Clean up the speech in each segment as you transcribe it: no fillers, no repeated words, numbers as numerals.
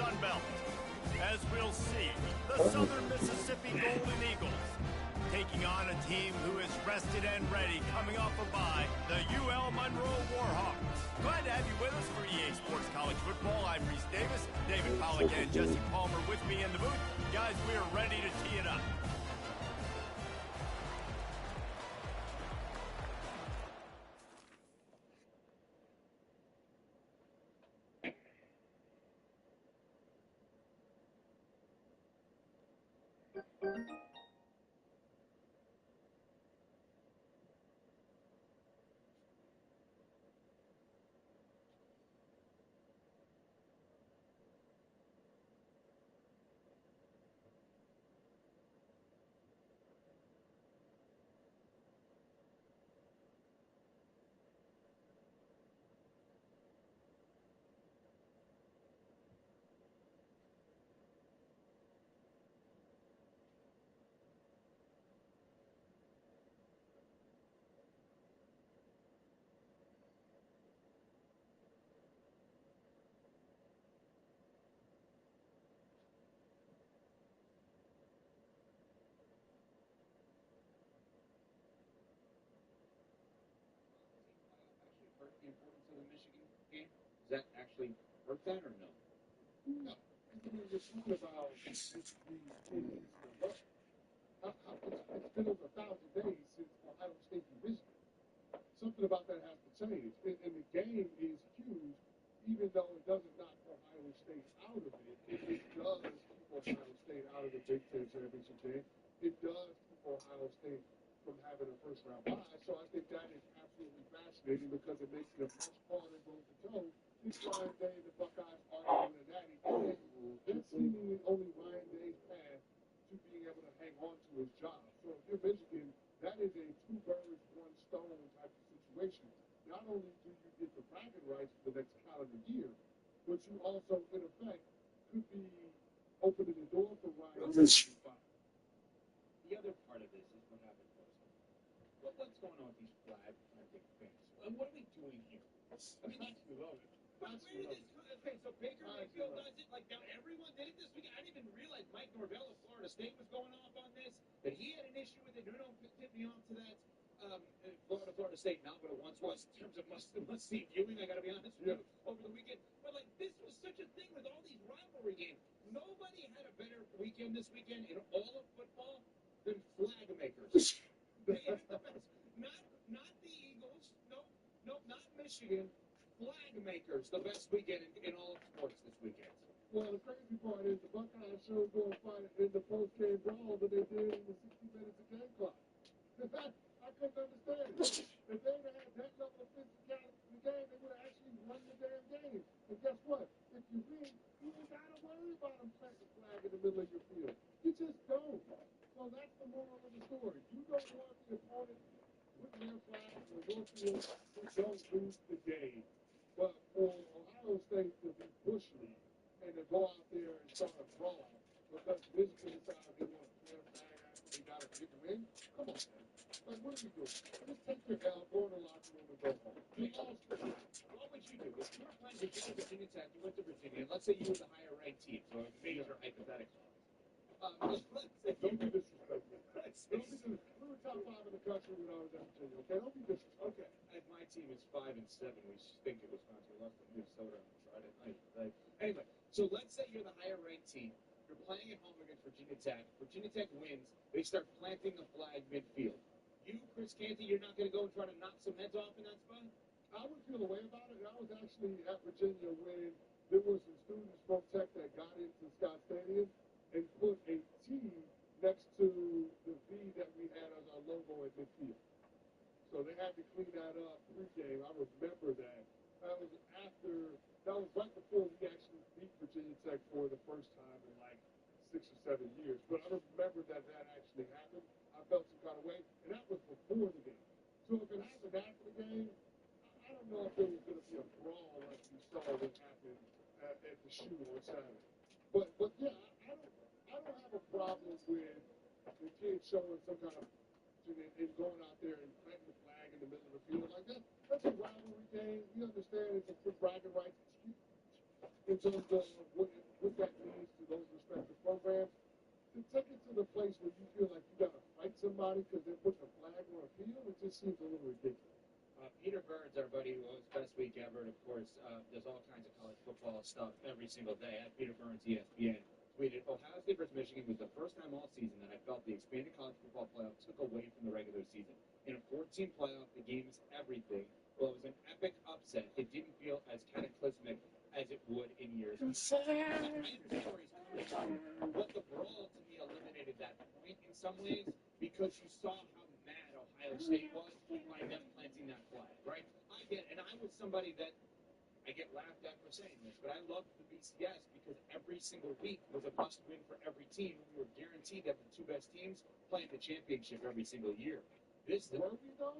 Sun Belt. As we'll see, the Southern Mississippi Golden Eagles taking on a team who is rested and ready coming off a bye, the UL Monroe Warhawks. Glad to have you with us for EA Sports College Football. I'm Reese Davis, David Pollack and Jesse Palmer with me in the booth. Guys, we are ready to tee it up. The importance of the Michigan game? Does that actually hurt that or no? No. I mean, you're talking about it's been over 1,000 days since Ohio State and Michigan. Something about that has to change. And the game is huge, even though it doesn't knock Ohio State out of it. It does keep Ohio State out of the Big Ten championship game. It does keep Ohio State from having a first-round bye. So I think that is absolutely fascinating because it makes it a much harder toe-to-toe. This Ryan Day and the Buckeyes arguing a natty game. That's seemingly only Ryan Day's path to being able to hang on to his job. So if you're Michigan, that is a two birds, one stone type of situation. Not only do you get the bragging rights for the next calendar year, but you also, in effect, could be opening the door for Ryan Day to be fired. The other part of this is what happened post. What's going on with these flag planting things? What are we doing here? I mean, We love it. but where did this come? Okay, so Baker Mayfield does it. Like, now everyone did it this week. I didn't even realize Mike Norvell of Florida State was going off on this, that he had an issue with it. No, don't tip me off to that. Florida State, not what it once was in terms of must-see viewing, I got to be honest with you, over the weekend. But, like, this was such a thing with all these rivalry games. Nobody had a better weekend this weekend in all of football than flag makers. They are the best. Not the Eagles. No, not Michigan. Flag makers, the best weekend in all of sports this weekend. Well, the crazy part is the Buckeyes sure going to find it in the post-game brawl than they did in the 60 minutes of game clock. I couldn't understand it. If they had that level of physicality in the game, they would have actually won the damn game. And guess what? If you win, you ain't got to worry about them planting a flag in the middle of your field. You just don't. So that's the moral of the story. You don't want the opponent putting their flag on your field, but don't lose the game. But for Ohio State to be Bush League and to go out there and start a brawl because Michigan decided they want to play a flag after they got a big win, come on, man. Like, what are we doing? Just take your L, go in the locker room, and go home. You lost the game. What would you do? If you were playing Virginia Tech, you went to Virginia, and let's say you were the higher-ranked team, so these are hypothetical. Let's say Don't be disrespectful. Don't be disrespectful. We were top 5 in the country when I was at Virginia, okay? Don't be disrespectful. Okay, and my team is 5-7. We stink at Wisconsin. We lost to Minnesota on Friday night. Right? Anyway, so let's say you're the higher-ranked team. You're playing at home against Virginia Tech. Virginia Tech wins. They start planting the flag midfield. You, Chris Canty, you're not going to go and try to knock some heads off in that spot? I would feel a way about it. I was actually at Virginia when there were some students from Tech that got into Scott Stadium and put a T next to the V that we had as our logo at midfield. So they had to clean that up pregame. I remember that. That was right before we actually beat Virginia Tech for the first time in like 6 or 7 years. But I remember that actually happened. I felt some kind of way, and that was before the game. So if it happened after the game, I don't know if there was going to be a brawl like we saw that happened at the shoe on Saturday. But yeah, I don't have a problem with the kids showing some kind of and going out there and planting the flag in the middle of the field like that. That's a rivalry game. We understand it's a bragging rights excuse. in terms of what that means to those respective programs. To take it to the place where you feel like you got to fight somebody because they're putting a flag on a field, it just seems a little ridiculous. Peter Burns, our buddy who hosts Best Week Ever, and of course, does all kinds of college football stuff every single day. At Peter Burns, ESPN, tweeted, Ohio State versus Michigan was the first time all season that I felt the expanded college football playoff took away from the regular season. In a 14 playoff, the game is everything. Well, it was an epic upset. It didn't feel as cataclysmic as it would in years past. I understand where he's coming from, but the brawl to me eliminated that point in some ways because you saw how mad Ohio State was by them planting that flag, right? I get, and I was somebody that I get laughed at for saying this, but I loved the BCS because every single week was a must-win for every team. We were guaranteed that the two best teams playing the championship every single year. This Were we though?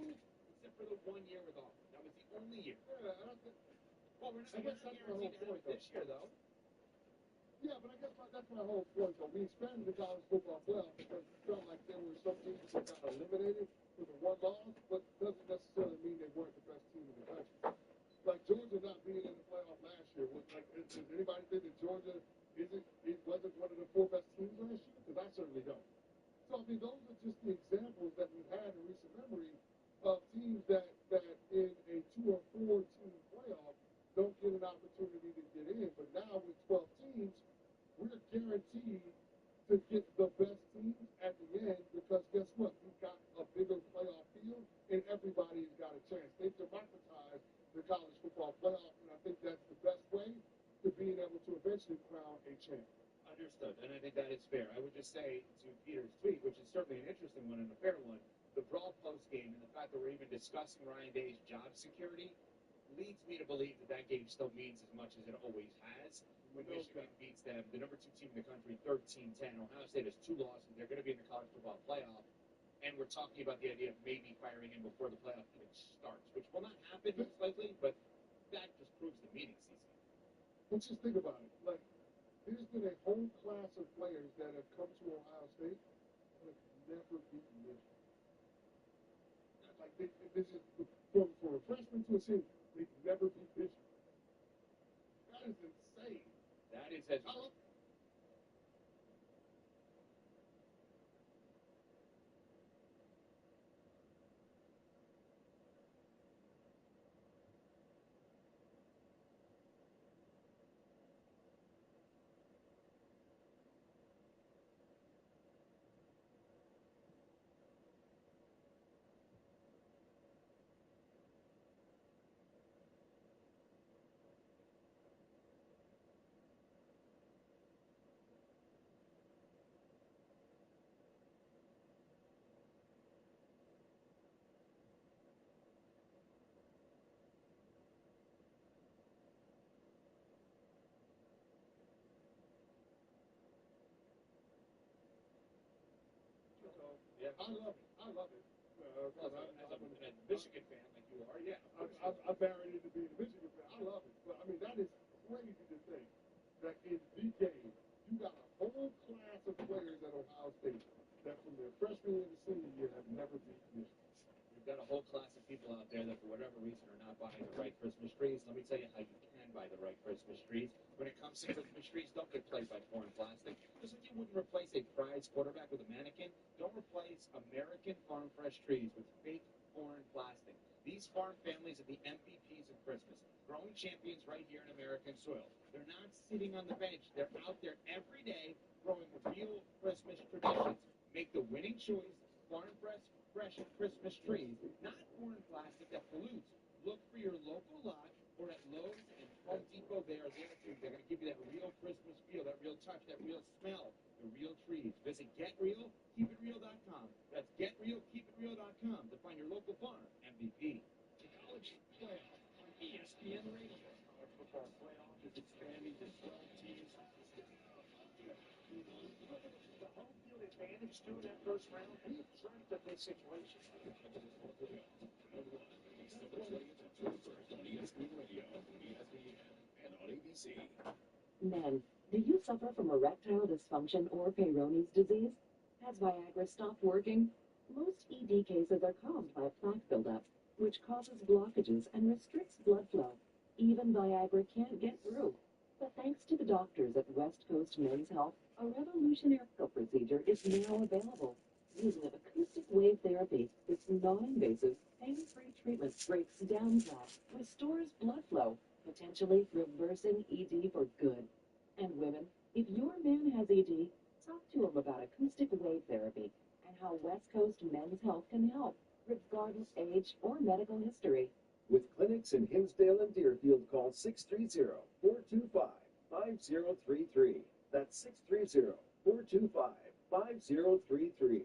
except for the 1 year with Auburn. That was the only year. Yeah, I don't think. Well, we're not guaranteed to have it this year, though. Yeah, but I guess that's my whole point, though. We expanded the college football playoff because we felt like there were some teams that got eliminated with a one loss, but doesn't necessarily mean they weren't the best team in the country. Like Georgia not being in the playoff last year, was like, does anybody think that Georgia wasn't one of the four best teams last year? Because I certainly don't. So I mean, those are just the examples that we've had in recent memory of teams that in a 2 or 4 team playoff don't get an opportunity to get in. But now with 12 teams, we're guaranteed to get the best teams at the end because guess what? We've got a bigger playoff field and everybody's got a chance. They've democratized the college football playoff, and I think that's the best way to being able to eventually crown a champ. Understood, and I think that is fair. I would just say to Peter's tweet, which is certainly an interesting one and a fair one, the brawl post game and the fact that we're even discussing Ryan Day's job security leads me to believe that that game still means as much as it always has. When Michigan beats them, the number 2 team in the country, 13-10. Ohio State has 2 losses. They're going to be in the college football playoff. And we're talking about the idea of maybe firing him before the playoff even starts, which will not happen most likely, but that just proves the meeting season. Let's just think about it. Like, there's been a whole class of players that have come to Ohio State that have never beaten Michigan. Like, this is from a freshman to a senior. They've never beat Michigan. That is insane. That is as I love it. I love it. a Michigan fan like you are, yeah. I'm married into being a Michigan fan. I love it. But, I mean, that is crazy to think that in the game, you got a whole class of players at Ohio State that from their freshman year to senior year have never beat Michigan. We've got a whole class of people out there that, for whatever reason, are not buying the right Christmas trees. Let me tell you how you can buy the right Christmas trees. When it comes to Christmas trees, don't get played by foreign plastic. Just like you wouldn't replace a prize quarterback with a mannequin, don't replace American farm fresh trees with fake foreign plastic. These farm families are the MVPs of Christmas, growing champions right here in American soil. They're not sitting on the bench. They're out there every day growing real Christmas traditions. Make the winning choice, farm fresh Christmas trees, not foreign plastic that pollutes. Look for your local lot or at Lowe's and Home Depot. They are there for you. They're going to give you that real Christmas feel, that real touch, that real smell, the real trees. Visit GetRealKeepItReal.com. That's GetRealKeepItReal.com to find your local farm MVP. The college playoff on ESPN Radio. College football playoff is expanding to 12 teams. The home field advantage too in that first round. Who dreamt of this situation? Men, do you suffer from erectile dysfunction or Peyronie's disease? Has Viagra stopped working? Most ED cases are caused by plaque buildup, which causes blockages and restricts blood flow. Even Viagra can't get through. But thanks to the doctors at West Coast Men's Health, a revolutionary procedure is now available. Using acoustic wave therapy, this non-invasive, pain-free treatment breaks down clots, restores blood flow, potentially reversing ED for good. And women, if your man has ED, talk to him about acoustic wave therapy and how West Coast Men's Health can help, regardless age or medical history. With clinics in Hinsdale and Deerfield, call 630-425-5033. That's 630-425-5033.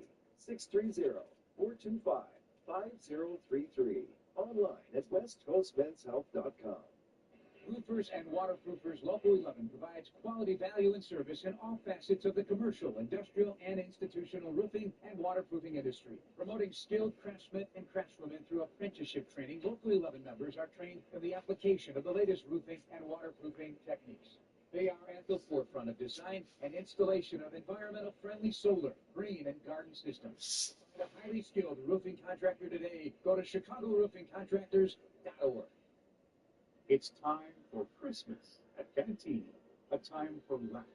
630-425-5033. Online at westcoastmenshealth.com. Roofers and waterproofers Local 11 provides quality value and service in all facets of the commercial, industrial, and institutional roofing and waterproofing industry. Promoting skilled craftsmen and craftswomen through apprenticeship training, Local 11 members are trained in the application of the latest roofing and waterproofing techniques. They are at the forefront of design and installation of environmental-friendly solar, green, and garden systems. Find a highly skilled roofing contractor today. Go to ChicagoRoofingContractors.org. It's time for Christmas at Canteen, a time for laughter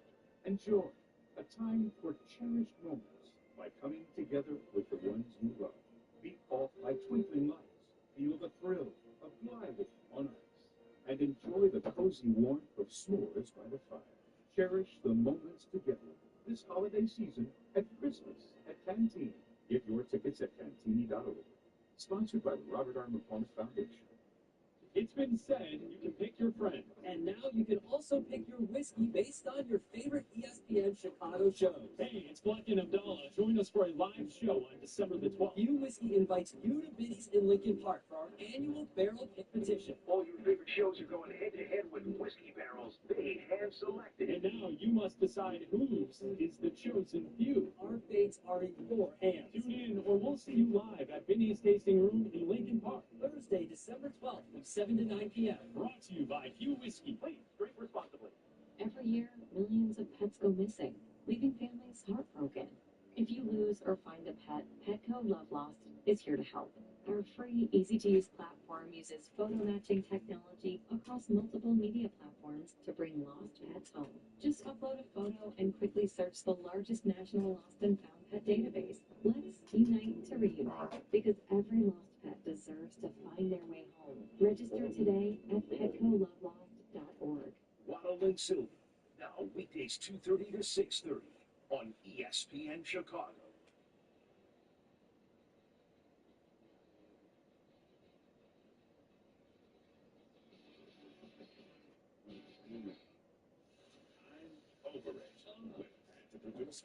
and joy, a time for cherished moments by coming together with the ones you love. Be off by twinkling lights, feel the thrill of gliding on ice, and enjoy the cozy warmth of s'mores by the fire. Cherish the moments together this holiday season at Christmas at Canteen. Get your tickets at Cantini.org. Sponsored by the Robert R. McCormick Foundation. It's been said you can pick your friend. And now you can also pick your whiskey based on your favorite ESPN Chicago shows. Hey, it's Black and Abdallah. Join us for a live show on December the 12th. You Whiskey invites you to Biddy's in Lincoln Park for our annual barrel pick petition. All your favorite shows are going head-to-head with whiskey barrels they hand-selected. And now you must decide whose is the chosen few. Our fates are in your hands. Tune in or we'll see you live at Biddy's Tasting Room in Lincoln Park. Thursday, December 12th from 7 to 9 p.m. Brought to you by Hugh Whiskey. Please drink responsibly. Every year, millions of pets go missing, leaving families heartbroken. If you lose or find a pet, Petco Love Lost is here to help. Our free, easy-to-use platform uses photo matching technology across multiple media platforms to bring lost pets home. Just upload a photo and quickly search the largest national lost and found pet database. Let's unite to reunite, because every lost pet deserves to find their way home. Register today at PetcoLoveLost.org. Waddle and Silver. Now weekdays 2:30 to 6:30 on ESPN Chicago. I'm over it. To produce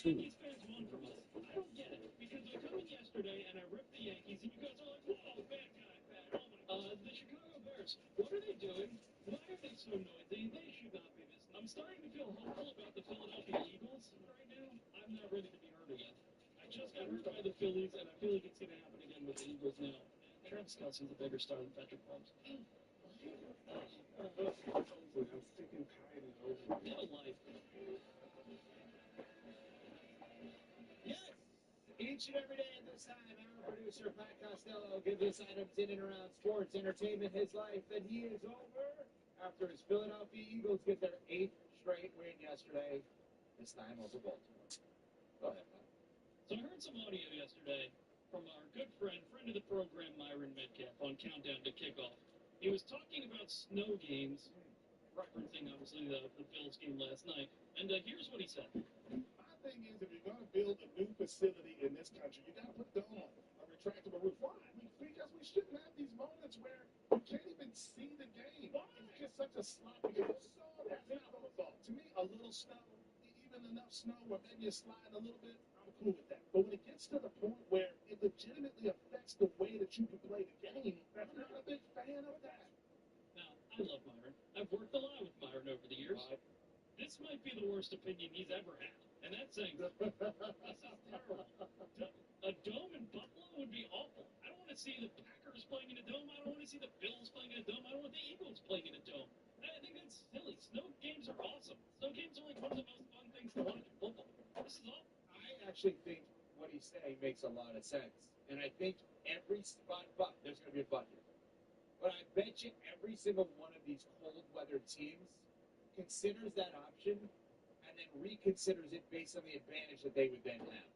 These fans want from us. I don't get it, because I come in yesterday and I ripped the Yankees, and you guys are like, whoa, bad guy, bad. Oh my God. The Chicago Bears, what are they doing? Why are they so noisy? They should not be this. I'm starting to feel hopeful about the Philadelphia Eagles right now. I'm not ready to be hurt again. I just got hurt by the Phillies, and I feel like it's going to happen again with the Eagles now. Travis Kelce's a bigger star than Patrick Mahomes. I'm sick and tired and over. Get a life. Yes! Each and every day at this time, our producer, Pat Costello, gives us items in and around sports, entertainment, his life, and he is over after his Philadelphia Eagles get their 8th straight win yesterday, this time over Baltimore. Go ahead, Pat. So I heard some audio yesterday from our good friend of the program, Myron Metcalf, on Countdown to Kickoff. He was talking about snow games, referencing, obviously, the Bills game last night. And here's what he said. My thing is, if you're going to build a new facility in this country, you got to put dome on it, a retractable roof. Why? Because we shouldn't have these moments where you can't even see the game. Why? It's just such a sloppy game. That's not my fault. To me, a little snow, even enough snow where maybe you're sliding a little bit, I'm cool with that. But when it gets to the point where it legitimately affects the way that you can play the game, I'm not a big fan of that. Now, I love Myron. I've worked a lot with Myron over the years. This might be the worst opinion he's ever had. And that's saying, this is terrible. A dome in Buffalo would be awful. I don't want to see the Packers playing in a dome. I don't want to see the Bills playing in a dome. I don't want the Eagles playing in a dome. I think that's silly. Snow games are awesome. Snow games are like one of the most fun things to watch in football. This is awful. I actually think what he's saying makes a lot of sense. And I think every spot, but there's going to be a but here. But I bet you every single one of these cold weather teams considers that option and then reconsiders it based on the advantage that they would then have.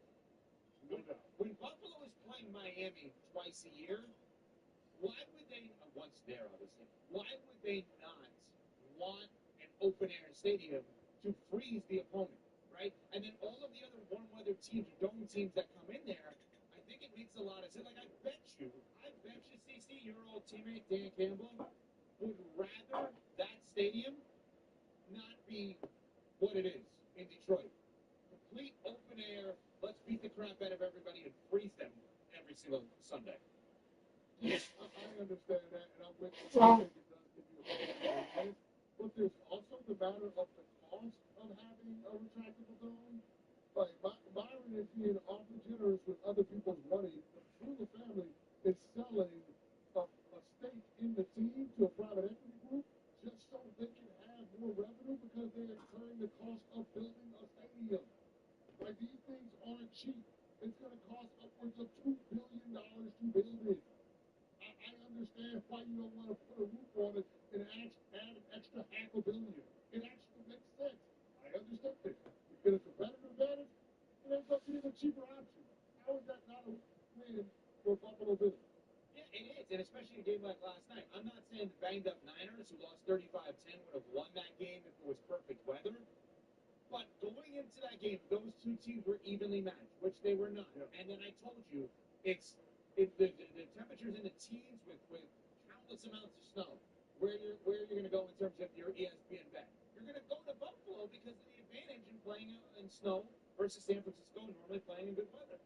When Buffalo is playing Miami twice a year, why would they, once there obviously, why would they not want an open air stadium to freeze the opponent, right? And then all of the other warm weather teams or dome teams that come in there, I think it makes a lot of sense. Like, I bet you, CC, your old teammate, Dan Campbell, would rather that stadium not be what it is in Detroit. Complete open air, let's beat the crap out of everybody and freeze them every single Sunday. I understand that, and I'm with you. I think it does give you a better advantage. But there's also the matter of the cost of having a retractable dome. Like, Byron is being awfully generous with other people's money. The Trula family is selling a stake in the team to a private equity group just so they can have more revenue because they're incurring the cost of building a stadium. Like, these things aren't cheap. It's going to cost upwards of $2 billion to build it. I understand why you don't want to put a roof on it and add an extra $500 million. It actually makes sense. I understand it. You get a competitive advantage, and ends up being a cheaper option. How is that not a win for Buffalo Bills? Yeah, it is, and especially a game like last night. I'm not saying the banged up Niners, who lost 35-10, would have won that game if it was perfect weather. But going into that game, those two teams were evenly matched, which they were not. Yeah. And then I told you, the temperatures in the teens with countless amounts of snow. Where you're going to go in terms of your ESPN bet? You're going to go to Buffalo because of the advantage in playing in snow versus San Francisco, normally playing in good weather.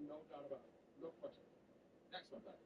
No doubt about it. No question. Next one, back.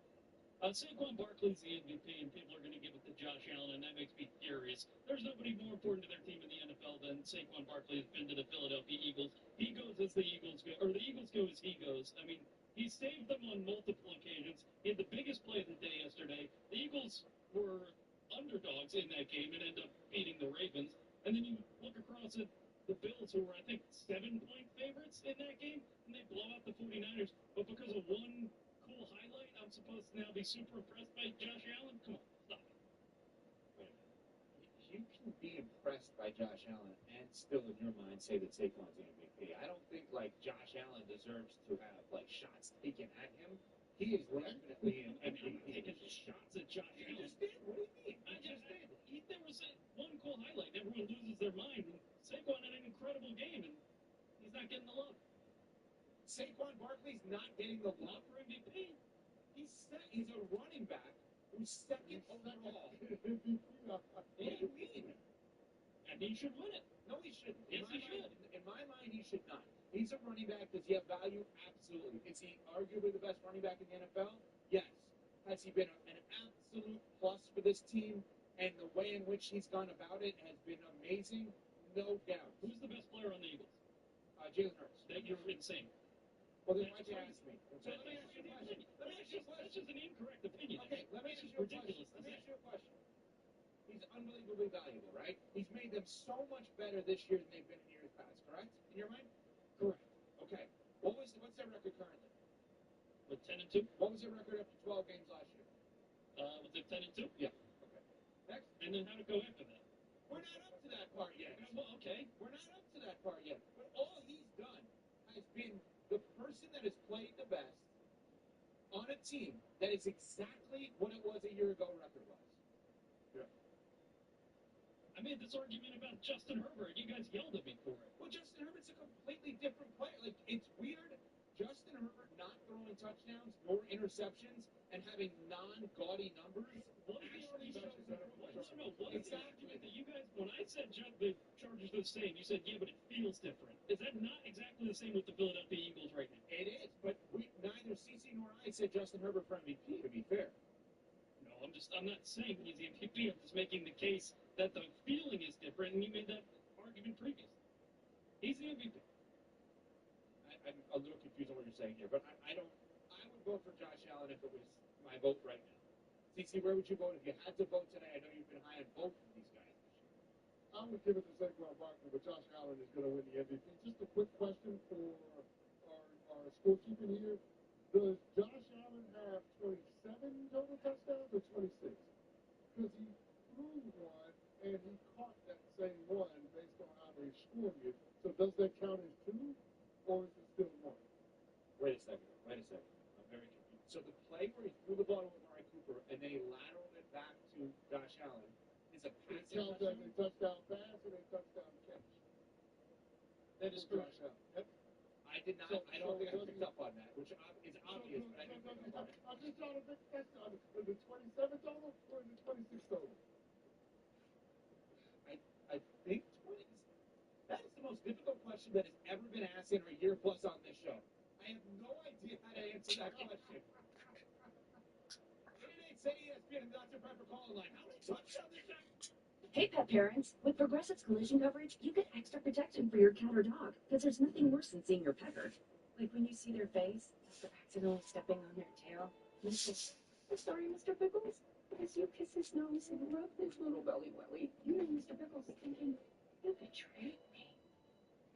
Saquon Barkley's the MVP, and people are going to give it to Josh Allen, and that makes me furious. There's nobody more important to their team in the NFL than Saquon Barkley has been to the Philadelphia Eagles. He goes as the Eagles go, or the Eagles go as he goes. I mean, he saved them on multiple occasions. He had the biggest play of the day yesterday. The Eagles were underdogs in that game and end up beating the Ravens. And then you look across at the Bills, who were, I think, 7-point favorites in that game, and they blow out the 49ers. But because of one cool highlight, I'm supposed to now be super impressed by Josh Allen? Come on, stop it. Wait a minute. You can be impressed by Josh Allen and still, in your mind, say that Saquon's the MVP. I don't think, like, Josh Allen deserves to have, like, shots taken at him. He is definitely an MVP. Taking shots at Josh You Allen. just did. What do you mean? There was one cool highlight, and everyone loses their mind. And Saquon had an incredible game, and he's not getting the love. Saquon Barkley's not getting the love Love for MVP. He's a running back who's second overall. What do you mean? And he should win it. No, he shouldn't. Yes, he should. In my mind, he should not. He's a running back. Does he have value? Absolutely. Is he arguably the best running back in the NFL? Yes. Has he been an absolute plus for this team? And the way in which he's gone about it has been amazing, no doubt. Who's the best player on the Eagles? Jalen Hurts. That you're insane. Well, then why'd you ask me? So let me ask you a question. That's just an incorrect opinion. Okay, let me ask you a question. Let me ask you a question. He's unbelievably valuable, right? He's made them so much better this year than they've been in years past, correct? In your mind? Correct. Okay. What's their record currently? With 10-2? What was their record after 12 games last year? Was it 10-2? Yeah. Okay. Next. And then how'd it go after that? We're not up to that part yet. Well, okay. We're not up to that part yet. But all he's done has been the person that has played the best on a team that is exactly what it was a year ago record-wise. Yeah. I made this argument about Justin Herbert. You guys yelled at me for it. Well, Justin Herbert's a completely different player. Like, it's weird. Justin Herbert not throwing touchdowns nor interceptions and having non-gaudy numbers. What is the argument Exactly. that you guys, when I said the Chargers are the same, you said, yeah, but it feels different. Is that not exactly the same with the Philadelphia Eagles right now? It is, but neither CC nor I said Justin Herbert for MVP, to be fair. No, I'm not saying he's the MVP. I'm just making the case that the feeling is different, and you made that argument previously. He's the MVP. I'm a little confused on what you're saying here, but I would vote for Josh Allen if it was my vote right now. CC, where would you vote if you had to vote today? I know you've been high on both of these guys. I would give it to Saquon Barkley, but Josh Allen is going to win the MVP. Just a quick question for our scorekeeping here. Does Josh Allen have 27 total touchdowns or 26? Because he threw one and he caught that same one based on how they're scoring it. So does that count as two, or is it still one? Wait a second. I'm very confused. So the play where he threw the ball to Amari Cooper and they lateraled it back to Josh Allen is a It passing counts as touchdown? a touchdown pass and a touchdown catch. That is For correct. Josh Allen. Yep. I did not. I don't think I picked up on that, which is obvious, but I didn't pick up on it. I'm just trying to think. Is it 27 total or is it 26 total? I think 20. That is the most difficult question that has ever been asked in a year plus on this show. I have no idea how to answer that question. 888 say ESPN and Dr. Pepper call line. How many touchdowns this guy? Hey, pet parents! With Progressive's collision coverage, you get extra protection for your cat or dog. Because there's nothing worse than seeing your pet hurt. Like when you see their face after accidentally stepping on their tail. And you say, "I'm sorry, Mr. Pickles." As you kiss his nose and rub his little belly welly, you know Mr. Pickles is thinking, "You betrayed me."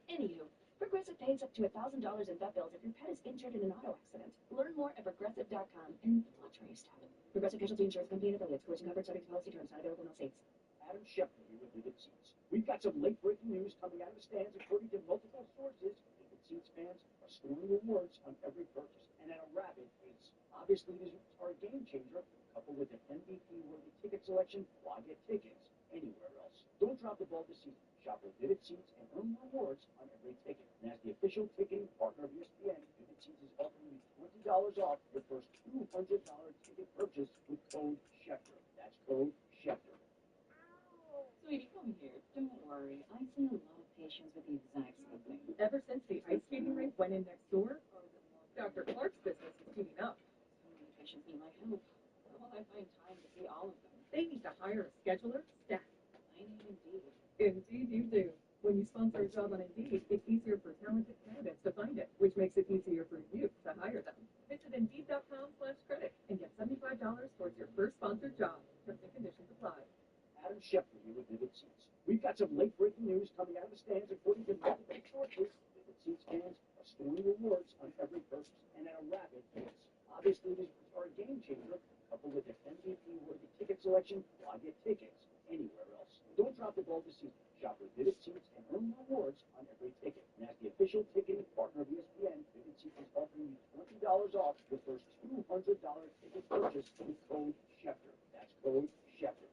Anywho, Progressive pays up to $1,000 in vet bills if your pet is injured in an auto accident. Learn more at Progressive.com and watch where you step. Progressive Casualty Insurance Company and affiliates. Collision coverage subject to policy terms. Not available in all states. Adam Schefter here with Vivid Seats. We've got some late-breaking news coming out of the stands. According to multiple sources, Vivid Seats fans are scoring rewards on every purchase, and at a rapid pace. Obviously, these are a game changer, coupled with an MVP-worthy ticket selection. Why get tickets anywhere else? Don't drop the ball this season. Shop with Vivid Seats and earn rewards on every ticket. And as the official ticketing partner of ESPN, Vivid Seats is offering you $20 off your first $200 ticket purchase with code Schefter. That's code Schefter. Sweetie, come here. Don't worry. I see a lot of patients with the exact same thing. Ever since the ice skating rink went in next door, Dr. Clark's business is heating up. So many patients need my help. How will I find time to see all of them? They need to hire a scheduler, staff. I need Indeed. Indeed you do. When you sponsor a job on Indeed, it's easier for talented candidates to find it, which makes it easier for you to hire them. Visit Indeed.com/credit and get $75 towards your first sponsored job. Terms and conditions apply. Adam Schefter here with Vivid Seats. We've got some late-breaking news coming out of the stands. According to multiple sources, Vivid Seats fans are scoring rewards on every purchase and at a rapid pace. Obviously, these are a game changer, coupled with an MVP-worthy ticket selection. Why get tickets anywhere else? Don't drop the ball this season. Shop with Vivid Seats and earn rewards on every ticket. And as the official ticketing partner of ESPN, Vivid Seats is offering you $20 off your first $200 ticket purchase with code Schefter. That's code Schefter.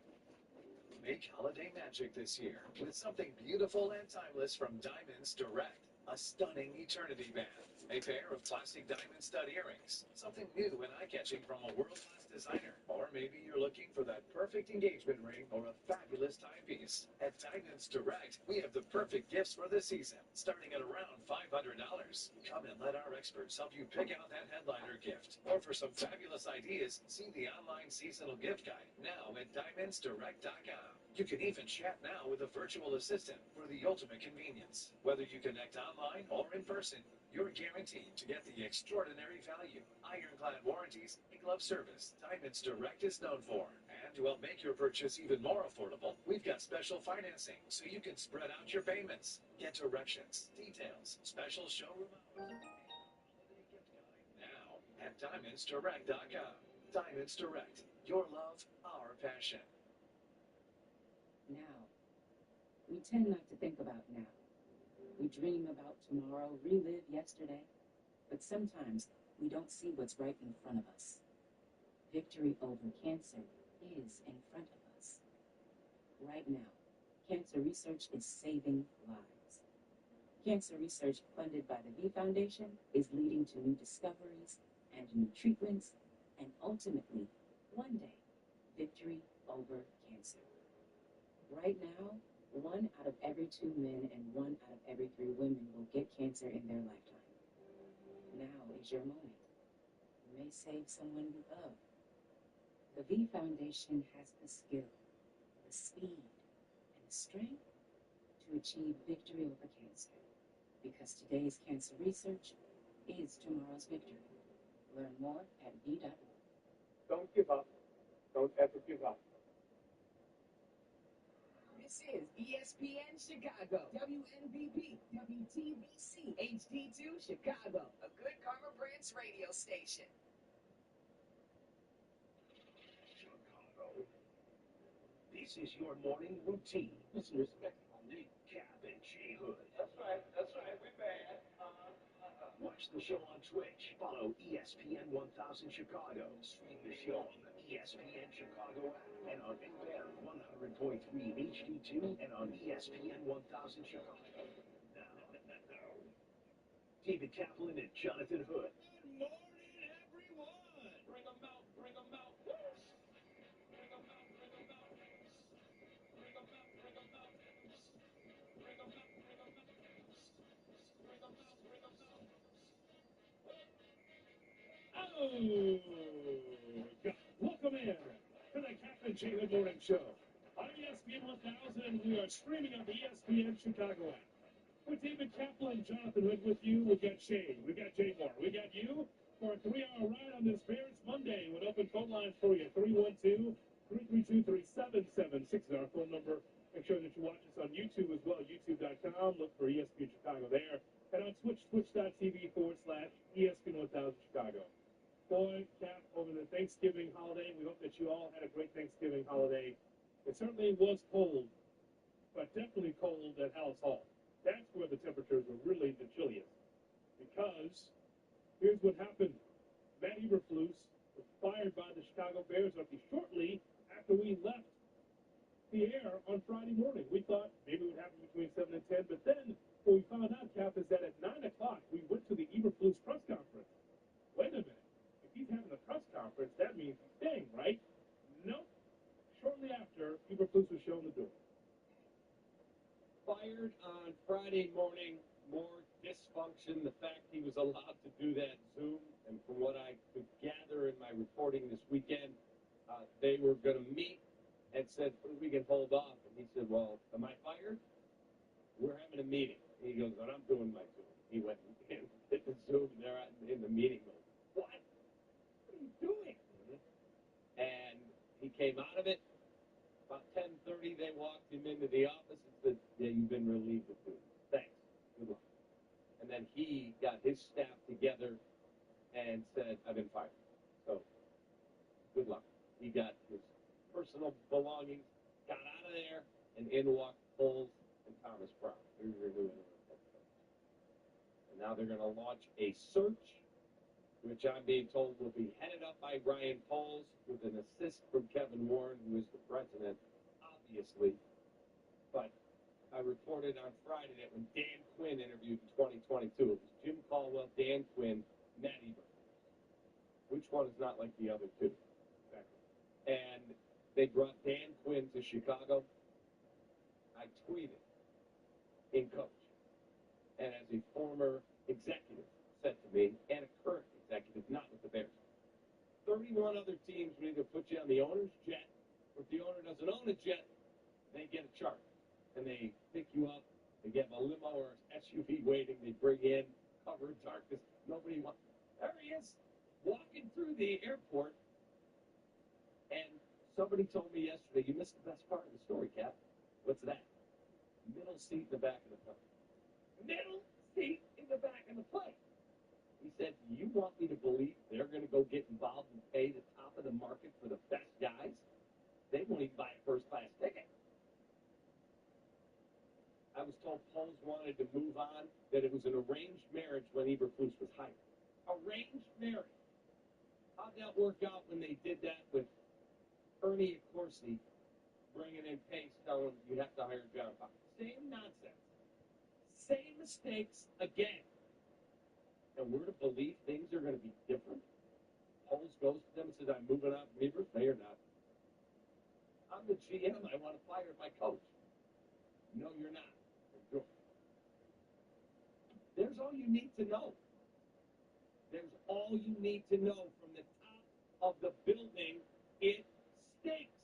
Make holiday magic this year with something beautiful and timeless from Diamonds Direct. A stunning eternity band, a pair of classic diamond stud earrings, something new and eye-catching from a world-class designer, or maybe you're looking for that perfect engagement ring or a fabulous timepiece. At Diamonds Direct, we have the perfect gifts for the season, starting at around $500. Come and let our experts help you pick out that headliner gift. Or for some fabulous ideas, see the online seasonal gift guide now at DiamondsDirect.com. You can even chat now with a virtual assistant for the ultimate convenience. Whether you connect online or in person, you're guaranteed to get the extraordinary value, ironclad warranties, and glove service Diamonds Direct is known for. And to help make your purchase even more affordable, we've got special financing so you can spread out your payments. Get directions, details, special showroom hours, and holiday gift guide now at DiamondsDirect.com. Diamonds Direct, your love, our passion. Now. We tend not to think about now. We dream about tomorrow, relive yesterday, but sometimes we don't see what's right in front of us. Victory over cancer is in front of us. Right now, cancer research is saving lives. Cancer research funded by the V Foundation is leading to new discoveries and new treatments, and ultimately, one day, victory over cancer. Right now, 1 out of every 2 men and 1 out of every 3 women will get cancer in their lifetime. Now is your moment. You may save someone you love. The V Foundation has the skill, the speed, and the strength to achieve victory over cancer. Because today's cancer research is tomorrow's victory. Learn more at v.org. Don't give up. Don't ever give up. This is ESPN Chicago, WNBP, WTBC, HD2 Chicago, a Good Karma Brands radio station. Chicago. The This is your morning routine. Put some respect on me. Cap and J Hood. That's right. We're bad. Watch the show on Twitch. Follow ESPN 1000 Chicago. Stream the show on the ESPN Chicago app and on Air 100.3 HD2 and on ESPN 1000 Chicago. Now, David Kaplan and Jonathan Hood. Good morning, everyone. Bring 'em out. Bring 'em out. Bring 'em out. Bring 'em out. Bring 'em out. Bring 'em out. Bring 'em out. Bring 'em out. Bring 'em out. Bring 'em out. Bring 'em out. Oh, God. Welcome in to the Captain J. Hood Morning Show. On ESPN 1000, we are streaming on the ESPN Chicago app. With David Kaplan, Jonathan Hood with you. We've got Shane, we've got Jay Moore, we got you for a 3-hour ride on this Bears Monday with open phone lines for you. 312-332-3776 is our phone number. Make sure that you watch us on YouTube as well, youtube.com. Look for ESPN Chicago there. And on Twitch, twitch.tv/ESPN 1000 Chicago. Boy, Cap, over the Thanksgiving holiday, we hope that you all had a great Thanksgiving holiday. It certainly was cold, but definitely cold at Hallis Hall. That's where the temperatures were really the chilliest. Because here's what happened. Matt Eberflus was fired by the Chicago Bears shortly after we left the air on Friday morning. We thought maybe it would happen between 7 and 10, but then what we found out, Cap, is that at 9 o'clock we went to the Eberflus press conference. Wait a minute. If he's having a press conference, that means he's staying, right? Nope. Shortly after, Eberflus was shown the door. Fired on Friday morning, more dysfunction, the fact he was allowed to do that Zoom, and from what I could gather in my reporting this weekend, they were going to meet and said, we can hold off. And he said, well, am I fired? We're having a meeting. And he goes, but I'm doing my Zoom. He went and did the Zoom there in the meeting room. What? What are you doing? And he came out of it. About 10:30, they walked him into the office and said, yeah, you've been relieved of duty. Thanks. Good luck. And then he got his staff together and said, I've been fired. So, good luck. He got his personal belongings, got out of there, and in walked Poles and Thomas Brown. Here's your new interim head coach. And now they're going to launch a search, which I'm being told will be headed up by Ryan Poles with an assist from Kevin Warren, who is the president, obviously. But I reported on Friday that when Dan Quinn interviewed in 2022, it was Jim Caldwell, Dan Quinn, Matt Eberflus. Which one is not like the other two? Exactly. And they brought Dan Quinn to Chicago. I tweeted in coach. And as a former executive said to me, and a current executive, not with the Bears, 31 other teams would either put you on the owner's jet, or if the owner doesn't own a jet, they get a charter. And they pick you up, they get a limo or SUV waiting, they bring in, cover in darkness, nobody wants. There he is, walking through the airport, and somebody told me yesterday, you missed the best part of the story, Cap. What's that? Middle seat in the back of the plane. Middle seat in the back of the plane. He said, you want me to believe they're going to go get involved and pay the top of the market for the best guys? They won't even buy a first-class ticket. I was told Poles wanted to move on, that it was an arranged marriage when Eberflus was hired. Arranged marriage. How'd that work out when they did that with Ernie Accorsi bringing in Pace, telling him you have to hire John Fox? Same nonsense. Same mistakes again. And we're to believe things are going to be different? Poles goes to them and says, I'm moving on from Eberflus. No, you're not. I'm the GM. I want to fire my coach. No, you're not. There's all you need to know. There's all you need to know from the top of the building. It stinks.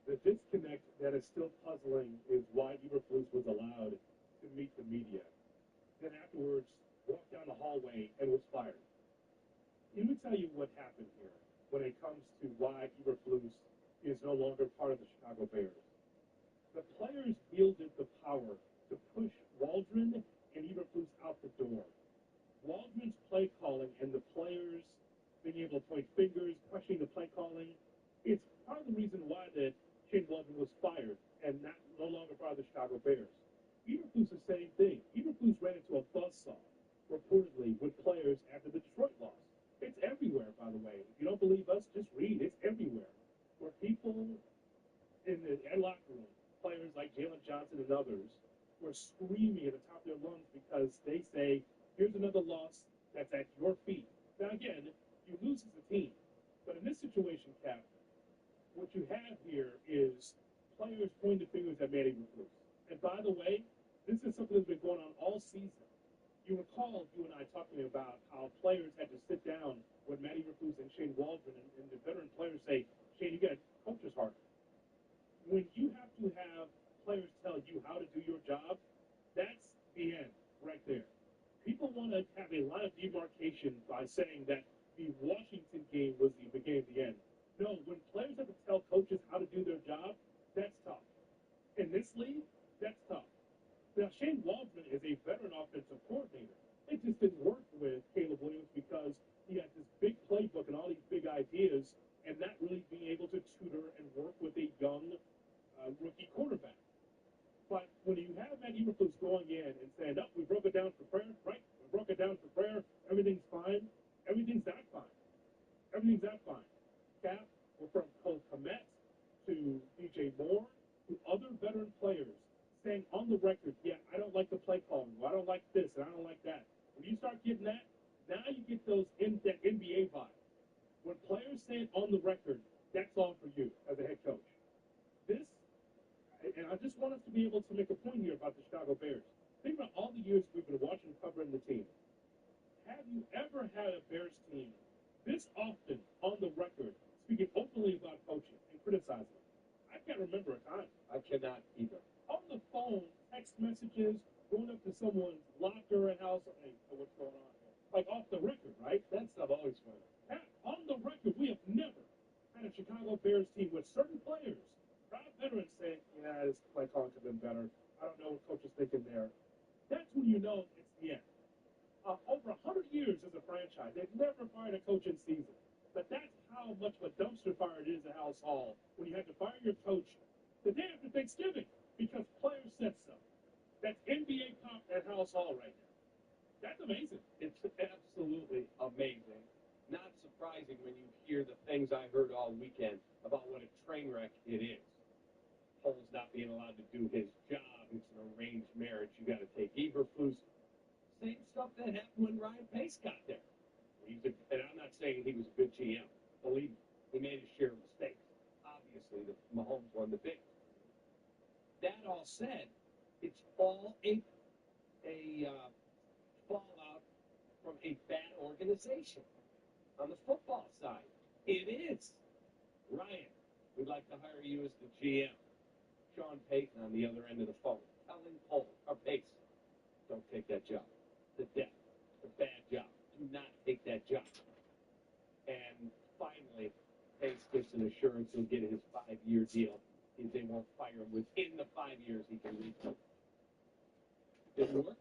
The disconnect that is still puzzling is why Eberflus was allowed to meet the media. Then afterwards, walked down the hallway and was fired. Let me tell you what happened here when it comes to why Eberflus is no longer part of the Chicago Bears. The players wielded the power to push Waldron and Eberflus out the door. Waldron's play calling and the players being able to point fingers, questioning the play calling, it's part of the reason why that Shane Waldron saw, reportedly, with players after the Detroit loss. It's everywhere, by the way. If you don't believe us, just read. It's everywhere. Where people in the locker room, players like Jalen Johnson and others, were screaming at the top of their lungs because they say, here's another loss that's at your feet. Now, again, you lose as a team. But in this situation, Cap, what you have here is players pointing fingers at Manny Eberflus. And by the way, this is something that's been going on all season. You recall you and I talking about how players had to sit down with Manny Eberflus and Shane Waldron, and the veteran players say, Shane, you got to coach us harder. When you have to have players tell you how to do your job, that's the end right there. People want to have a line of demarcation by saying that the Washington game was the beginning of the end. No, when players have to tell coaches how to do their job, that's tough. In this league, that's tough. Now, Shane Waldron is a veteran offensive coordinator. It just didn't work with Caleb Williams because he had this big playbook and all these big ideas and not really being able to tutor and work with a young rookie quarterback. But when you have Matt Eberflus going in and saying, we broke it down for prayer, right? We broke it down for prayer. Everything's fine. Everything's not fine. Everything's not fine. Cap, from Cole Kmet to DJ Moore to other veteran players saying on the record, I don't like the play calling. I don't like this and I don't like that. When you start getting that, now you get that NBA vibe. When players say it on the record, that's all for you as a head coach. And I just want us to be able to make a point here about the Chicago Bears. Think about all the years we've been watching covering the team. Have you ever had a Bears team this often on the record speaking openly about coaching and criticizing? I can't remember a time. I cannot either. On the phone, text messages, going up to someone's locker and house, hey, what's going on here? Like off the record, right? That stuff always fun. On the record, we have never had a Chicago Bears team with certain players, proud veterans saying, this play calling could have been better. I don't know what coach is thinking there. That's when you know it's the end. Over 100 years as a franchise, they've never fired a coach in season. But that's how much of a dumpster fire it is at House Hall when you have to fire your coach the day after Thanksgiving because players said so. That's NBA pop at House Hall right now. That's amazing. It's absolutely amazing. Not surprising when you hear the things I heard all weekend about what a train wreck it is. Poles not being allowed to do his job. It's an arranged marriage. You got to take Eberflus. Same stuff that happened when Ryan Pace got there. And I'm not saying he was a good GM. Believe me, he made his share of mistakes. Obviously, the Mahomes won the big. That all said, it's all a fallout from a bad organization. On the football side, it is. Ryan, we'd like to hire you as the GM. Sean Payton on the other end of the phone. Telling Pace, don't take that job. The bad job. Do not take that job. And finally, Pace gets an assurance he'll get his 5-year deal. If they won't fire him within the 5 years, he can leave. Didn't work?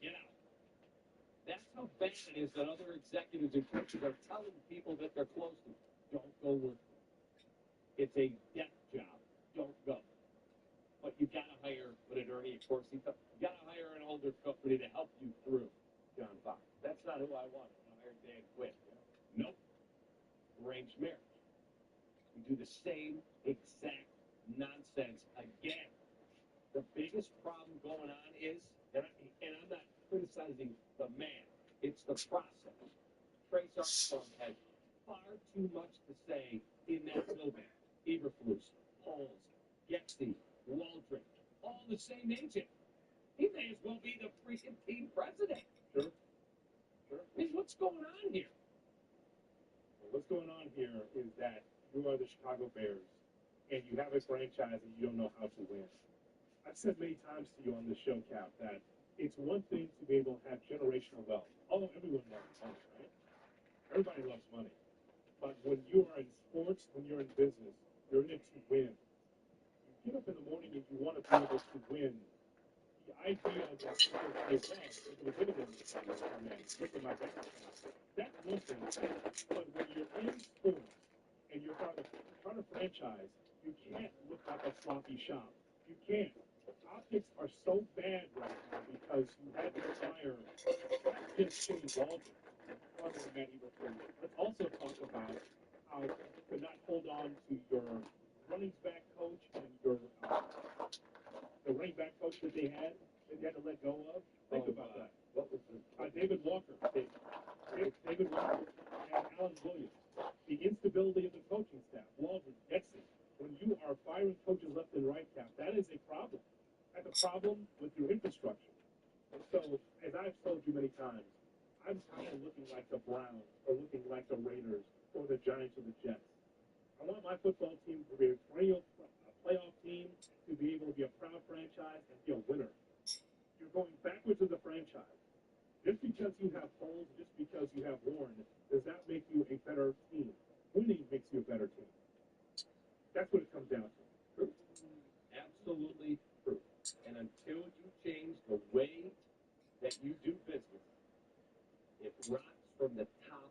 Get out. That's how bad it is that other executives and coaches are telling people that they're close to. Don't go work. It's a death job. Don't go. But you got to hire, what did Ernie Accorsi tell? You got to hire an older company to help you through, John Fox. That's not who I wanted. I hired Dan Quinn. Nope. Arranged marriage. We do the same exact nonsense again. The biggest problem going on is, and I'm not criticizing the man, it's the process. Trace Armstrong had far too much to say in that building. Eberflus, Poles, Getsy, Waldron, all the same agent. He may as well be the freaking team president. Sure. I mean, what's going on here? Well, what's going on here is that you are the Chicago Bears, and you have a franchise and you don't know how to win. I've said many times to you on this show, Cap, that it's one thing to be able to have generational wealth. Although everyone loves money, right? Everybody loves money. But when you are in sports, when you're in business, you're in it to win. You get up in the morning and you want to be able to win. The idea that people say, well, if it was anything, look at my bank account. That's one thing. But when you're in sports and you're trying to franchise, you can't look like a sloppy shop. You can't. Optics are so bad right now because you had to hire can't change Waldron other than Matt Eberflus. Let's also talk about how you could not hold on to your running back coach and your the running back coach that they had to let go of. Think about that. What was it? David Walker. David Walker and Alan Williams. The instability of the coaching staff. Waldron, Getsy. When you are firing coaches left and right, Cap, that is a problem. That's a problem with your infrastructure. And so, as I've told you many times, I'm tired of looking like the Browns or looking like the Raiders or the Giants or the Jets. I want my football team to be a perennial playoff team, to be able to be a proud franchise and be a winner. You're going backwards as a franchise. Just because you have holes, just because you have Warren, does that make you a better team? Winning makes you a better team. That's what it comes down to. True. Absolutely true. And until you change the way that you do business, it rots from the top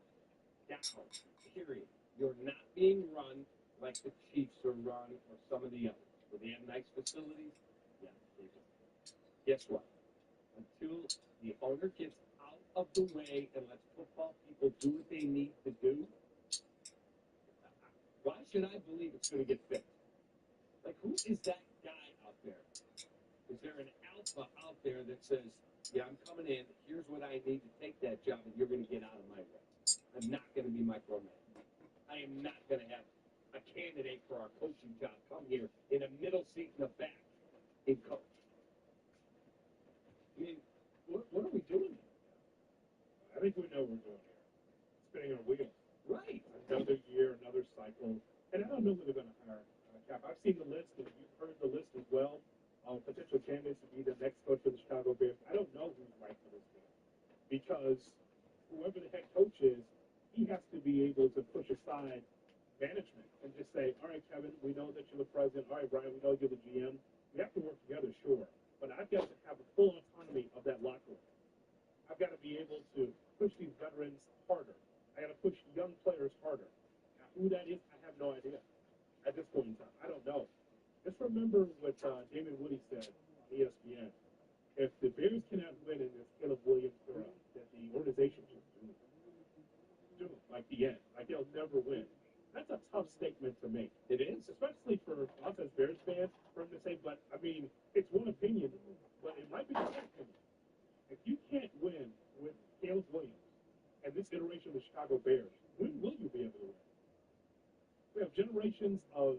down, period. You're not being run like the Chiefs are run or some of the others. Where they have nice facilities? Yeah, they do. Guess what? Until the owner gets out of the way and lets football people do what they need to do, why should I believe it's going to get fixed? Like, who is that guy out there? Is there an alpha out there that says, yeah, I'm coming in, here's what I need to take that job, and you're going to get out of my way? I'm not going to be micromanaged. I am not going to have a candidate for our coaching job come here in a middle seat in the back and coach. I mean, what are we doing here? I think we know what we're doing here. Spinning our wheels. Right. Another year, another cycle. And I don't know who they're going to hire, Cap. I've seen the list, and you've heard the list as well, of potential candidates to be the next coach for the Chicago Bears. I don't know who's right for this team. Because whoever the head coach is, he has to be able to push aside management and just say, all right, Kevin, we know that you're the president. All right, Brian, we know you're the GM. We have to work together, sure. But I've got to have a full autonomy of that locker room. I've got to be able to push these veterans harder. I got to push young players harder. Now, who that is, I have no idea at this point in time. I don't know. Just remember what David Woody said on ESPN. If the Bears cannot win in this Caleb Williams era, that the organization should do it, like the end. Like they'll never win. That's a tough statement to make. It is. Especially for us as Bears fans, for him to say, but, I mean, it's one opinion, but it might be the right opinion. If you can't win with Caleb Williams and this iteration of the Chicago Bears, when will you be able to win? We have generations of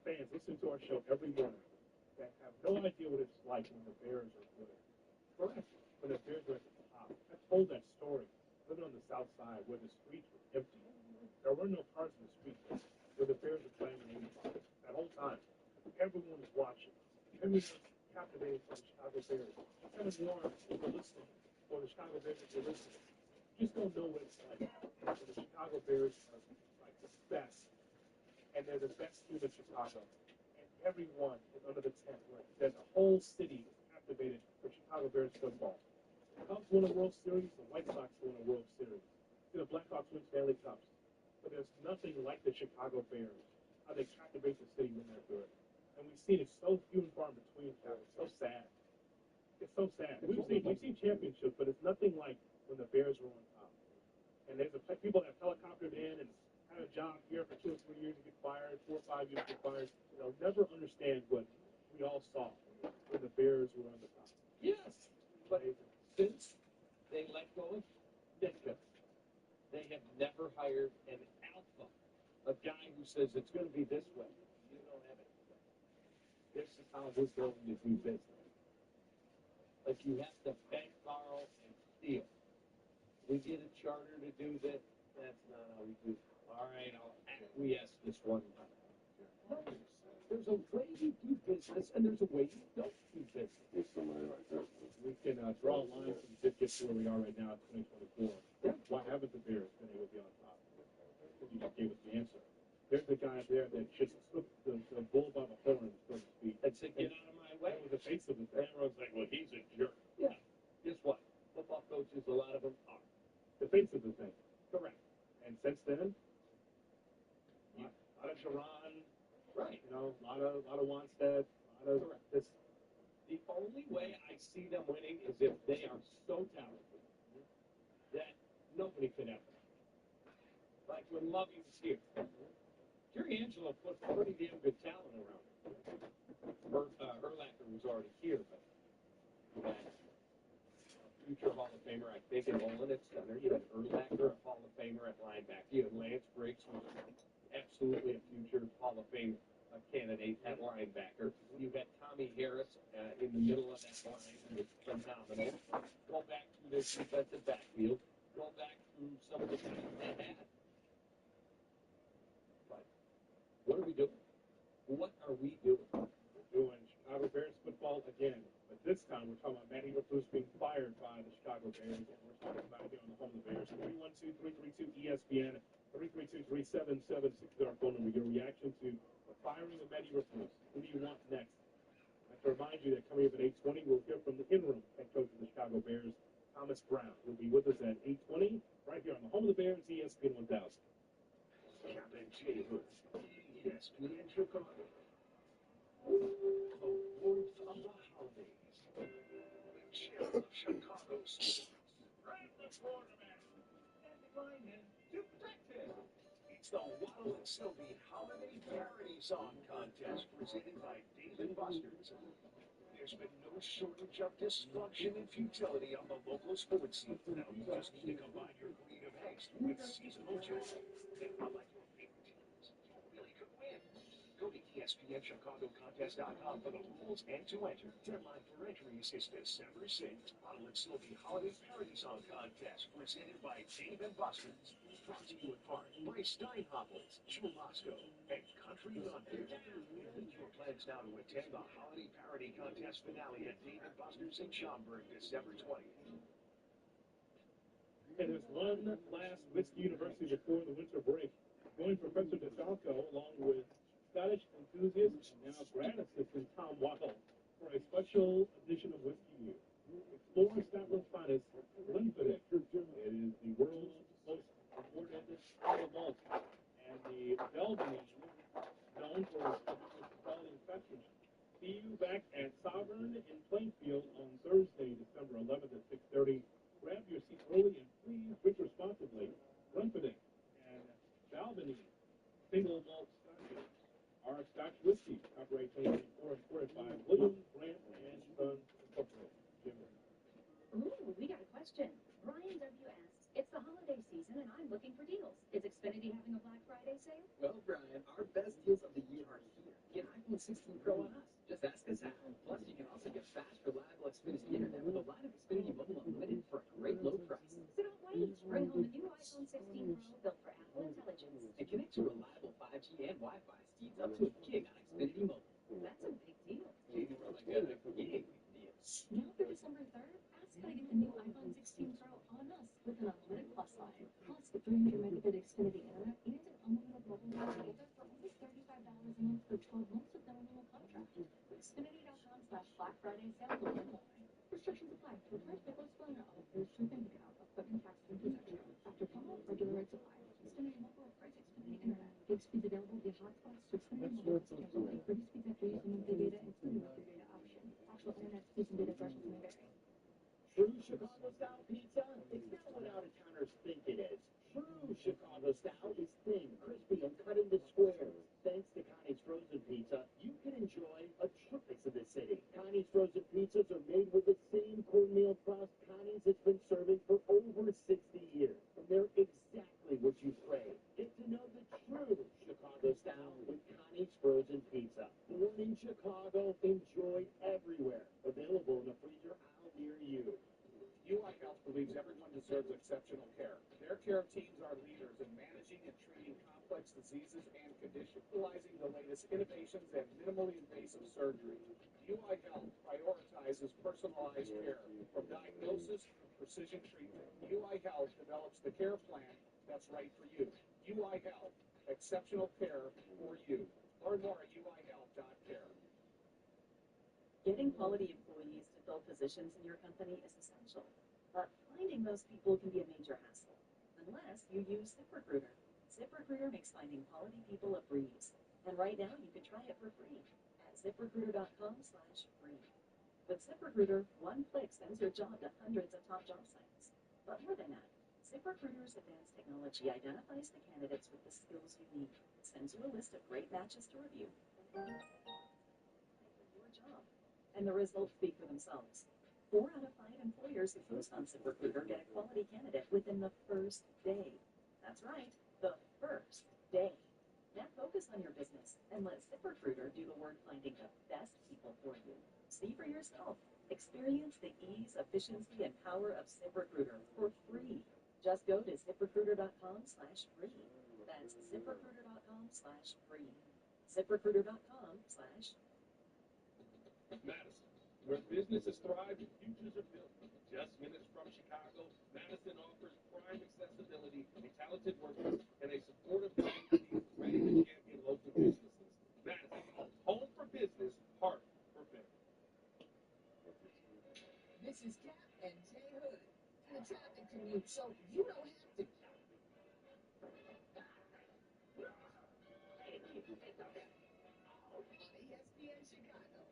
fans listening to our show every morning that have no idea what it's like when the Bears are good. Correct. When the Bears are at the top. I told that story living on the South Side where the streets were empty. There were no cars in the streets where the Bears were playing in 85. That whole time, everyone was watching. Everyone was captivated by the Chicago Bears. Kevin Warren, if you're listening, or the Chicago Bears, if you're listening, you just don't know what it's like. When the Chicago Bears are like the best, and they're the best team in Chicago, and everyone is under the tent ring. Then the whole city is captivated for Chicago Bears football. The Cubs won a World Series, the White Sox won a World Series. The Blackhawks win Stanley Cups. But there's nothing like the Chicago Bears, how they captivate the city when they're good. And we've seen it so few and far in between, Kevin. It's so sad. It's so sad. We've seen championships, but it's nothing like when the Bears were on top. And there's people that helicoptered in and had a job here for 2 or 3 years and get fired, 4 or 5 years and get fired. They'll never understand what we all saw when the Bears were on the top. Yes, but since they let go of Ditka, they have never hired an alpha, a guy who says it's going to be this way. You don't have it. This is how we're going to do business. Like you have to beg, borrow, and steal. We get a charter to do this. That's not how we do it. All right, I'll acquiesce this one time. No, there's a way you do business, and there's a way you don't do business. We can draw a line from this gets to where we are right now in 2024. Yeah. Why haven't the Bears been able to be on top? You just gave us the answer. There's the guy there that just took the bull by the horns, so to speak. And said, get out of my way. That was the face of the thing. Everyone's like, well, he's a jerk. Yeah. Guess what? Football coaches, a lot of them are. The face of the thing. Correct. And since then, a lot of Sharon, Right. you know, a lot of Wanstead, a lot of this. The only way I see them winning is if they are so talented Loving is here. Jerry Angelo put pretty damn good talent around him. Urlacher was already here, but you had future Hall of Famer, I think, in Olin at center. You had Urlacher, a Hall of Famer at linebacker. You had Lance Briggs, who's absolutely a future Hall of Fame candidate at linebacker. You had Tommy Harris in the middle of that line, who was phenomenal. Go back to their defensive backfield. Go back through some of the guys they had. But what are we doing? What are we doing? We're doing Chicago Bears football again. But this time we're talking about Matt Eberflus being fired by the Chicago Bears. And we're talking about it here on the home of the Bears. 312-332-ESPN, 332-3776 is our phone number. Your reaction to the firing of Matt Eberflus. Who do you want next? I have to remind you that coming up at 8:20, we'll hear from the interim head coach of the Chicago Bears, Thomas Brown. He'll be with us at 8:20 right here on the home of the Bears, ESPN 1000. Captain J. Hood, ESPN Chicago. The warmth of the holidays. The chill of Chicago sports. Right the quarterback. And the lineman defected. It's the Waddle and Sylvie Holiday Parody Song Contest presented by Dave & Buster's. There's been no shortage of dysfunction and futility on the local sports scene. Now you just need to combine your creative angst with seasonal joy. And unlike your favorite teams, you really could win. Go to ESPNChicagoContest.com for the rules and to enter. Deadline for entries is December 6th. Waddle and Sylvie Holiday Parody Song Contest presented by Dave & Buster's. Brought to you in part by Steinhoppels, Jewel Moscow, and Country Thunder. Make your plans now to attend the Holiday Parody Contest finale at Dave & Buster's in Schaumburg, December 20th. And there's one last Whiskey University before the winter break. Join Professor DeFalco along with Scottish enthusiast and now grad assistant Tom Waddle for a special edition of Whiskey U. Explore Scotland's finest, Glenfiddich. It is the world's most awarded single malt, and the Belgian, known for its quality infections. See you back at Sovereign in Plainfield on Thursday, December 11th at 6:30. Grab your seat early and please drink responsibly. Glenfiddich and Balvenie single malt scotches are Scotch whiskey, copyright 2024 imported by William Grant and Sons Incorporated. Jim. Ooh, we got a question. Brian W. asks, it's the holiday season and I'm looking for deals. Is Xfinity having a Black Friday sale? Well, Brian, our best deals of the year are here. Get iPhone 16 Pro on us. Just ask us how. Plus, you can also get fast, reliable Xfinity internet with a line of Xfinity Mobile Unlimited for a great low price. So don't wait. Bring home the new iPhone 16 Pro built for Apple Intelligence. And connect to reliable 5G and Wi-Fi speeds up to a gig on Xfinity Mobile. That's a big deal. Gig, like a gig deal. Now for December 3rd, ask how to get the new iPhone 16 Pro on us with an Unlimited Plus line. Plus, the 300 megabit Xfinity internet and an unlimited mobile data for only $35 a month for 12 months with no renewal contract. Xfinity.com/Black Friday sale will end online. Restrictions apply. Requires Pickle Explainer all. There's shipping account, equipment tax and protection. After promo, regular rates apply. Xfinity mobile price Xfinity internet. Gig speeds available via hotspots to Xfinity mobile customers only. Reduced speeds after using monthly data, including monthly data option. Actual internet speeds and data thresholds may vary. True Chicago-style pizza? It's not what out-of-towners think it is. True Chicago-style is thin, crispy, and cut into squares. Thanks to Connie's Frozen Pizza, you can enjoy a choice of the city. Connie's Frozen Pizzas are made with the same cornmeal crust Connie's has been serving for over 60 years. And they're exactly what you crave. Get to know the true Chicago-style with Connie's Frozen Pizza. Born in Chicago, enjoyed everywhere. Available in the freezer aisle near you. UI Health believes everyone deserves exceptional care. Their care teams are leaders in managing and treating complex diseases and conditions, utilizing the latest innovations and minimally invasive surgery. UI Health prioritizes personalized care, from diagnosis to precision treatment. UI Health develops the care plan that's right for you. UI Health, exceptional care for you. Learn more at uihealth.care. Getting quality employees to fill positions in your company is essential, but finding those people can be a major hassle, unless you use ZipRecruiter. ZipRecruiter makes finding quality people a breeze, and right now you can try it for free at ZipRecruiter.com/free. With ZipRecruiter, one click sends your job to hundreds of top job sites. But more than that, ZipRecruiter's advanced technology identifies the candidates with the skills you need, sends you a list of great matches to review, for your job, and the results speak for themselves. 4 out of 5 employers who post on ZipRecruiter get a quality candidate within the first day. That's right, the first day. Now focus on your business and let ZipRecruiter do the work finding the best people for you. See for yourself. Experience the ease, efficiency, and power of ZipRecruiter for free. Just go to ZipRecruiter.com/free. That's ZipRecruiter.com/free. ZipRecruiter.com/. Madison, where businesses thrive and futures are built. Just minutes from Chicago, Madison offers prime accessibility, a talented workforce, and a supportive community ready to champion local businesses. Madison, home for business, heart for business. This is Cap and Jay Hood. And the traffic commute, so you don't have to. On ESPN Chicago.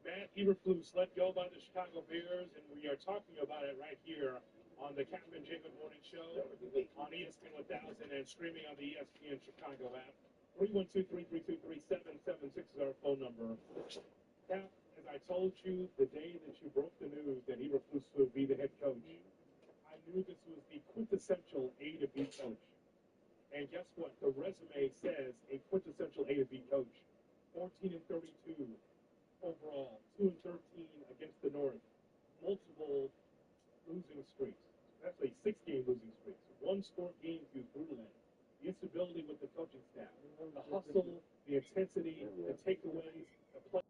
Matt Eberflus let go by the Chicago Bears, and we are talking about it right here on the Cap and Jacob Morning Show on ESPN 1000 and streaming on the ESPN Chicago app. 312-332-3776 is our phone number. Cap, as I told you the day that you broke the news that Eberflus would be the head coach, I knew this was the quintessential A to B coach. And guess what? The resume says a quintessential A to B coach. 14-32 overall, 2-13 against the North, multiple losing streaks. Actually, 6-game losing streaks. 1-score games he was brutal at. The instability with the coaching staff, the hustle, the intensity, the takeaways, the play.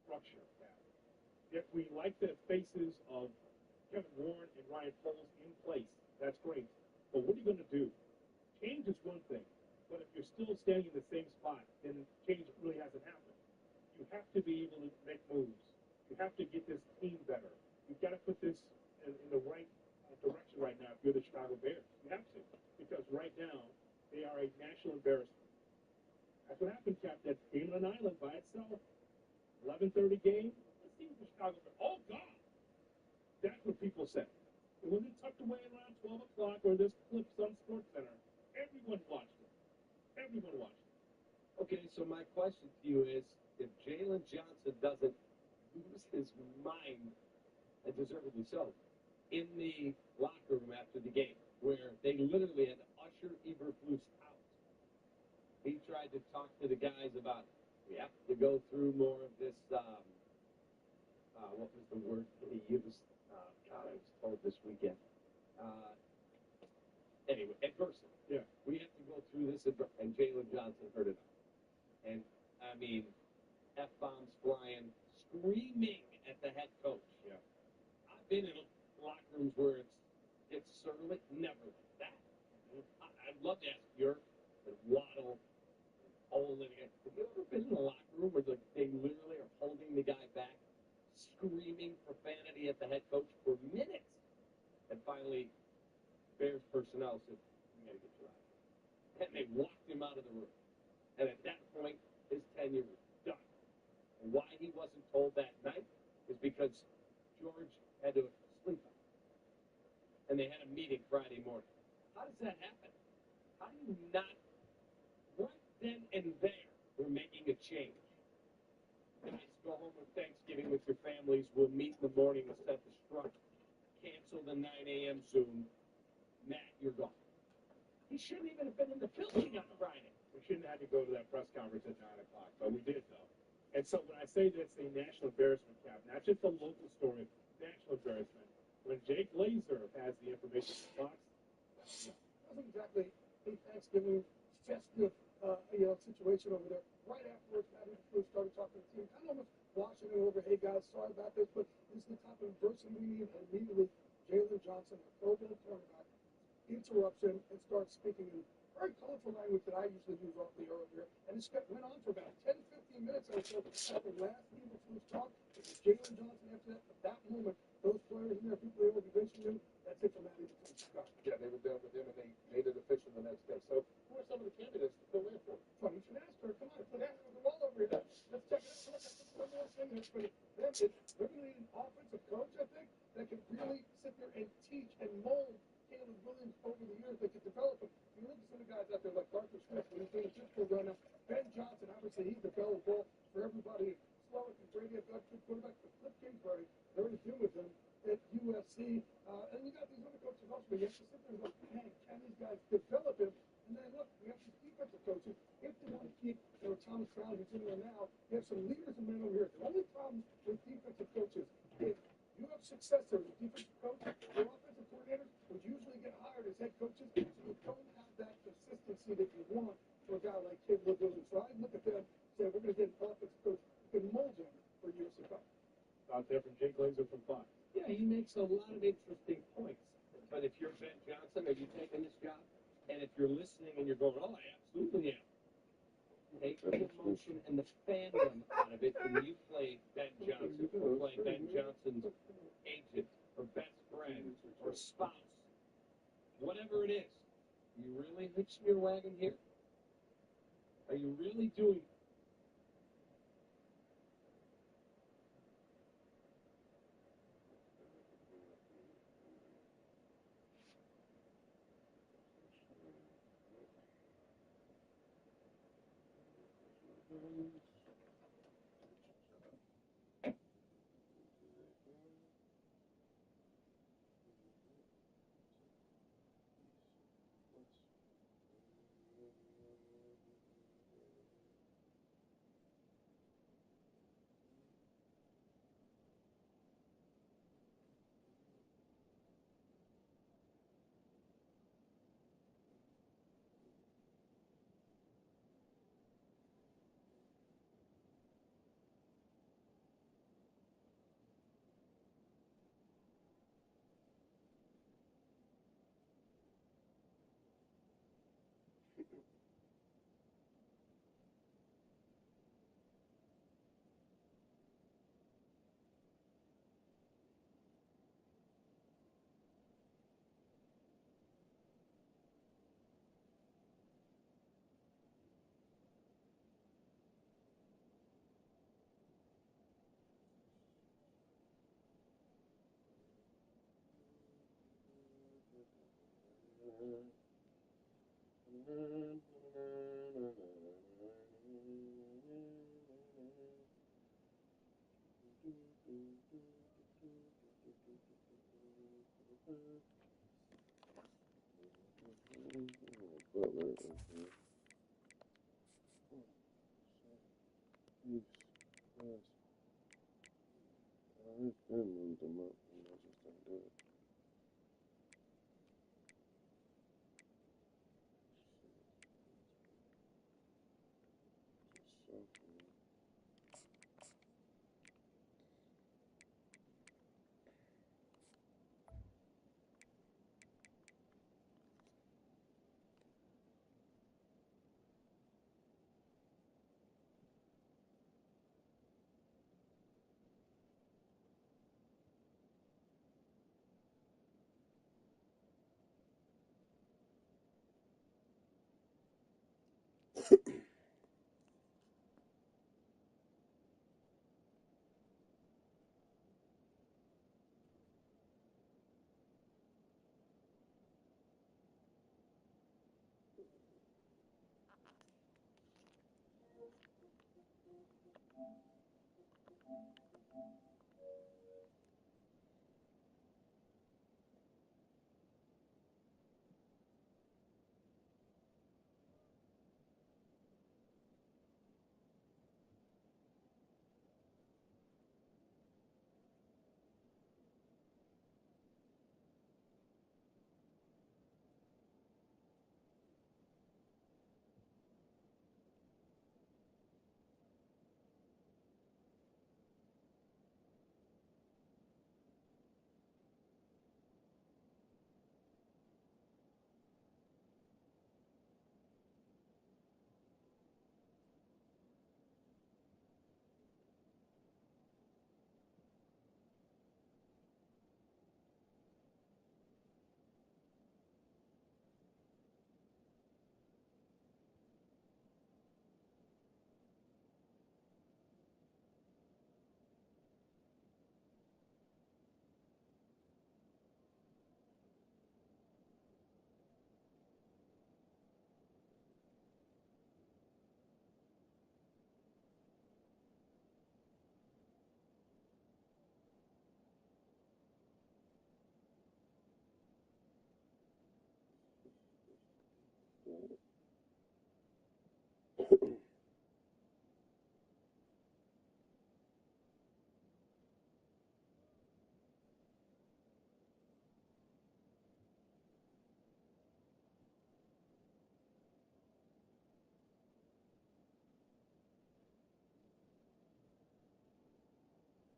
Structure. If we like the faces of Kevin Warren and Ryan Poles in place, that's great. But what are you going to do? Change is one thing, but if you're still standing in the same spot, then change really hasn't happened. You have to be able to make moves. You have to get this team better. You've got to put this in the right direction right now if you're the Chicago Bears. You have to, because right now they are a national embarrassment. That's what happened, Cap. That game on an island by itself, 11:30 game. Let's see what the Chicago Bears. Oh God, that's what people said. It wasn't tucked away around 12 o'clock or this clips on Sports Center. Everyone watched it. Everyone watched it. Okay, so my question to you is, if Jalen Johnson doesn't lose his mind, and deservedly so, in the locker room after the game, where they literally had to usher Eberflus out, he tried to talk to the guys about, we have to go through more of this, what was the word he used? God, I was told this weekend. Anyway, adversity. Yeah. We have to go through this, and Jalen Johnson heard it all. And, I mean, F-bombs flying, screaming at the head coach. Yeah. I've been in locker rooms where it's surly, never like that. I'd love to ask Bjork and Waddle and Olin again. Have you ever been in a locker room where they literally are holding the guy back, screaming profanity at the head coach for minutes? And finally, Bears personnel said, we got to get you out of here. And they walked him out of the room. And at that point, his tenure was done. And why he wasn't told that night is because George had to sleep on it. And they had a meeting Friday morning. How does that happen? How do you not, right then and there, we're making a change? Guys, go home with Thanksgiving with your families. We'll meet in the morning to set the structure. Cancel the 9 a.m. Zoom. Matt, you're gone. He shouldn't even have been in the building on Friday. We shouldn't have had to go to that press conference at 9 o'clock, but we did, though. And so when I say that's a national embarrassment, Cap, not just a local story, national embarrassment, when Jake Glazer has the information in the box, It wasn't exactly a Thanksgiving festive situation over there. Right afterwards, Matt Eberflus started talking to the team, kind of almost washing it over. Hey guys, sorry about this, but this is the type of adversity we need. And immediately, Jalen Johnson, a Pro Bowl cornerback, interrupts him and starts speaking in very colorful language that I usually use off the earlier. And it went on for about 10, 15 minutes or so at the last Eberflus talk. It was Jalen Johnson after that. At that moment, those players and their people, the organization knew that's it for Matt Eberflus. offensive coach, I think, that can really sit there and teach and mold Caleb Williams over the years. They could develop him. You look at some of the guys out there like Arthur Smith when he's doing a Pittsburgh run now. Ben Johnson, obviously, he's the bell of ball for everybody. Slowick and Brady have got good quarterbacks, but Cliff Kingsbury, they're in tune with him at USC. And you got these other coaches also, but you have to sit there and go, man, can these guys develop him? And then look, we have these defensive coaches. If they want to keep, Thomas Brown, who's in there now, you have some leaders and men over here. The only problem with defensive coaches is you have success there as a defensive coach. Your offensive coordinators would usually get hired as head coaches, so you don't have that consistency that you want for a guy like Caleb Williams. So I look at them and say, we're going to get an offensive coach who can mold him for years to come. Out there from Jay Glazer from Fox. Yeah, he makes a lot of interesting points. But if you're Ben Johnson, are you taking this job? And if you're listening and you're going, oh, I absolutely am. Take the emotion and the fandom out of it when you play Ben Johnson or play Ben Johnson's agent or best friend or spouse. Whatever it is. Are you really hitching your wagon here? Are you really doing it? I moved them up, and I just don't do it.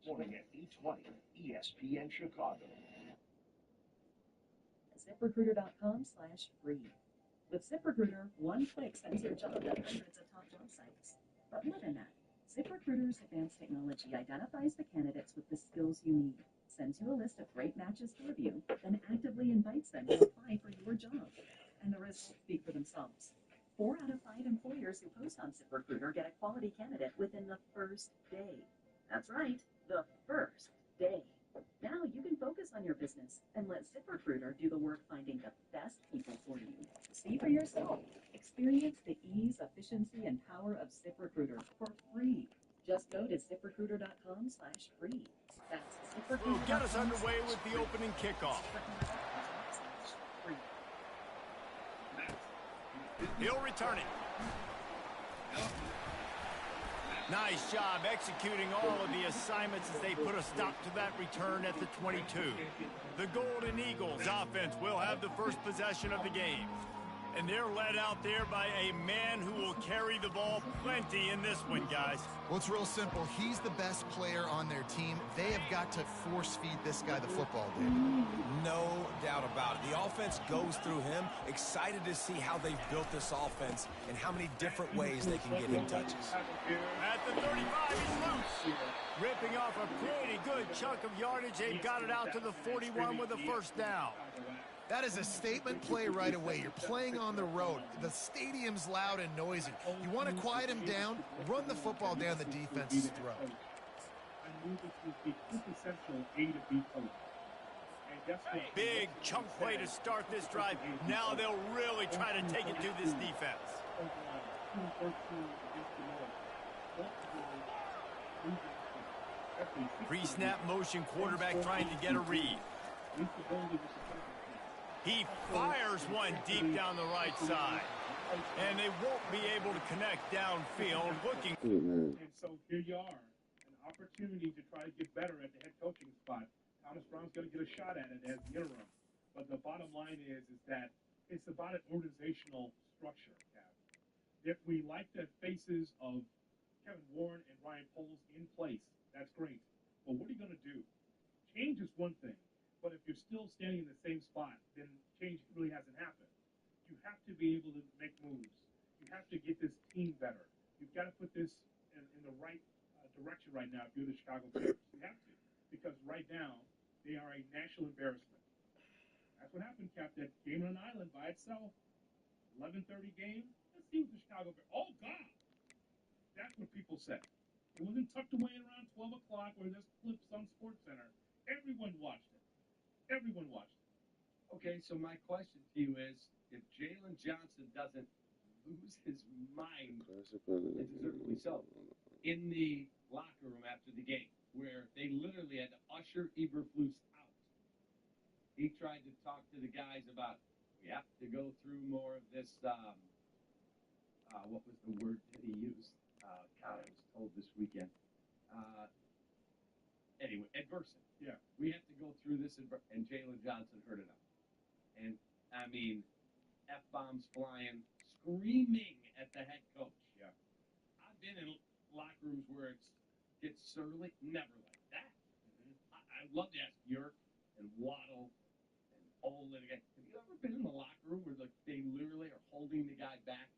morning at 8:20, ESPN Chicago. ZipRecruiter.com/free. With ZipRecruiter, one click sends your job to hundreds of top job sites. But more than that, ZipRecruiter's advanced technology identifies the candidates with the skills you need, sends you a list of great matches to review, then actively invites them to apply for your job. And the results speak for themselves. 4 out of 5 employers who post on ZipRecruiter get a quality candidate within the first day. That's right, the first day. Now you can focus on your business and let ZipRecruiter do the work finding the best people for you. See for yourself. Experience the ease, efficiency, and power of ZipRecruiter for free. Just go to ZipRecruiter.com/free. That's ZipRecruiter.com. Will get us underway with the opening kickoff. He'll return it. Nice job executing all of the assignments as they put a stop to that return at the 22. The Golden Eagles offense will have the first possession of the game. And they're led out there by a man who will carry the ball plenty in this one, guys. Well, it's real simple. He's the best player on their team. They have got to force-feed this guy the football, David. No doubt about it. The offense goes through him. Excited to see how they've built this offense and how many different ways they can get him touches. At the 35, he's loose. Ripping off a pretty good chunk of yardage. They've got it out to the 41 with a first down. That is a statement play right away. You're playing on the road. The stadium's loud and noisy. You want to quiet him down, run the football down the defense's throat. Big chunk play to start this drive. Now they'll really try to take it to this defense. Pre-snap motion quarterback trying to get a read. He fires one deep down the right side. And they won't be able to connect downfield looking. And so here you are, an opportunity to try to get better at the head coaching spot. Thomas Brown's going to get a shot at it as the interim. But the bottom line is that it's about an organizational structure, Cap. If we like the faces of Kevin Warren and Ryan Poles in place, that's great. But what are you going to do? Change is one thing. But if you're still standing in the same spot, then change really hasn't happened. You have to be able to make moves. You have to get this team better. You've got to put this in the right direction right now if you're the Chicago Bears. You have to. Because right now, they are a national embarrassment. That's what happened, Cap. That game on an island by itself, 11:30 game. Let's see what the Chicago Bears. Oh, God! That's what people said. It wasn't tucked away around 12 o'clock where there's clips on SportsCenter. Everyone watched it. Everyone watched it. Okay, so my question to you is, if Jalen Johnson doesn't lose his mind, and deservedly so, in the locker room after the game, where they literally had to usher Eberflus out, he tried to talk to the guys about, we have to go through more of this, what was the word that he used? God, I was told this weekend. Anyway, adversity. Yeah. We have to go through this, and Jalen Johnson heard enough. And, I mean, F-bombs flying, screaming at the head coach. Yeah. I've been in locker rooms where it gets surly. Never like that. I'd love to ask Yerk and Waddle and Olin again. Have you ever been in the locker room where they literally are holding the guy back,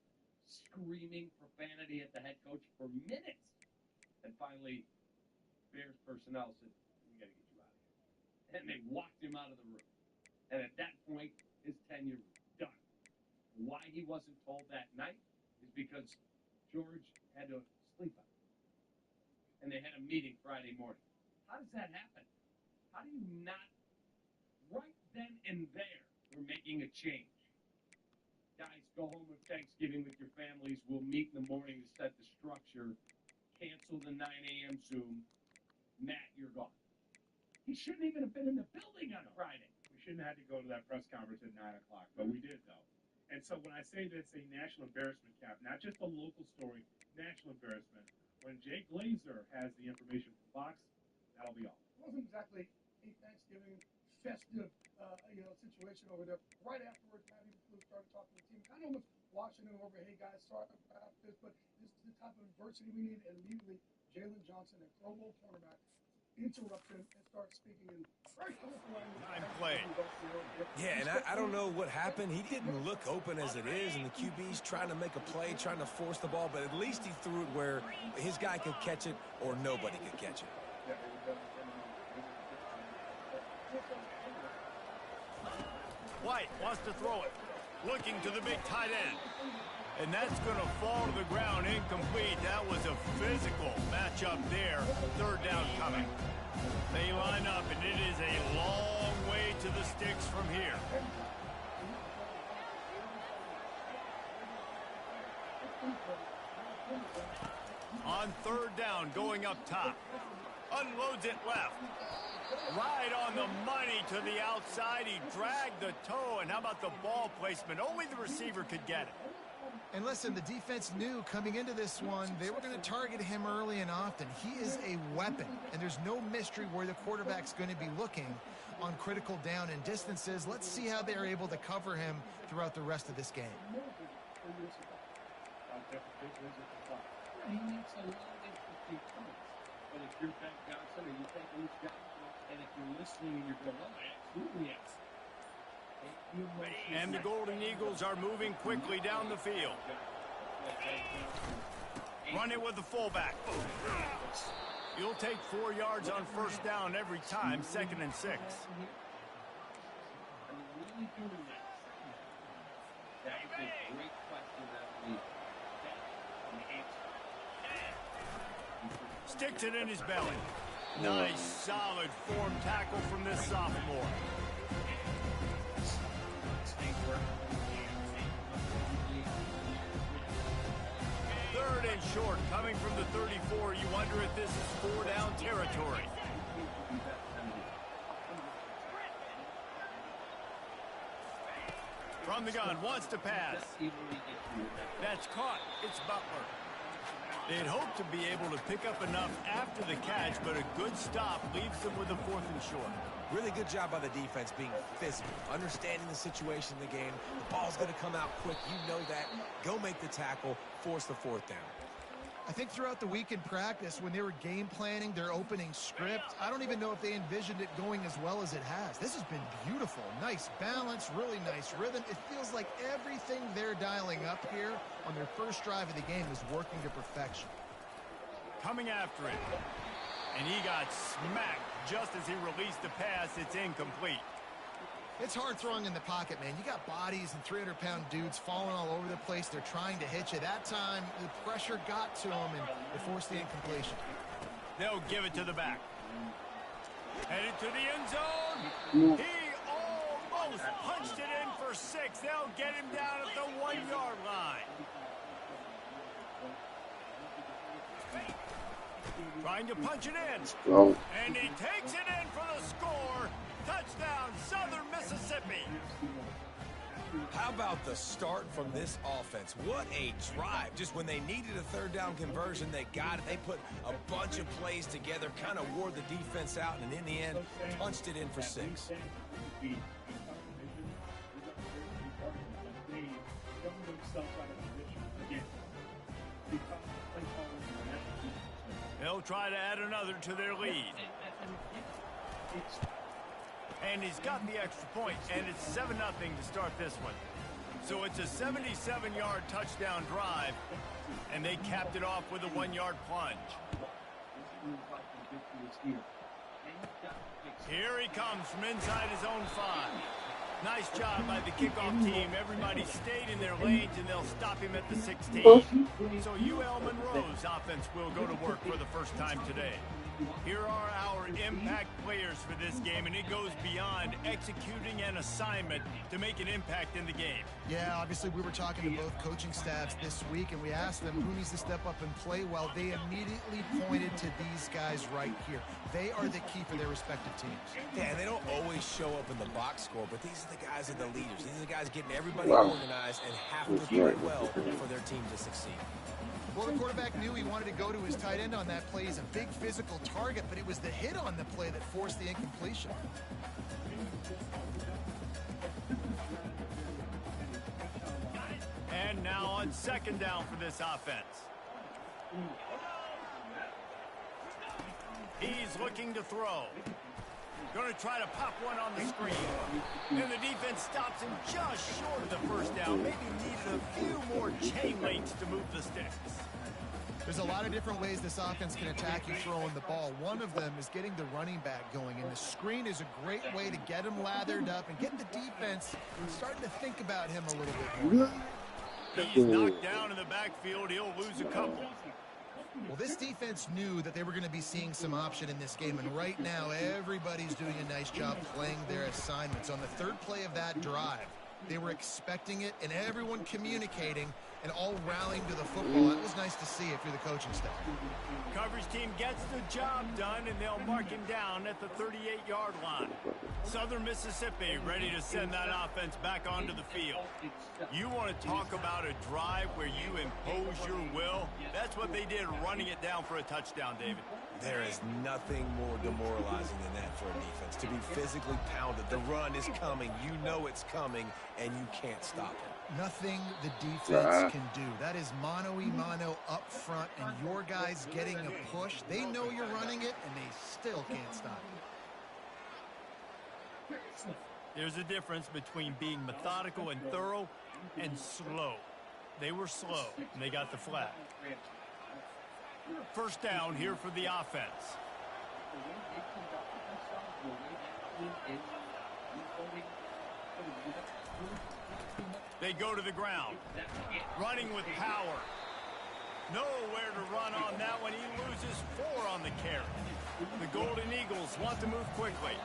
screaming profanity at the head coach for minutes? And finally, Bears personnel said, we got to get you out of here. And they walked him out of the room. And at that point, his tenure was done. Why he wasn't told that night is because George had to sleep on it. And they had a meeting Friday morning. How does that happen? How do you not, right then and there, we're making a change? Guys, go home with Thanksgiving with your families. We'll meet in the morning to set the structure. Cancel the 9 a.m. Zoom. Matt, you're gone. He shouldn't even have been in the building on Friday. We shouldn't have had to go to that press conference at 9 o'clock, but we did, though. And so when I say that it's a national embarrassment, Cap, not just a local story, national embarrassment, when Jay Glazer has the information from Fox, that'll be all. It wasn't exactly a Thanksgiving festive, situation over there. Right afterwards, Matt Eberflus started talking to the team, kind of almost washing it over. Hey guys, sorry about this, but this is the type of adversity we need. And immediately, Jalen Johnson, a Pro Bowl cornerback, interrupts him and starts speaking in very colorful language. Time play. Yeah, and I don't know what happened. He didn't look open as it is, and the QB's trying to make a play, trying to force the ball, but at least he threw it where his guy could catch it or nobody could catch it. White wants to throw it. Looking to the big tight end. And that's going to fall to the ground incomplete. That was a physical matchup there. Third down coming. They line up, and it is a long way to the sticks from here. On third down, going up top. Unloads it left. Right on the money to the outside. He dragged the toe, and how about the ball placement? Only the receiver could get it. And listen, the defense knew coming into this one, they were going to target him early and often. He is a weapon, and there's no mystery where the quarterback's going to be looking on critical down and distances. Let's see how they're able to cover him throughout the rest of this game. He makes a lot of interesting points. But if you're Ben Johnson, are you taking these guys? And if you're listening and you're going, oh, absolutely yes. And the Golden Eagles are moving quickly down the field. Run it with the fullback. You'll take 4 yards on first down every time, 2nd and 6. Sticks it in his belly. Nice, solid form tackle from this sophomore. Third and short, coming from the 34. You wonder if this is 4-down territory. From the gun, wants to pass. That's caught. It's Butler. They'd hoped to be able to pick up enough after the catch, but a good stop leaves them with a 4th and short. Really good job by the defense being physical, understanding the situation in the game. The ball's going to come out quick. You know that. Go make the tackle, force the 4th down. I think throughout the week in practice, when they were game planning their opening script, I don't even know if they envisioned it going as well as it has. This has been beautiful. Nice balance, really nice rhythm. It feels like everything they're dialing up here on their first drive of the game is working to perfection. Coming after it. And he got smacked just as he released the pass. It's incomplete. It's hard throwing in the pocket, man. You got bodies and 300-pound dudes falling all over the place. They're trying to hit you. That time, the pressure got to him, and it forced the incompletion. They'll give it to the back. Headed to the end zone. He almost punched it in for 6. They'll get him down at the 1-yard line. Trying to punch it in. And he takes it in for the score. Touchdown, Southern Mississippi. How about the start from this offense? What a drive. Just when they needed a 3rd down conversion, they got it. They put a bunch of plays together, kind of wore the defense out, and in the end, punched it in for 6. They'll try to add another to their lead. And he's got the extra point, and it's 7-0 to start this one. So it's a 77-yard touchdown drive, and they capped it off with a 1-yard plunge. Here he comes from inside his own 5. Nice job by the kickoff team. Everybody stayed in their lanes, and they'll stop him at the 16. So UL Monroe's offense will go to work for the first time today. Here are our impact players for this game, and it goes beyond executing an assignment to make an impact in the game. Yeah, obviously we were talking to both coaching staffs this week, and we asked them who needs to step up and play well. They immediately pointed to these guys right here. They are the key for their respective teams. Yeah, and they don't always show up in the box score, but these are the guys that are the leaders. These are the guys getting everybody organized and have to do it well for their team to succeed. Well, the quarterback knew he wanted to go to his tight end on that play. He's a big physical target, but it was the hit on the play that forced the incompletion. And now on 2nd down for this offense. He's looking to throw. Going to try to pop one on the screen. And the defense stops him just short of the first down. Maybe needed a few more chain links to move the sticks. There's a lot of different ways this offense can attack you throwing the ball. One of them is getting the running back going, and the screen is a great way to get him lathered up and get the defense starting to think about him a little bit more. He's knocked down in the backfield. He'll lose a couple. Well, this defense knew that they were going to be seeing some option in this game, and right now everybody's doing a nice job playing their assignments. On the third play of that drive, they were expecting it, and everyone communicating and all rallying to the football. That was nice to see if you're the coaching staff. Coverage team gets the job done, and they'll mark him down at the 38-yard line. Southern Mississippi ready to send that offense back onto the field. You want to talk about a drive where you impose your will? That's what they did, running it down for a touchdown, David. There is nothing more demoralizing than that for a defense, to be physically pounded. The run is coming. You know it's coming, and you can't stop it. Nothing the defense can do. That is mano-a-mano up front, and your guys getting a push. They know you're running it, and they still can't stop it. There's a difference between being methodical and thorough and slow. They were slow, and they got the flag. First down here for the offense. They go to the ground. Running with power. Nowhere to run on that one. He loses 4 on the carry. The Golden Eagles want to move quickly.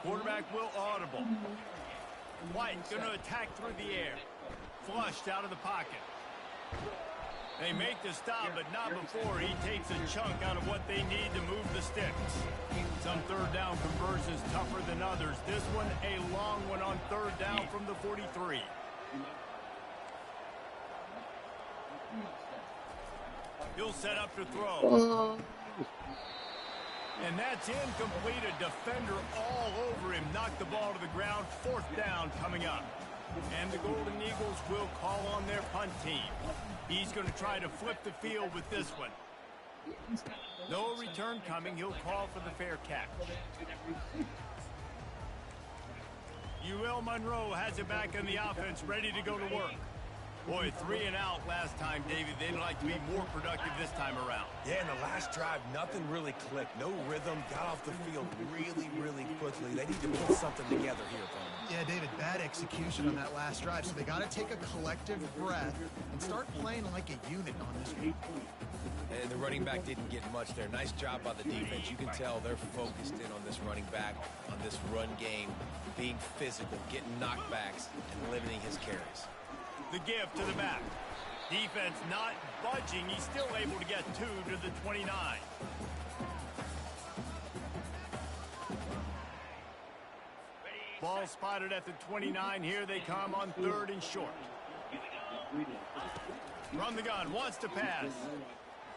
Quarterback will audible. White going to attack through the air. Flushed out of the pocket. They make the stop, but not before he takes a chunk out of what they need to move the sticks. Some third down conversions tougher than others. This one, a long one on third down from the 43. He'll set up to throw. And that's incomplete. A defender all over him. Knocked the ball to the ground. Fourth down coming up. And the Golden Eagles will call on their punt team. He's going to try to flip the field with this one. No return coming. He'll call for the fair catch. UL Monroe has it back in the offense, ready to go to work. Boy, 3 and out last time, David. They'd like to be more productive this time around. Yeah, in the last drive, nothing really clicked. No rhythm. Got off the field really, really quickly. They need to put something together here, Bowman. Yeah, David, bad execution on that last drive. So they got to take a collective breath and start playing like a unit on this one. And the running back didn't get much there. Nice job by the defense. You can tell they're focused in on this running back, on this run game, being physical, getting knockbacks, and limiting his carries. The give to the back. Defense not budging. He's still able to get 2 to the 29. Ball spotted at the 29. Here they come on third and short. From the gun, wants to pass.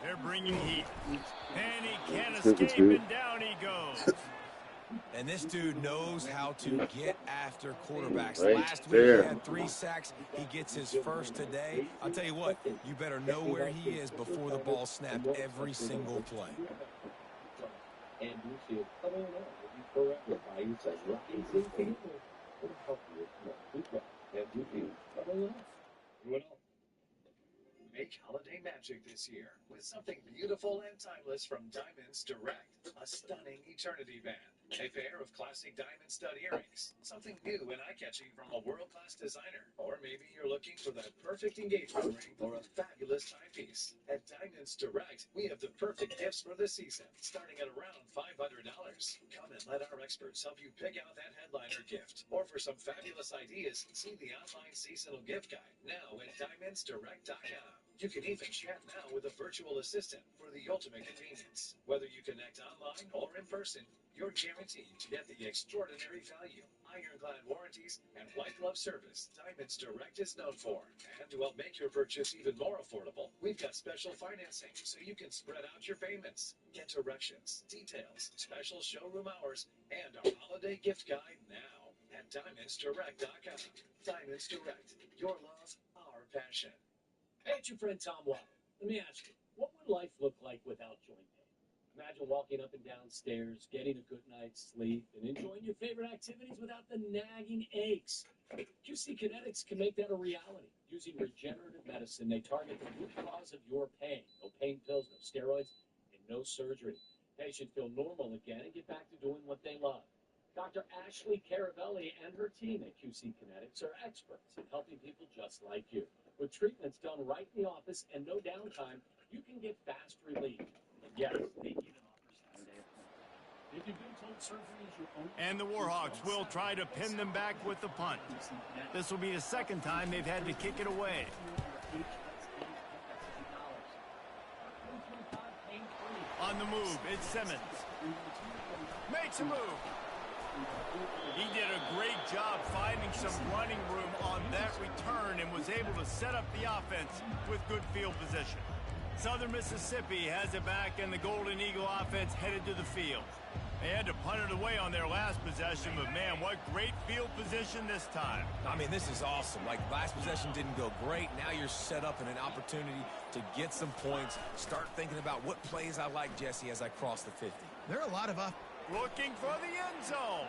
They're bringing heat. And he can't escape, and down he goes. And this dude knows how to get after quarterbacks. Right Last week there. he had 3 sacks. He gets his first today. I'll tell you what, you better know where he is before the ball snapped every single play. And you see it coming on. You corrected by you say, right, Make holiday magic this year with something beautiful and timeless from Diamonds Direct. A stunning eternity band. A pair of classic diamond stud earrings. Something new and eye-catching from a world-class designer. Or maybe you're looking for that perfect engagement ring or a fabulous timepiece. At Diamonds Direct, we have the perfect gifts for the season, starting at around $500. Come and let our experts help you pick out that headliner gift. Or for some fabulous ideas, see the online seasonal gift guide now at diamondsdirect.com. You can even chat now with a virtual assistant for the ultimate convenience. Whether you connect online or in person, you're guaranteed to get the extraordinary value, ironclad warranties, and white glove service Diamonds Direct is known for. And to help make your purchase even more affordable, we've got special financing so you can spread out your payments. Get directions, details, special showroom hours, and our holiday gift guide now at at DiamondsDirect.com. Diamonds Direct. Your love, our passion. Hey, it's your friend Tom Watt. Let me ask you, what would life look like without joint pain? Imagine walking up and down stairs, getting a good night's sleep, and enjoying your favorite activities without the nagging aches. QC Kinetics can make that a reality. Using regenerative medicine, they target the root cause of your pain. No pain pills, no steroids, and no surgery. Patients feel normal again and get back to doing what they love. Dr. Ashley Caravelli and her team at QC Kinetics are experts in helping people just like you. With treatments done right in the office and no downtime, you can get fast relief. And yes, they even offer Saturday appointments. If you've been told surgery is your only... And the Warhawks will try to pin them back with the punt. This will be the second time they've had to kick it away. On the move, it's Simmons. Makes a move. He did a great job finding some running room on that return and was able to set up the offense with good field position. Southern Mississippi has it back, and the Golden Eagle offense headed to the field. They had to punt it away on their last possession, but man, what great field position this time. I mean, this is awesome. Like, last possession didn't go great. Now you're set up in an opportunity to get some points. Start thinking about what plays I like, Jesse, as I cross the 50. There are a lot of looking for the end zone.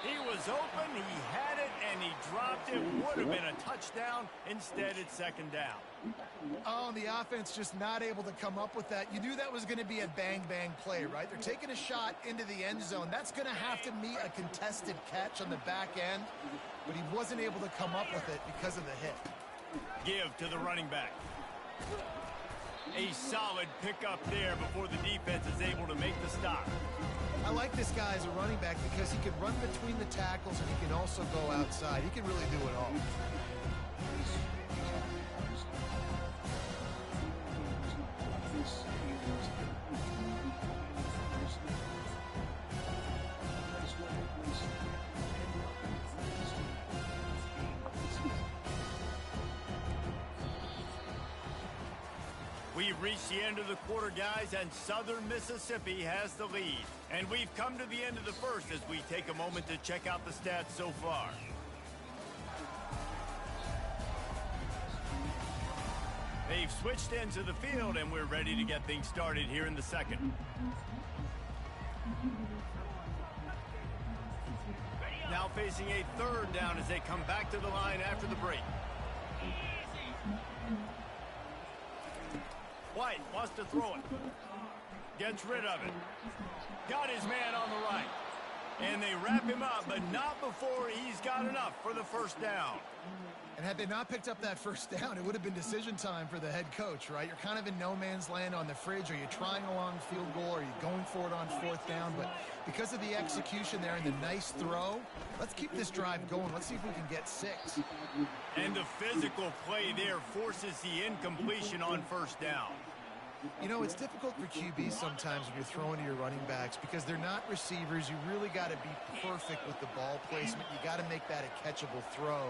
He was open, he had it, and he dropped it. Would have been a touchdown. Instead, it's second down. Oh, and the offense just not able to come up with that. You knew that was going to be a bang-bang play, right? They're taking a shot into the end zone. That's going to have to meet a contested catch on the back end, but he wasn't able to come up with it because of the hit. Give to the running back. A solid pickup there before the defense is able to make the stop. I like this guy as a running back because he can run between the tackles and he can also go outside. He can really do it all. We've reached the end of the quarter, guys, and Southern Mississippi has the lead. And we've come to the end of the first as we take a moment to check out the stats so far. They've switched into the field, and we're ready to get things started here in the second. Now facing a third down as they come back to the line after the break. White wants to throw it. Gets rid of it. Got his man on the right. And they wrap him up, but not before he's got enough for the first down. And had they not picked up that first down, it would have been decision time for the head coach, right? You're kind of in no man's land on the fridge. Are you trying a long field goal? Are you going for it on fourth down? But because of the execution there and the nice throw, let's keep this drive going. Let's see if we can get 6. And the physical play there forces the incompletion on first down. You know, it's difficult for QBs sometimes when you're throwing to your running backs because they're not receivers. You really got to be perfect with the ball placement. You got to make that a catchable throw.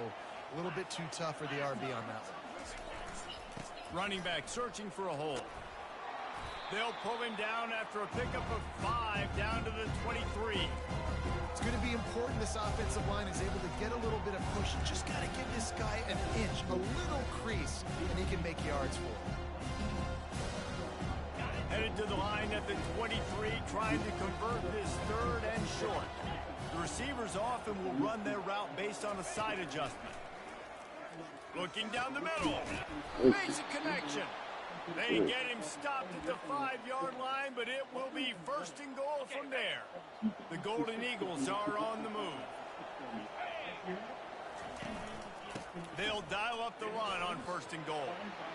A little bit too tough for the RB on that one. Running back searching for a hole. They'll pull him down after a pickup of 5 down to the 23. It's going to be important this offensive line is able to get a little bit of push. You just got to give this guy an inch, a little crease, and he can make yards for him. Headed to the line at the 23, trying to convert this third and short. The receivers often will run their route based on a side adjustment. Looking down the middle. Makes a connection. They get him stopped at the 5-yard line, but it will be first and goal from there. The Golden Eagles are on the move. They'll dial up the run on first and goal.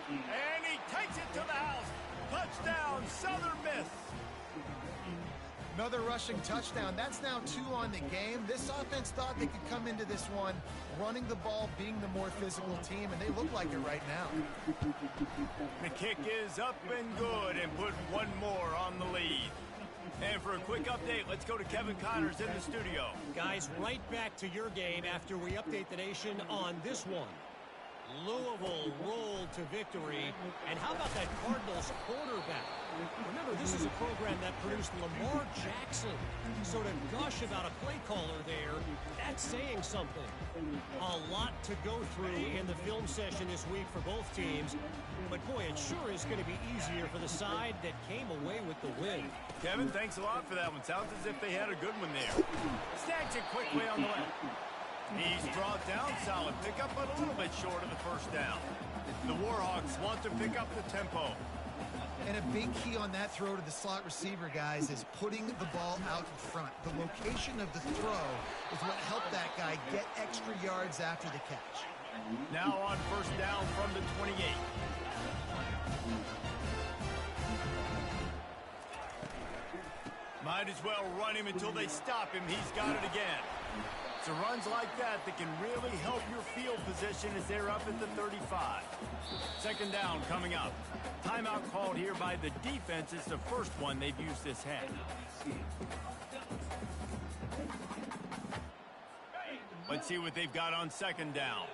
And he takes it to the house. Touchdown, Southern Miss. Another rushing touchdown. That's now 2 on the game. This offense thought they could come into this one running the ball, being the more physical team, and they look like it right now. The kick is up and good and put one more on the lead. And for a quick update, let's go to Kevin Connors in the studio. Guys, right back to your game after we update the nation on this one. Louisville rolled to to victory. And how about that Cardinals quarterback? Remember, this is a program that produced Lamar Jackson. So to gush about a play caller there, that's saying something. A lot to go through in the film session this week for both teams. But boy, it sure is going to be easier for the side that came away with the win. Kevin, thanks a lot for that one. Sounds as if they had a good one there. Snags it quickly on the left. He's brought down, solid pickup, but a little bit short of the first down. The Warhawks want to pick up the tempo. And a big key on that throw to the slot receiver, guys, is putting the ball out in front. The location of the throw is what helped that guy get extra yards after the catch. Now on first down from the 28. Might as well run him until they stop him. He's got it again. So runs like that can really help your field position as they're up at the 35. Second down coming up. Timeout called here by the defense. It's the first one they've used this half. Let's see what they've got on second down.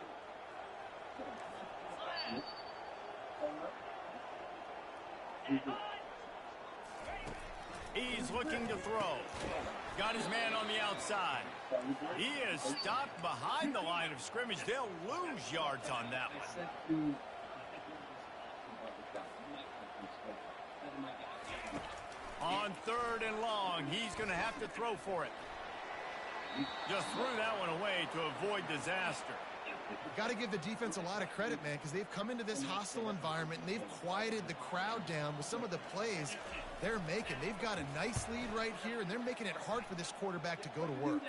He's looking to throw. Got his man on the outside. He is stopped behind the line of scrimmage. They'll lose yards on that one. On third and long, he's going to have to throw for it. Just threw that one away to avoid disaster. Got to give the defense a lot of credit, man, because they've come into this hostile environment and they've quieted the crowd down with some of the plays they're making. They've got a nice lead right here, and they're making it hard for this quarterback to go to work.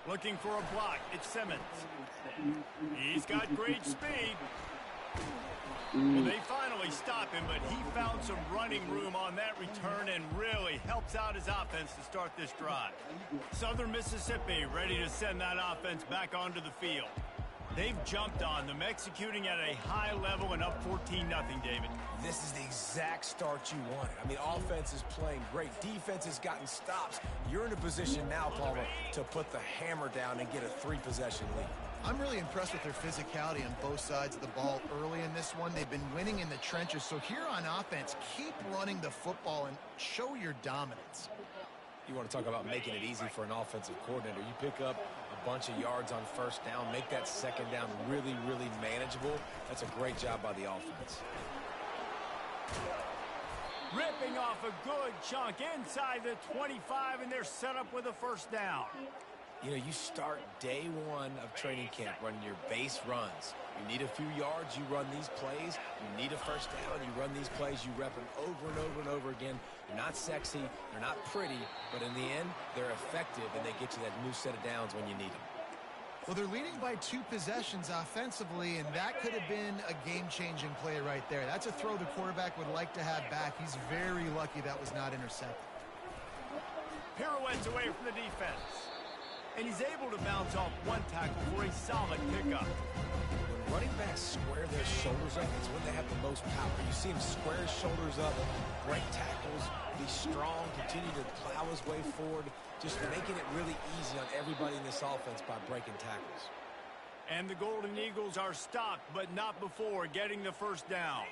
Looking for a block. It's Simmons. He's got great speed. Well, they finally stop him, but he found some running room on that return and really helps out his offense to start this drive. Southern Mississippi ready to send that offense back onto the field. They've jumped on them, executing at a high level and up 14-0, David. This is the exact start you wanted. I mean, offense is playing great. Defense has gotten stops. You're in a position now, Palmer, to put the hammer down and get a 3-possession lead. I'm really impressed with their physicality on both sides of the ball early in this one. They've been winning in the trenches. So here on offense, keep running the football and show your dominance. You want to talk about making it easy for an offensive coordinator. You pick up a bunch of yards on first down, make that second down really, really manageable. That's a great job by the offense. Ripping off a good chunk inside the 25, and they're set up with a first down. You know, you start day one of training camp running your base runs. You need a few yards, you run these plays. You need a first down, you run these plays. You rep them over and over and over again. They're not sexy, they're not pretty, but in the end, they're effective, and they get you that new set of downs when you need them. Well, they're leading by 2 possessions offensively, and that could have been a game-changing play right there. That's a throw the quarterback would like to have back. He's very lucky that was not intercepted. Pirouettes away from the defense. And he's able to bounce off one tackle for a solid pickup. When running backs square their shoulders up, it's when they have the most power. You see him square his shoulders up, break tackles, be strong, continue to plow his way forward, just making it really easy on everybody in this offense by breaking tackles. And the Golden Eagles are stopped, but not before getting the first down.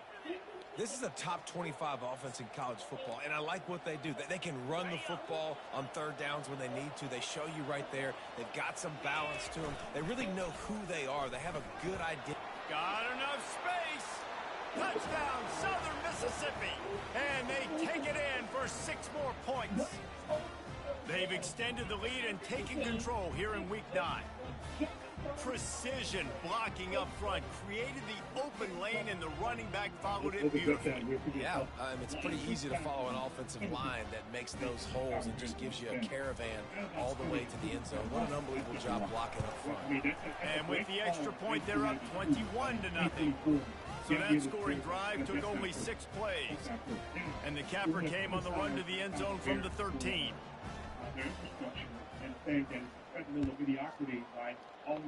This is a top 25 offense in college football, and I like what they do. They can run the football on third downs when they need to. They show you right there. They've got some balance to them. They really know who they are. They have a good idea. Got enough space. Touchdown, Southern Mississippi. And they take it in for 6 more points. They've extended the lead and taken control here in Week 9. Precision blocking up front created the open lane, and the running back followed it beautifully. Yeah, it's pretty easy to follow an offensive line that makes those holes and just gives you a caravan all the way to the end zone. What an unbelievable job blocking up front. And with the extra point, they're up 21-0. So that scoring drive took only 6 plays. And the capper came on the run to the end zone from the 13. Mediocrity by always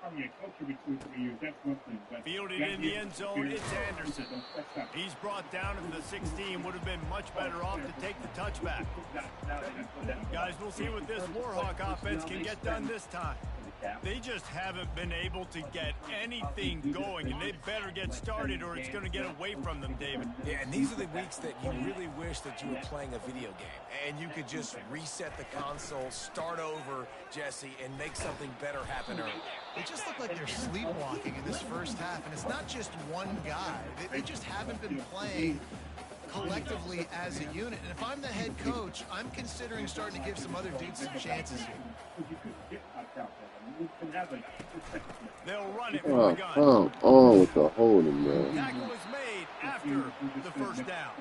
having a coach every 2 or 3 years. That's one thing. But fielded in the end zone, it's Anderson. He's brought down to the 16. Would have been much better off to take the touchback. Guys, we'll see what this Warhawk offense can get done this time. They just haven't been able to get anything going, and they better get started or it's going to get away from them, David. Yeah, and these are the weeks that you really wish that you were playing a video game and you could just reset the console, start over, Jesse, and make something better happen early. They just look like they're sleepwalking in this first half, and it's not just one guy. They just haven't been playing collectively as a unit. And if I'm the head coach, I'm considering starting to give some other dudes some chances here. They'll run it from the gun. With the holding, man. Tackle was made after the first down.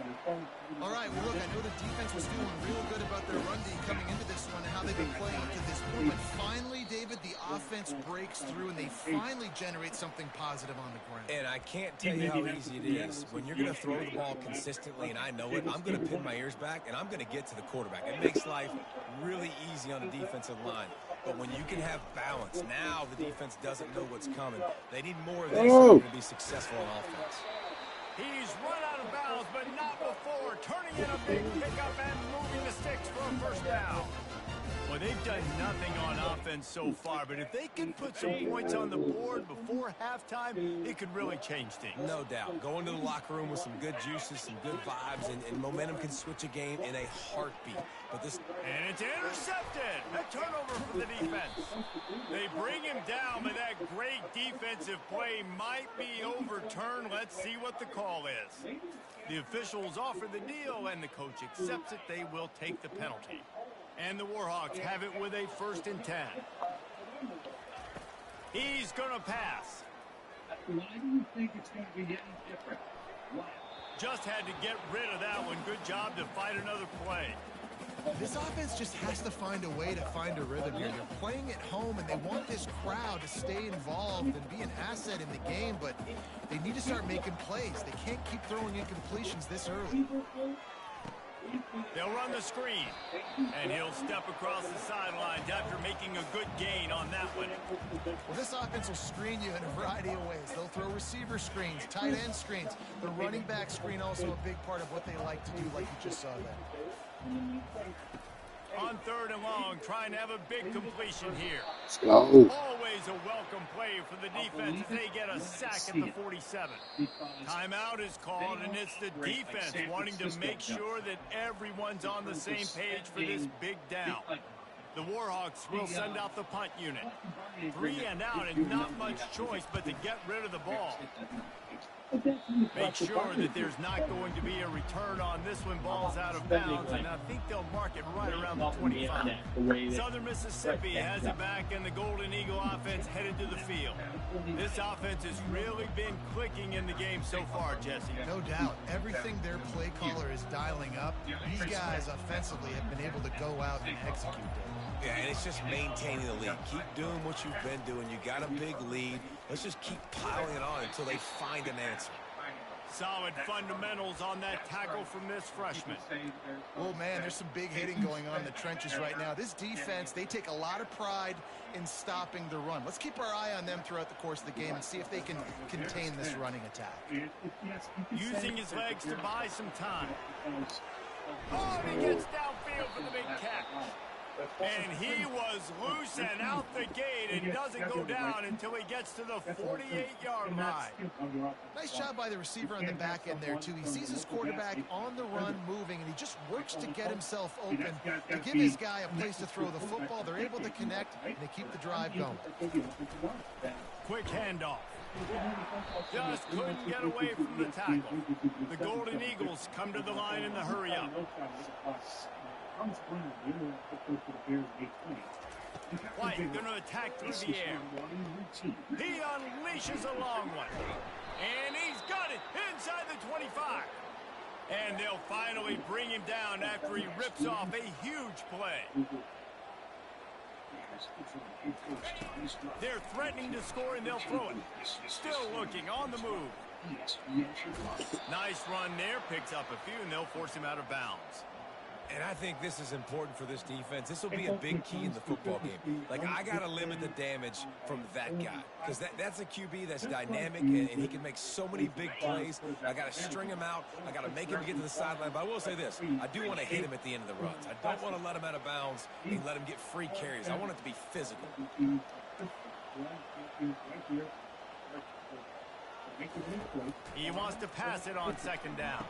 All right, well, look, I know the defense was feeling real good about their run D coming into this one and how they've been playing up to this point. But finally, David, the offense breaks through and they finally generate something positive on the ground. And I can't tell you how easy it is. When you're going to throw the ball consistently, and I know it, I'm going to pin my ears back, and I'm going to get to the quarterback. It makes life really easy on the defensive line. But when you can have balance, now the defense doesn't know what's coming. They need more of this if they're going to be successful on offense. He's run out of bounds, but not before turning in a big pickup and moving the sticks for a first down. Well, they've done nothing on offense so far, but if they can put some points on the board before halftime, it could really change things. No doubt. Go into the locker room with some good juices, some good vibes, and momentum can switch a game in a heartbeat. But this... And it's intercepted. A turnover for the defense. They bring him down, but that great defensive play might be overturned. Let's see what the call is. The officials offer the deal, and the coach accepts it. They will take the penalty. And the Warhawks have it with a 1st and 10. He's going to pass. Why do you think it's going to be any different? Why? Just had to get rid of that one. Good job to fight another play. This offense just has to find a way to find a rhythm here. They're playing at home, and they want this crowd to stay involved and be an asset in the game, but they need to start making plays. They can't keep throwing incompletions this early. They'll run the screen, and he'll step across the sidelines after making a good gain on that one. Well, this offense will screen you in a variety of ways. They'll throw receiver screens, tight end screens. The running back screen also a big part of what they like to do, like you just saw there. On 3rd and long, trying to have a big completion here. Always a welcome play for the defense as they get a sack at the 47. Timeout is called, and it's the defense wanting to make sure that everyone's on the same page for this big down. The Warhawks will send out the punt unit. 3 and out, and not much choice but to get rid of the ball. Make sure that there's not going to be a return on this one. Ball's out of bounds, and I think they'll mark it right around the 25. Southern Mississippi has it back, and the Golden Eagle offense headed to the field. This offense has really been clicking in the game so far, Jesse. No doubt. Everything their play caller is dialing up, these guys offensively have been able to go out and execute them. Yeah, and it's just maintaining the lead. Keep doing what you've been doing. You got a big lead. Let's just keep piling it on until they find an answer. Solid fundamentals on that tackle from this freshman. Oh, man, there's some big hitting going on in the trenches right now. This defense, they take a lot of pride in stopping the run. Let's keep our eye on them throughout the course of the game and see if they can contain this running attack. Using his legs to buy some time. Oh, he gets downfield for the big catch. And he was loose and out the gate and doesn't go down until he gets to the 48-yard line. Nice job by the receiver on the back end there, too. He sees his quarterback on the run moving, and he just works to get himself open to give his guy a place to throw the football. They're able to connect, and they keep the drive going. Quick handoff. Just couldn't get away from the tackle. The Golden Eagles come to the line in the hurry-up. White going to attack through the air. He unleashes a long one. And he's got it inside the 25. And they'll finally bring him down after he rips off a huge play. They're threatening to score, and they'll throw it. Still looking on the move. Nice run there. Picks up a few, and they'll force him out of bounds. And I think this is important for this defense. This will be a big key in the football game. Like, I got to limit the damage from that guy. Because that's a QB that's dynamic, and he can make so many big plays. I got to string him out. I got to make him get to the sideline. But I will say this. I do want to hit him at the end of the runs. I don't want to let him out of bounds and let him get free carries. I want it to be physical. He wants to pass it on second down.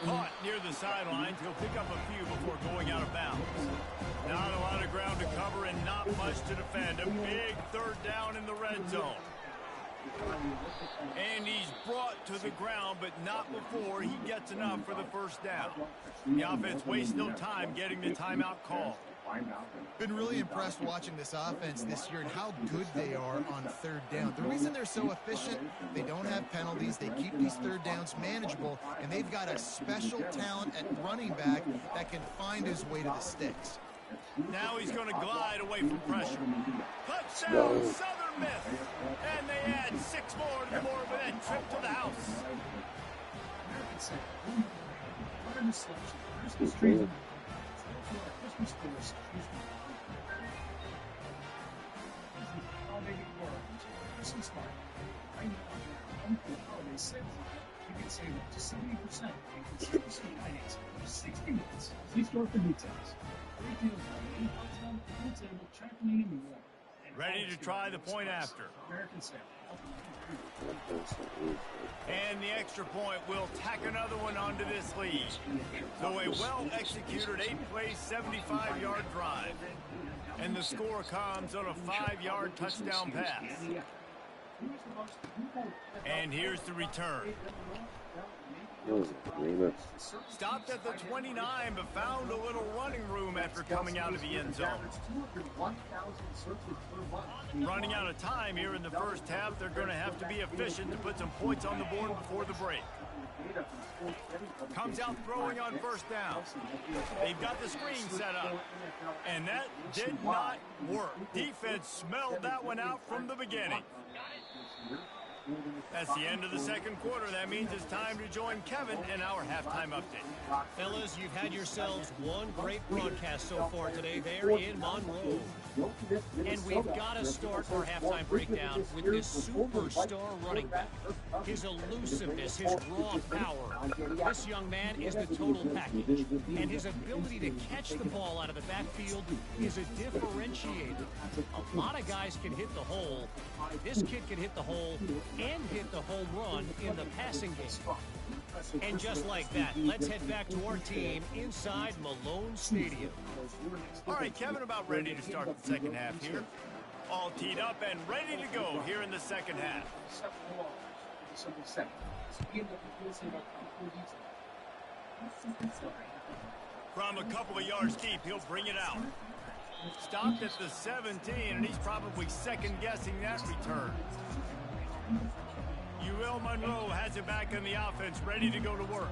Caught near the sidelines. He'll pick up a few before going out of bounds. Not a lot of ground to cover and not much to defend. A big third down in the red zone. And he's brought to the ground, but not before he gets enough for the first down. The offense wastes no time getting the timeout call. Been really impressed watching this offense this year and how good they are on third down. The reason they're so efficient, they don't have penalties, they keep these third downs manageable, and they've got a special talent at running back that can find his way to the sticks. Now he's going to glide away from pressure. Touchdown, Southern Miss. And they add 6 more to the board with that trip to the house. You can save up to 70% and consistency finance for 60 months. See store for details. Retail is on full table, trampoline, and more. Ready to try the point after. American Sale. And the extra point will tack another one onto this lead. So a well-executed 8-play, 75-yard drive. And the score comes on a 5-yard touchdown pass. And here's the return. Stopped at the 29, but found a little running room after coming out of the end zone. Running out of time here in the first half, they're going to have to be efficient to put some points on the board before the break. Comes out throwing on first down. They've got the screen set up. And that did not work. Defense smelled that one out from the beginning. That's the end of the second quarter. That means it's time to join Kevin in our halftime update. Fellas, you've had yourselves one great broadcast so far today there in Monroe. And we've got to start our halftime breakdown with this superstar running back. His elusiveness, his raw power. This young man is the total package. And his ability to catch the ball out of the backfield is a differentiator. A lot of guys can hit the hole. This kid can hit the hole and hit the home run in the passing game. And just like that, let's head back to our team inside Malone Stadium. All right, Kevin, about ready to start the second half here. All teed up and ready to go here in the second half. From a couple of yards deep, he'll bring it out. Stopped at the 17, and he's probably second-guessing that return. UL Monroe has it back in the offense, ready to go to work.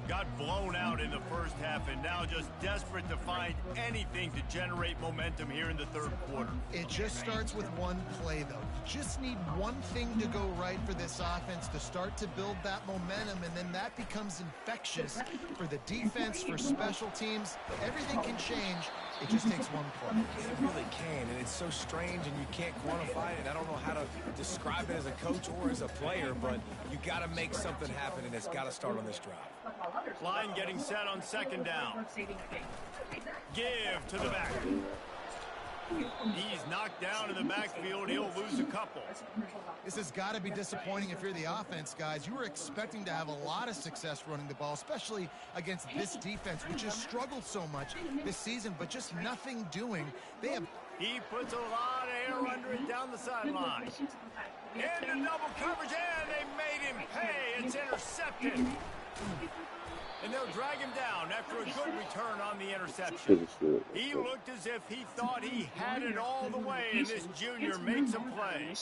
Got blown out in the first half and now just desperate to find anything to generate momentum here in the third quarter. It just starts with one play, though. You just need one thing to go right for this offense to start to build that momentum, and then that becomes infectious for the defense, for special teams. Everything can change. It just takes one play. It really can, and it's so strange, and you can't quantify it. I don't know how to describe it as a coach or as a player, but you got to make something happen, and it's got to start on this drive. Line getting set on second down. Give to the back. He's knocked down in the backfield. He'll lose a couple. This has got to be disappointing if you're the offense, guys. You were expecting to have a lot of success running the ball, especially against this defense, which has struggled so much this season, but just nothing doing. He puts a lot of air under it down the sideline. Into double coverage, and they made him pay. It's intercepted. And they'll drag him down after a good return on the interception. He looked as if he thought he had it all the way, and this junior makes a play.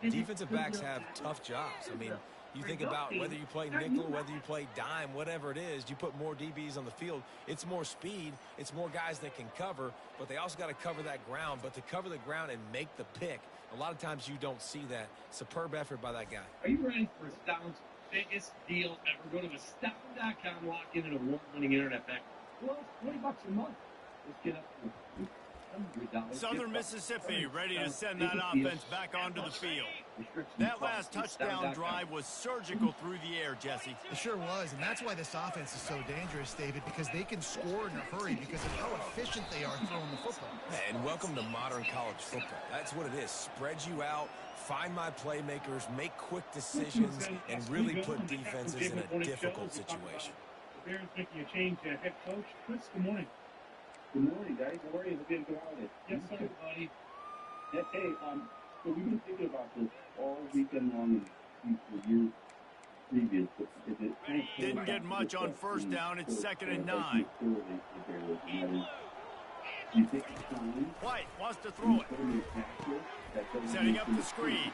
Defensive backs have tough jobs. I mean, you think about whether you play nickel, whether you play dime, whatever it is, you put more DBs on the field. It's more speed. It's more guys that can cover, but they also got to cover that ground. But to cover the ground and make the pick, a lot of times you don't see that. Superb effort by that guy. Are you ready for Astound's biggest deal ever? Go to Astound.com, lock in an award-winning internet pack. Well, $20 a month. Let's get up to $100. Southern Mississippi ready to send that offense back onto the field. That last touchdown drive was surgical through the air, Jesse. It sure was, and that's why this offense is so dangerous, David, because they can score in a hurry because of how efficient they are throwing the football. And welcome to modern college football. That's what it is. Spread you out, find my playmakers, make quick decisions, and really put defenses in a difficult situation. The Bears making a change. Head coach, Chris, good morning. Good morning, guys. How are you? Hope you had a good holiday. Yes, sir, buddy. Yeah, hey, so we've been thinking about this all weekend long and for years previous. Didn't get much on first down. It's 2nd and 9. White wants to throw it. Setting up the screen.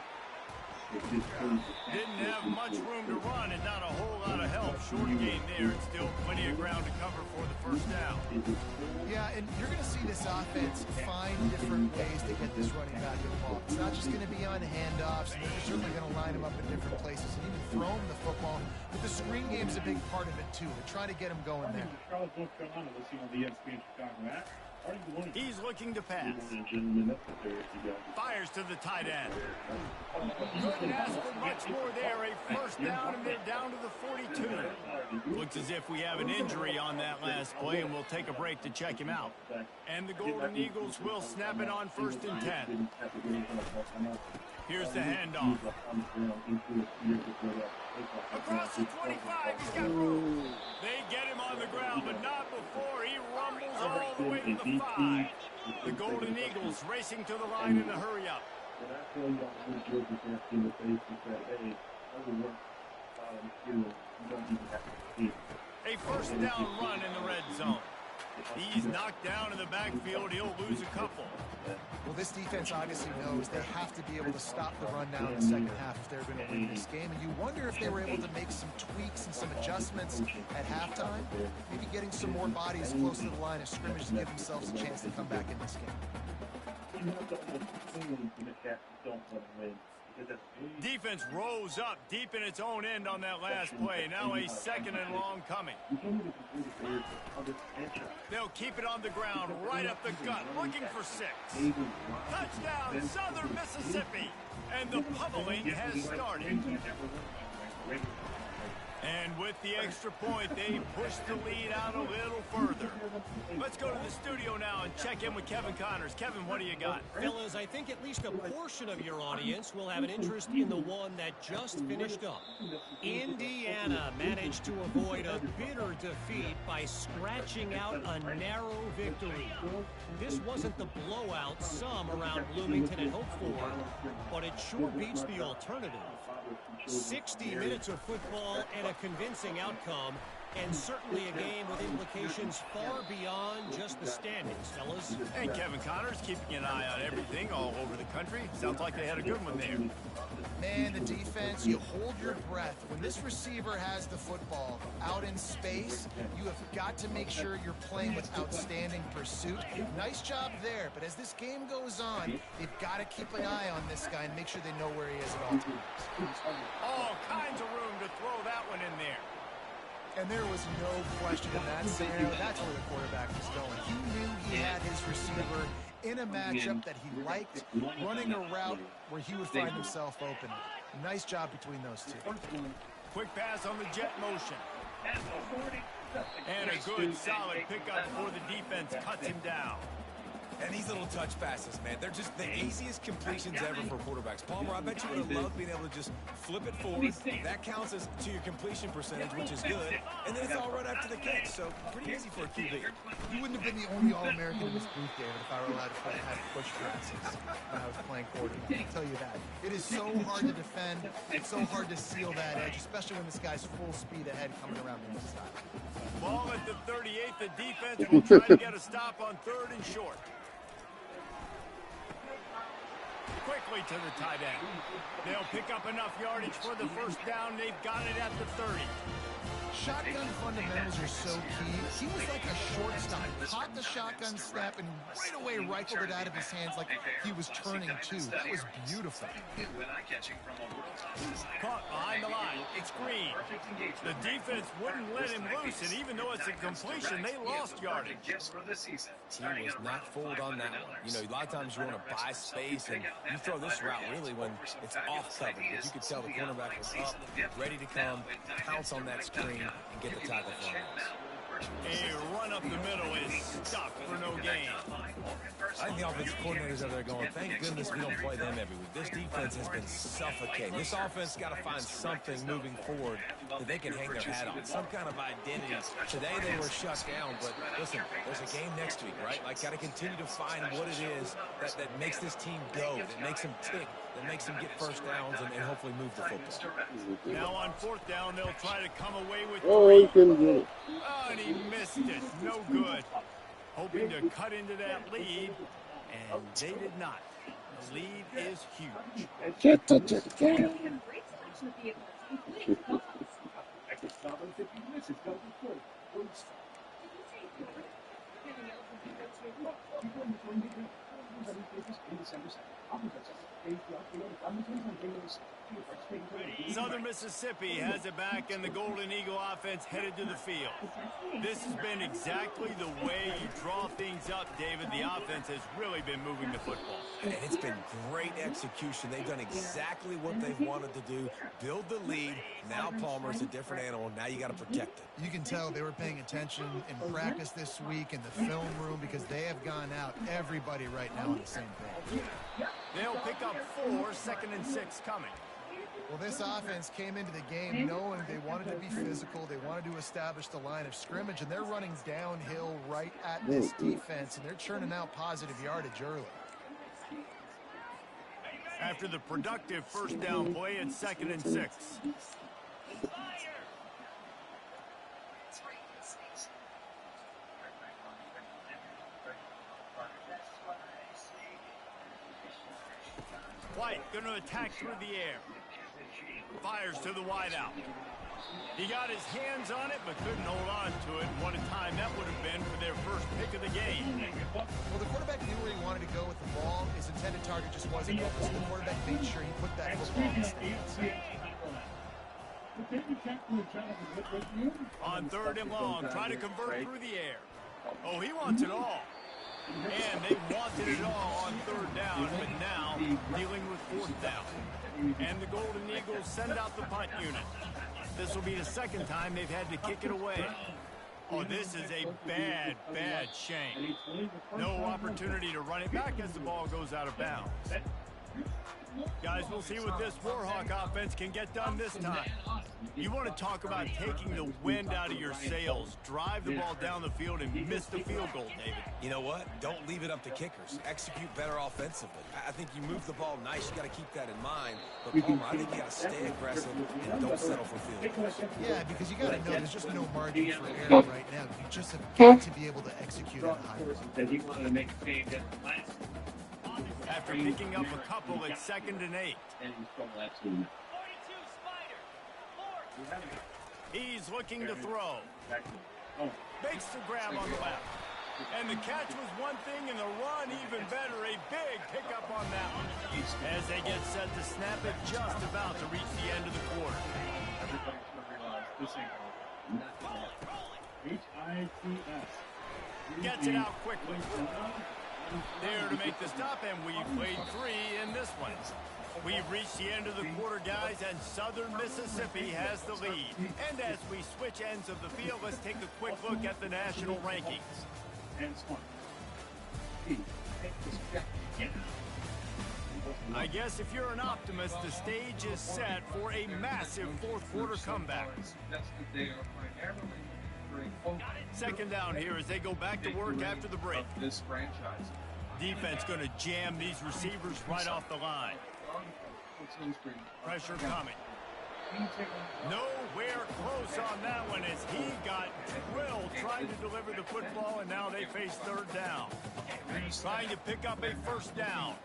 Didn't have much room to run and not a whole lot of help. Short game there and still plenty of ground to cover for the first down. Yeah, and you're going to see this offense find different ways to get this running back involved. It's not just going to be on handoffs. They're certainly going to line him up in different places and even throw him the football. But the screen game's a big part of it, too. They're trying to get him going there. Charlotte, North Carolina, listening on the ESPN Chicago app. He's looking to pass. Fires to the tight end. Couldn't ask for much more there. A first down, and they're down to the 42. Looks as if we have an injury on that last play, and we'll take a break to check him out. And the Golden Eagles will snap it on 1st and 10. Here's the handoff. Across the 25, he's got room. They get him on the ground, but not before he rumbles all the way to the 5. The Golden Eagles racing to the line in a hurry-up. A first down run in the red zone. He's knocked down in the backfield. He'll lose a couple. Well, this defense obviously knows they have to be able to stop the run now in the second half if they're going to win this game. And you wonder if they were able to make some tweaks and some adjustments at halftime, maybe getting some more bodies close to the line of scrimmage to give themselves a chance to come back in this game. Defense rose up deep in its own end on that last play. Now a 2nd and long coming. They'll keep it on the ground, right up the gut, looking for 6. Touchdown, Southern Mississippi. And the pummeling has started. And with the extra point, they push the lead out a little further. Let's go to the studio now and check in with Kevin Connors. Kevin, what do you got? Fellas, I think at least a portion of your audience will have an interest in the one that just finished up. Indiana managed to avoid a bitter defeat by scratching out a narrow victory. This wasn't the blowout some around Bloomington had hoped for, but it sure beats the alternative. 60 minutes of football and a convincing outcome, and certainly a game with implications far beyond just the standings, fellas. And Kevin Connors keeping an eye on everything all over the country. Sounds like they had a good one there. Man, the defense, you hold your breath. When this receiver has the football out in space, you have got to make sure you're playing with outstanding pursuit. Nice job there, but as this game goes on, they've got to keep an eye on this guy and make sure they know where he is at all times. All kinds of room to throw that one in there. And there was no question in that scenario. That's where the quarterback was going. He knew he had his receiver in a matchup that he liked, running a route where he would find himself open. Nice job between those two. Quick pass on the jet motion. And a good, solid pickup before the defense cuts him down. And these little touch passes, man, they're just the easiest completions ever for quarterbacks. Palmer, I bet you would have loved being able to just flip it forward. That counts as to your completion percentage, which is good. And then it's all right after the catch, so pretty easy for a QB. You wouldn't have been the only All-American in this booth, David, if I were allowed to have push passes when I was playing quarterback. I'll tell you that. It is so hard to defend. It's so hard to seal that edge, especially when this guy's full speed ahead coming around the inside. Ball at the 38. The defense will try to get a stop on 3rd and short. Quickly to the tight end. They'll pick up enough yardage for the first down. They've got it at the 30. Shotgun fundamentals are so key. He was like a shortstop. Caught the shotgun snap and right away rifled it out of his hands like he was turning too. That was beautiful. Caught behind the line. screen. The defense wouldn't let him loose, and even though it's a completion, they lost yardage. He was not fooled on that one. You know, a lot of times you want to buy space, and you throw this route really when it's off covered. But you could tell the cornerback was up, ready to come, pounce on that screen, and get the tackle for him. A run up the middle is stuck for no gain. I think the offensive coordinators out there going, thank goodness we don't play them every week. This defense has been suffocating. This offense got to find something moving forward that they can hang their hat on, some kind of identity. Today they were shut down, but listen, there's a game next week, right? Like, got to continue to find what it is that makes this team go, that makes them tick, that makes them get first downs and hopefully move the football. Now on fourth down, they'll try to come away with he couldn't get it. Oh, and he missed it. No good. Hoping to cut into that lead, and they did not. The lead is huge. Get the Southern Mississippi has it back, and the Golden Eagle offense headed to the field. This has been exactly the way you draw things up, David. The offense has really been moving the football. And it's been great execution. They've done exactly what they've wanted to do, build the lead. Now Palmer's a different animal. Now you got to protect it. You can tell they were paying attention in practice this week in the film room because they have gone out, everybody right now on the same page. They'll pick up 4, 2nd and 6 coming. Well, this offense came into the game knowing they wanted to be physical. They wanted to establish the line of scrimmage, and they're running downhill right at this defense, and they're churning out positive yardage early. After the productive first down play, it's 2nd and 6. White going to attack through the air. Fires to the wideout. He got his hands on it, but couldn't hold on to it. What a time that would have been for their first pick of the game. Well, the quarterback knew where he wanted to go with the ball. His intended target just wasn't open, so the quarterback made sure he put that football in his hands. On 3rd and long, try to convert through the air. Oh, he wants it all. And they wanted it all on 3rd down, but now dealing with 4th down. And the Golden Eagles send out the punt unit. This will be the 2nd time they've had to kick it away. Oh, this is a bad, bad shank. No opportunity to run it back as the ball goes out of bounds. Guys, we'll see what this Warhawk offense can get done this time. You want to talk about taking the wind out of your sails. Drive the ball down the field and miss the field goal, David. You know what? Don't leave it up to kickers. Execute better offensively. I think you move the ball nice. You got to keep that in mind. But Palmer, I think you got to stay aggressive and don't settle for field goals. Yeah, because you got to know there's just no margin for error right now. You just have got to be able to execute at a high level. That he wanted to make a change at the last. After picking up a couple, it's 2nd and 8. He's looking to throw. Makes the grab on the left. And the catch was one thing, and the run even better. A big pickup on that one. As they get set to snap it, just about to reach the end of the quarter. Everybody's going to realize this ain't going. HITS. Gets it out quickly. There to make the stop, and we've played 3 in this one. We've reached the end of the quarter, guys, and Southern Mississippi has the lead. And as we switch ends of the field, let's take a quick look at the national rankings. I guess if you're an optimist, the stage is set for a massive 4th quarter comeback. 2nd down here as they go back to work after the break. This franchise. Defense going to jam these receivers right off the line. Pressure coming. Nowhere close on that one as he got drilled trying to deliver the football, and now they face 3rd down. Trying to pick up a 1st down.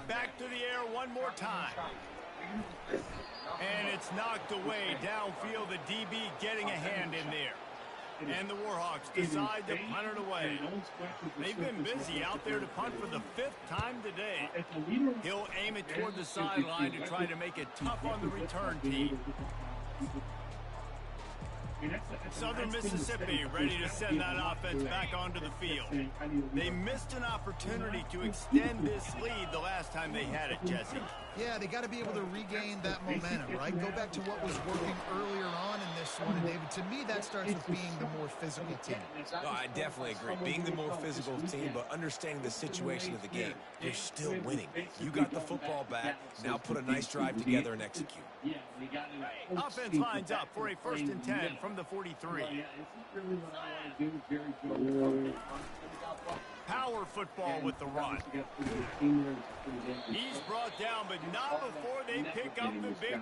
Back to the air one more time. And it's knocked away downfield. The DB getting a hand in there. And the Warhawks decide to punt it away. They've been busy out there to punt for the 5th time today. He'll aim it toward the sideline to try to make it tough on the return team. Southern Mississippi ready to send that offense back onto the field. They missed an opportunity to extend this lead the last time they had it, Jesse. Yeah, they got to be able to regain that momentum, right? Go back to what was working earlier on in this one. And David, to me, that starts with being the more physical team. No, I definitely agree. Being the more physical team, but understanding the situation of the game. You're still winning. You got the football back. Now put a nice drive together and execute. Offense lines up for a 1st and 10 from the 43. Power football with the run. He's brought down, but not before they pick up the big.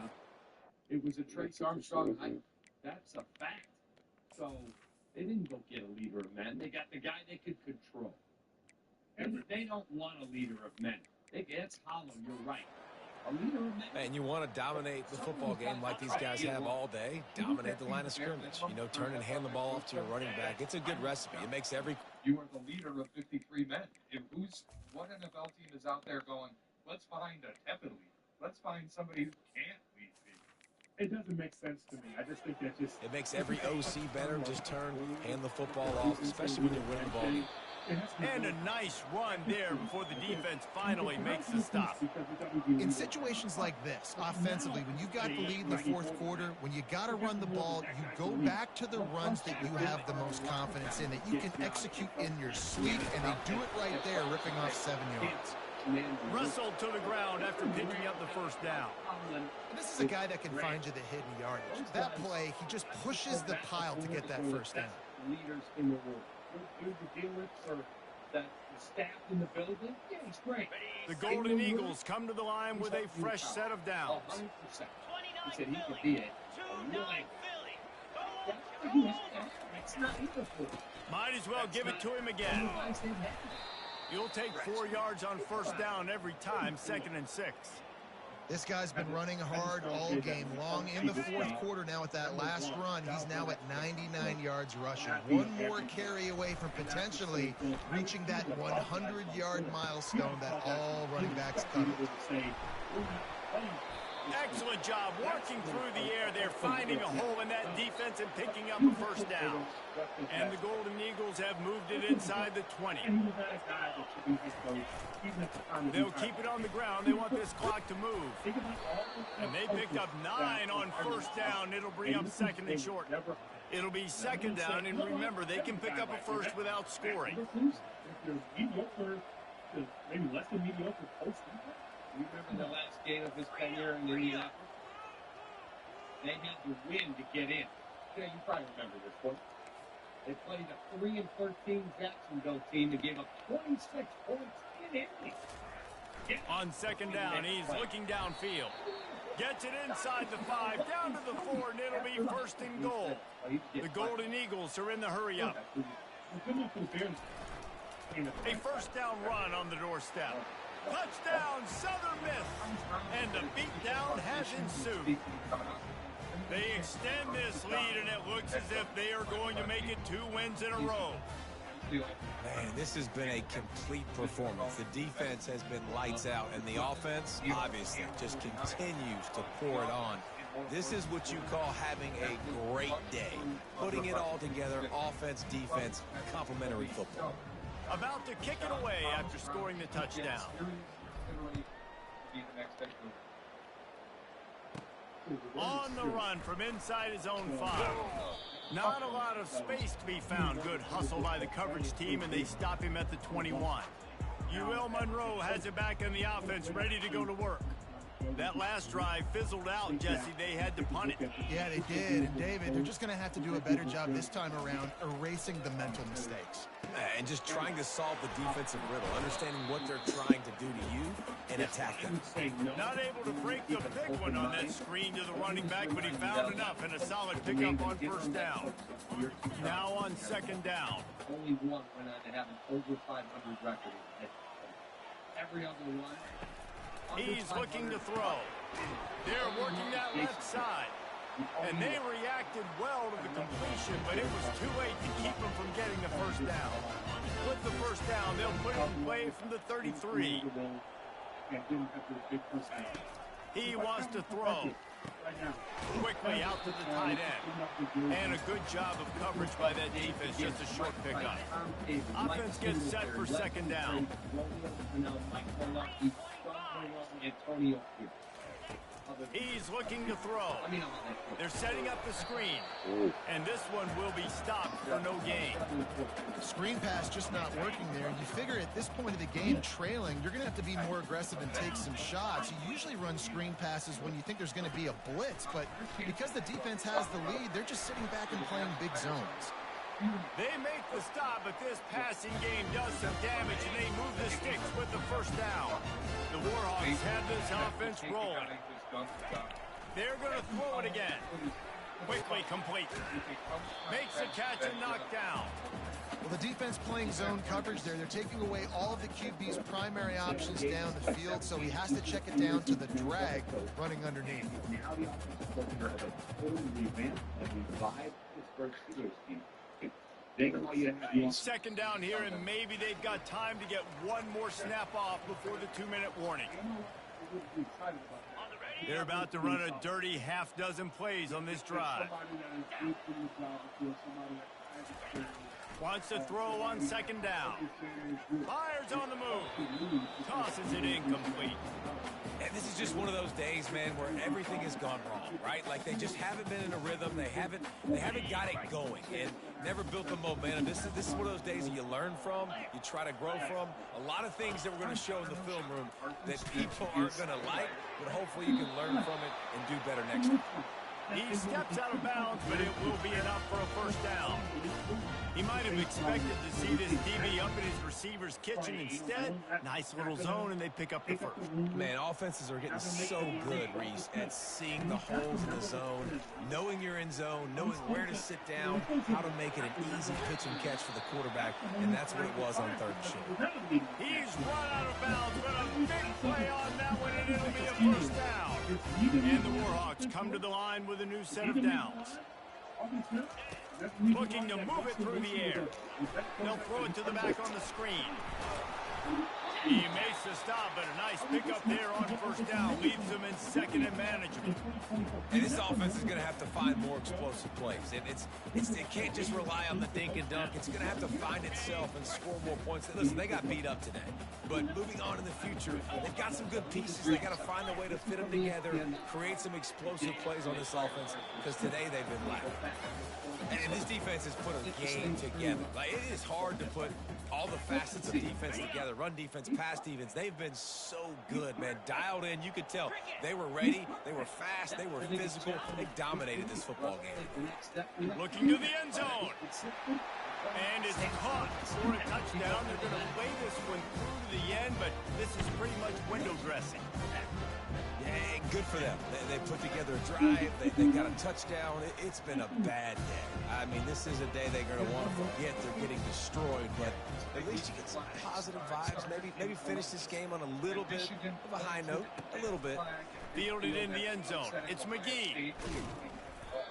It was a Trace Armstrong hype. That's a fact. So they didn't go get a leader of men. They got the guy they could control. And they don't want a leader of men. It's hollow. You're right. A leader of men. And you want to dominate the football game like these guys have all day. Dominate the line of scrimmage. You know, turn and hand the ball off to your running back. It's a good recipe. It makes every... You are the leader of 53 men. What NFL team is out there going, let's find a tepid leader. Let's find somebody who can't lead people. It doesn't make sense to me. I just think that just... It makes every OC better. Just turn, hand the football off, especially when you're winning the ball game. And a nice run there before the defense finally makes the stop. In situations like this, offensively, when you've got the lead in the 4th quarter, when you got to run the ball, you go back to the runs that you have the most confidence in, that you can execute in your sleep, and they do it right there, ripping off 7 yards. Wrestled to the ground after picking up the 1st down. And this is a guy that can find you the hidden yardage. That play, he just pushes the pile to get that 1st down. Leaders in the world. Good to deal with for the staff in the building. Yeah, he's great. The Golden Eagles come to the line with a fresh set of downs. 100%. He said he could be it. It's not either for him. Might as well give it to him again. You'll take 4 yards on 1st down every time, 2nd and 6. This guy's been running hard all game long. In the 4th quarter now with that last run, he's now at 99 yards rushing. One more carry away from potentially reaching that 100-yard milestone that all running backs covet. Excellent job working through the air there, finding a hole in that defense and picking up a 1st down. And the Golden Eagles have moved it inside the 20. They'll keep it on the ground. They want this clock to move. And they picked up 9 on 1st down. It'll bring up 2nd and short. It'll be 2nd down, and remember, they can pick up a 1st without scoring. Maybe less than mediocre post. You remember the last game of his tenure in Indianapolis? They had to win to get in. Yeah, you probably remember this one. They played a 3-13 Jacksonville team that gave up 26 points in Indy. On 2nd down, he's looking downfield. Gets it inside the 5, down to the 4, and it'll be 1st and goal. The Golden Eagles are in the hurry-up. A 1st down run on the doorstep. Touchdown, Southern Miss, and the beatdown has ensued. They extend this lead, and it looks as if they are going to make it 2 wins in a row. Man, this has been a complete performance. The defense has been lights out, and the offense, obviously, just continues to pour it on. This is what you call having a great day. Putting it all together, offense, defense, complementary football. About to kick it away after scoring the touchdown. On the run from inside his own 5. Not a lot of space to be found. Good hustle by the coverage team, and they stop him at the 21. UL Monroe has it back in the offense, ready to go to work. That last drive fizzled out, Jesse. They had to punt it. Yeah, they did. And, David, they're just going to have to do a better job this time around erasing the mental mistakes. And just trying to solve the defensive riddle, understanding what they're trying to do to you and attack them. Not able to break the big one on that screen to the running back, but he found enough and a solid pickup on 1st down. Now on 2nd down. Only one went on to have an over 500 record. Every other one. He's looking to throw. They're working that left side. And they reacted well to the completion, but it was too late to keep them from getting the first down. With the first down, they'll put it in play from the 33. He wants to throw. Quickly out to the tight end. And a good job of coverage by that defense, just a short pickup. Offense gets set for second down. He's looking to throw. They're setting up the screen. And this one will be stopped for no gain. Screen pass just not working there. You figure at this point of the game, trailing, you're going to have to be more aggressive and take some shots. You usually run screen passes when you think there's going to be a blitz, but because the defense has the lead, they're just sitting back and playing big zones. They make the stop, but this passing game does some damage, and they move the sticks with the first down. The Warhawks have this offense rolling. They're going to throw it again. Quickly complete. Makes the catch and knocked down. Well, the defense playing zone coverage there. They're taking away all of the QB's primary options down the field, so he has to check it down to the drag running underneath. Second down here, and maybe they've got time to get one more snap off before the 2-minute warning. They're about to run a dirty half-dozen plays on this drive. Wants to throw on second down. Fires on the move. Tosses it incomplete. And this is just one of those days, man, where everything has gone wrong, right? Like they just haven't been in a rhythm. They haven't got it going and never built the momentum. This is one of those days that you learn from, you try to grow from. A lot of things that we're going to show in the film room that people aren't going to like, but hopefully you can learn from it and do better next time. He steps out of bounds, but it will be enough for a first down. He might have expected to see this DB up in his receiver's kitchen. Instead, nice little zone, and they pick up the first. Man, offenses are getting so good, Reese, at seeing the holes in the zone, knowing you're in zone, knowing where to sit down, how to make it an easy pitch and catch for the quarterback, and that's what it was on third and short. He's run out of bounds, but a big play on that one, and it'll be a first down. And the Warhawks come to the line with a new set of downs. Looking to move it through the air. They'll throw it to the back on the screen. He makes the stop, but a nice pickup there on first down. Leaves them in second and manageable. And this offense is going to have to find more explosive plays. It can't just rely on the dink and dunk. It's going to have to find itself and score more points. Listen, they got beat up today. But moving on in the future, they've got some good pieces. They got to find a way to fit them together, create some explosive plays on this offense, because today they've been lacking. And this defense has put a game together. Like, it is hard to put all the facets of defense together. Run defense, pass defense. They've been so good, man. Dialed in. You could tell they were ready. They were fast. They were physical. They dominated this football game. Looking to the end zone. And it's caught for a touchdown. They're going to play this one through to the end, but this is pretty much window dressing. Yeah, good for them. They put together a drive. They got a touchdown. It's been a bad day. I mean, this is a day they're going to want to forget. They're getting destroyed, but at least you get some positive vibes. Maybe finish this game on a little bit of a high note. A little bit. Fielded in the end zone. It's McGee.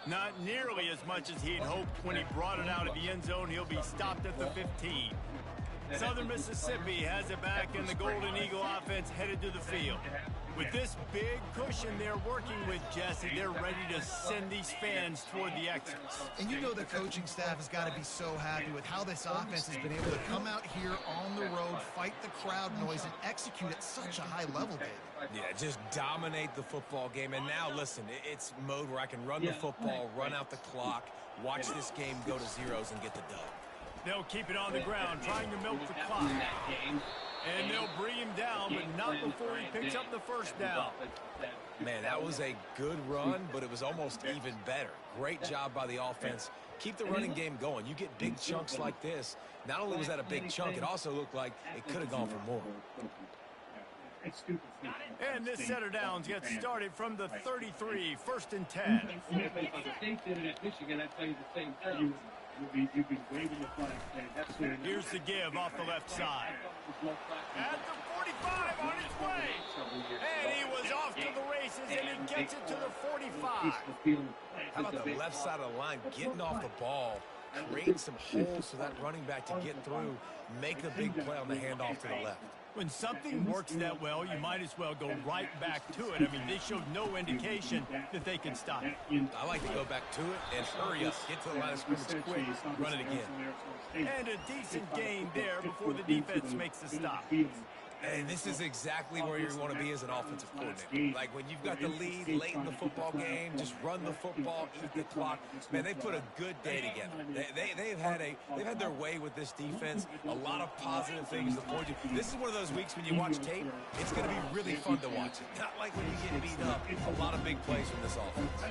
Not nearly as much as he'd hoped when he brought it out of the end zone. He'll be stopped at the 15. Southern Mississippi has it back, and the Golden Eagle offense headed to the field. With this big cushion they're working with, Jesse, they're ready to send these fans toward the exits. And you know the coaching staff has got to be so happy with how this offense has been able to come out here on the road, fight the crowd noise, and execute at such a high level, David. Yeah, just dominate the football game. And now, listen, it's mode where I can run the football, run out the clock, watch this game go to zeros and get the dub. They'll keep it on the ground, trying to milk the clock. And they'll bring him down, but not before he picks up the first down. Man, that was a good run, but it was almost even better. Great job by the offense. Keep the running game going. You get big chunks like this. Not only was that a big chunk, it also looked like it could have gone for more. And this set of downs gets started from the 33, first and 10. Here's the give off the left side. At the 45 on his way. And he was off to the races and he gets it to the 45. How about the left side of the line getting off the ball, creating some holes for that running back to get through, make a big play on the handoff to the left. When something works that well, you might as well go right back to it. I mean, they showed no indication that they could stop it. I like to go back to it and hurry up, get to the line of scrimmage quick, run it again. And a decent gain there before the defense makes the stop. And this is exactly where you want to be as an offensive coordinator. Like when you've got the lead late in the football game, just run the football, eat the clock. Man, they put a good day together. They've had their way with this defense. A lot of positive things to point to. This is one of those weeks when you watch tape, it's going to be really fun to watch it. Not like when you get beat up. A lot of big plays from this offense.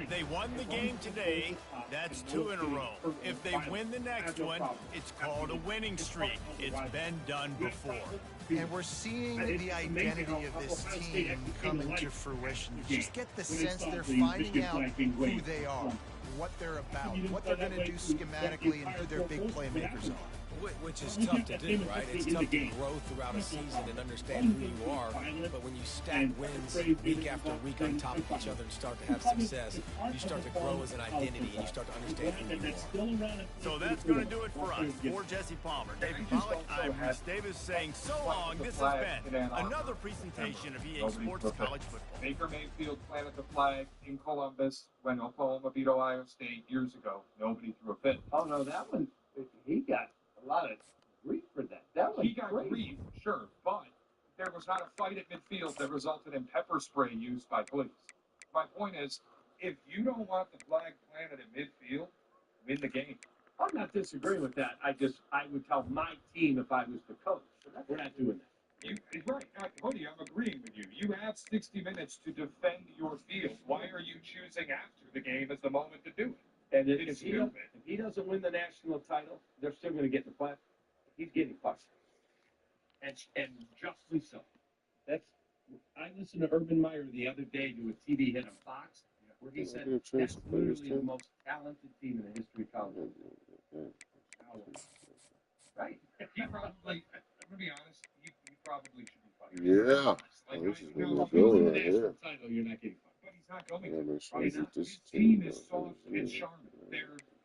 They won the game today. That's 2 in a row. If they win the next one, it's called a winning streak. It's been done before. And we're seeing the identity of this team come into fruition. You just get the sense they're finding out who they are, what they're about, what they're going to do schematically, and who their big playmakers are. Which is tough to do, right? It's tough to grow throughout a season and understand who you are. But when you stack wins week after week on top of each other and start to have success, you start to grow as an identity and you start to understand who you are. So that's going to do it for us. For Jesse Palmer, David Pollock, I'm Reese Davis saying so long. This has been another presentation of EA Sports College Football. Baker Mayfield planted the flag in Columbus when Oklahoma beat Ohio State years ago. Nobody threw a fit. Oh, no, that one, he got a lot of grief for that. That was He got grief, sure, but there was not a fight at midfield that resulted in pepper spray used by police. My point is, if you don't want the flag planted at midfield, win the game. I'm not disagreeing with that. I would tell my team if I was the coach. We're not doing that. Right, Hoodie, I'm agreeing with you. You have 60 minutes to defend your field. Why are you choosing after the game as the moment to do it? And It's stupid. if he doesn't win the national title, they're still going to get the plaque. He's getting fucked, and justly so. I listened to Urban Meyer the other day do a TV hit on Fox where he said that's literally the most talented team in the history of college. Right? He probably, I'm gonna be honest, he probably should be fired. Yeah. Like, This is I know gonna if you go win the right national here. title, you're not getting fired. But he's not going Yeah, to. make sure Right that now, this his team is is soft and charming.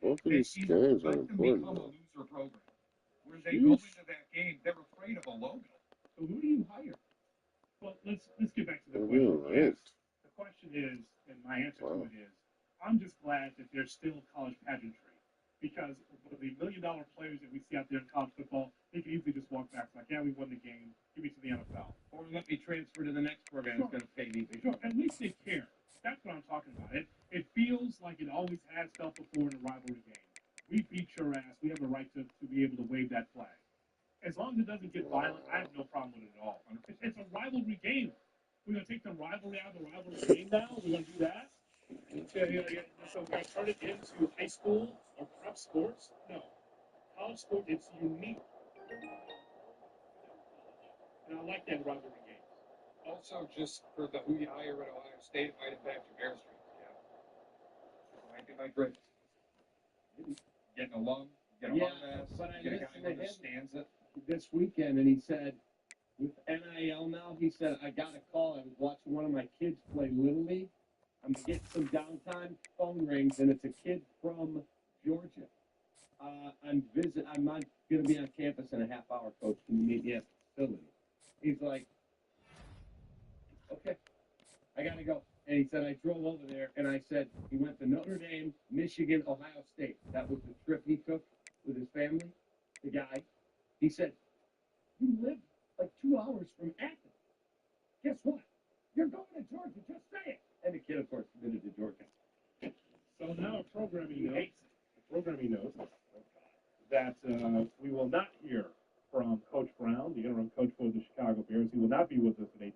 both of these games are Let them important become a though. loser program. Where they go into that game, they're afraid of a logo. So who do you hire? Well, let's get back to the They're question. doing right. The question is, and my answer to it is, I'm just glad that there's still college pageantry. Because the $1 million players that we see out there in college football, they can easily just walk back like, yeah, we won the game, give me to the NFL. Or let me transfer to the next program that's going to pay me. Sure, at least they care. That's what I'm talking about. It feels like it always has felt before in a rivalry game. We beat your ass. We have a right to be able to wave that flag. As long as it doesn't get violent, I have no problem with it at all. It's a rivalry game. We're going to take the rivalry out of the rivalry game now? We're going to do that? So we're going to turn it into high school or prep sports? No. College sport, it's unique. And I like that rivalry game. Also, just for the who you hire at Ohio State, it might impact your Bears streak. Yeah. Might be my grade. Get an alum, get a Yeah, ass, but I get a guy listened who to him understands it. this weekend, and he said, with NIL now, he said, I got a call. I was watching one of my kids play Little League. I'm getting some downtime. Phone rings, and it's a kid from Georgia. I'm going to be on campus in a half hour, Coach. Can you meet me at the facility? He's like, okay, I got to go. And he said, I drove over there, and I said, he went to Notre Dame, Michigan, Ohio State. That was the trip he took with his family, the guy. He said, you live like 2 hours from Athens. Guess what? You're going to Georgia. Just say it. And the kid, of course, committed to Georgia. So now a programming note that we will not hear from Coach Brown, the interim coach for the Chicago Bears. He will not be with us at 8:20.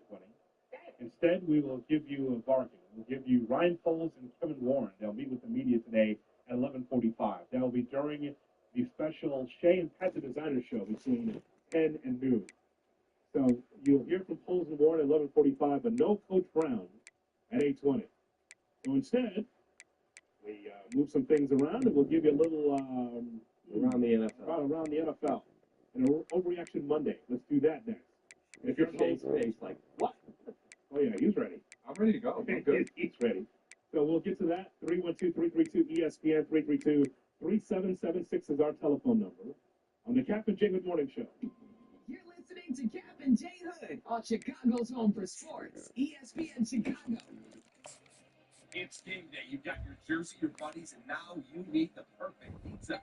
Instead, we will give you a bargain. We'll give you Ryan Poles and Kevin Warren. They'll meet with the media today at 11:45. That will be during the special Shea and Pat the Designer show between 10 and noon. So you'll hear from Poles and Warren at 11:45, but no Coach Brown at 8:20. So instead, we move some things around, and we'll give you a little Around the NFL. Around the NFL. and Overreaction Monday. Let's do that next. If you're Shane's face, like, what? Oh, yeah, he's ready. I'm ready to go. I'm good. He's ready. So we'll get to that. 312-332-ESPN, 332-3776 is our telephone number on the Cap and J Hood Morning Show. You're listening to Cap and J Hood on Chicago's home for sports, ESPN Chicago. It's game day. You've got your jersey, your buddies, and now you need the perfect pizza.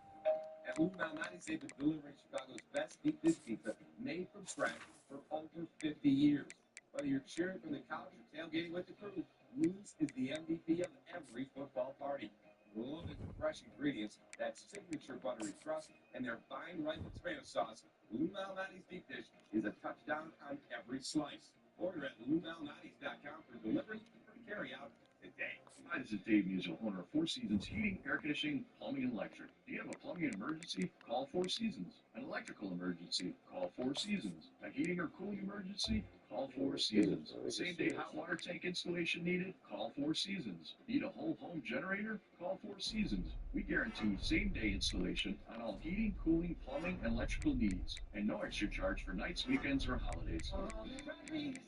At Lou Malnati's, they've been delivering Chicago's best deep dish pizza, made from scratch for over 50 years. Whether you're cheering from the couch or tailgating with the crew, Lou's is the MVP of every football party. Loaded with fresh ingredients, that signature buttery crust, and their fine ripened tomato sauce, Lou Malnati's deep dish is a touchdown on every slice. Order at LouMalnatis.com for delivery or carry out today. Hi, this is Dave Musial, owner of Four Seasons Heating, Air Conditioning, Plumbing, and Electric. Do you have a plumbing emergency? Call Four Seasons. An electrical emergency? Call Four Seasons. A heating or cooling emergency? Call Four Seasons. Same-day hot water tank installation needed? Call Four Seasons. Need a whole home generator? Call Four Seasons. We guarantee same-day installation on all heating, cooling, plumbing, and electrical needs. And no extra charge for nights, weekends, or holidays. For all the right reasons,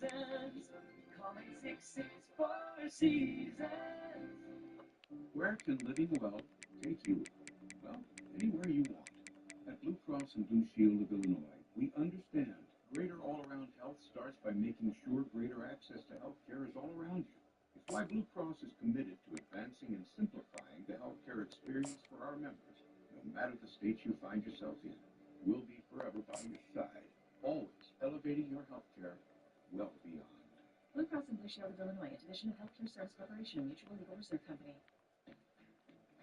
calling 664 Seasons. Where can living well take you? Well, anywhere you want. At Blue Cross and Blue Shield of Illinois, we understand greater all-around health starts by making sure greater access to health care is all around you. It's why Blue Cross is committed to advancing and simplifying the healthcare experience for our members, no matter the state you find yourself in. We'll be forever by your side, always elevating your healthcare well beyond. Blue Cross and Blue Shield of Illinois, a division of Healthcare Service Corporation, a mutual legal reserve company.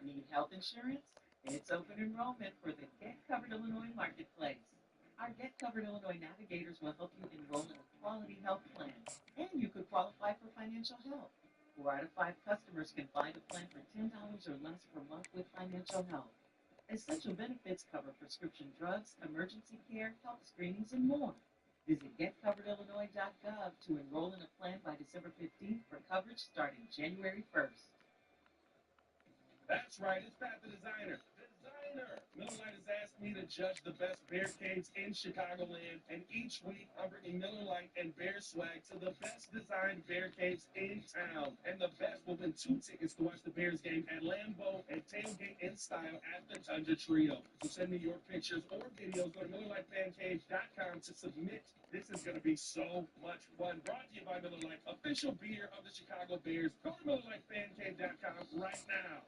Need health insurance? It's open enrollment for the Get Covered Illinois Marketplace. Our Get Covered Illinois navigators will help you enroll in a quality health plan, and you could qualify for financial help. 4 out of 5 customers can find a plan for $10 or less per month with financial help. Essential benefits cover prescription drugs, emergency care, health screenings, and more. Visit getcoveredillinois.gov to enroll in a plan by December 15th for coverage starting January 1st. That's right, it's Pat the Designer. Miller Lite has asked me to judge the best barricades in Chicagoland, and each week I'm bringing Miller Lite and Bear Swag to the best designed barricades in town. And the best will win 2 tickets to watch the Bears game at Lambeau and tailgate in style at the Tundra Trio. So send me your pictures or videos. Go to MillerLiteFanCage.com to submit. This is going to be so much fun. Brought to you by Miller Lite, official beer of the Chicago Bears. Go to MillerLiteFanCage.com right now.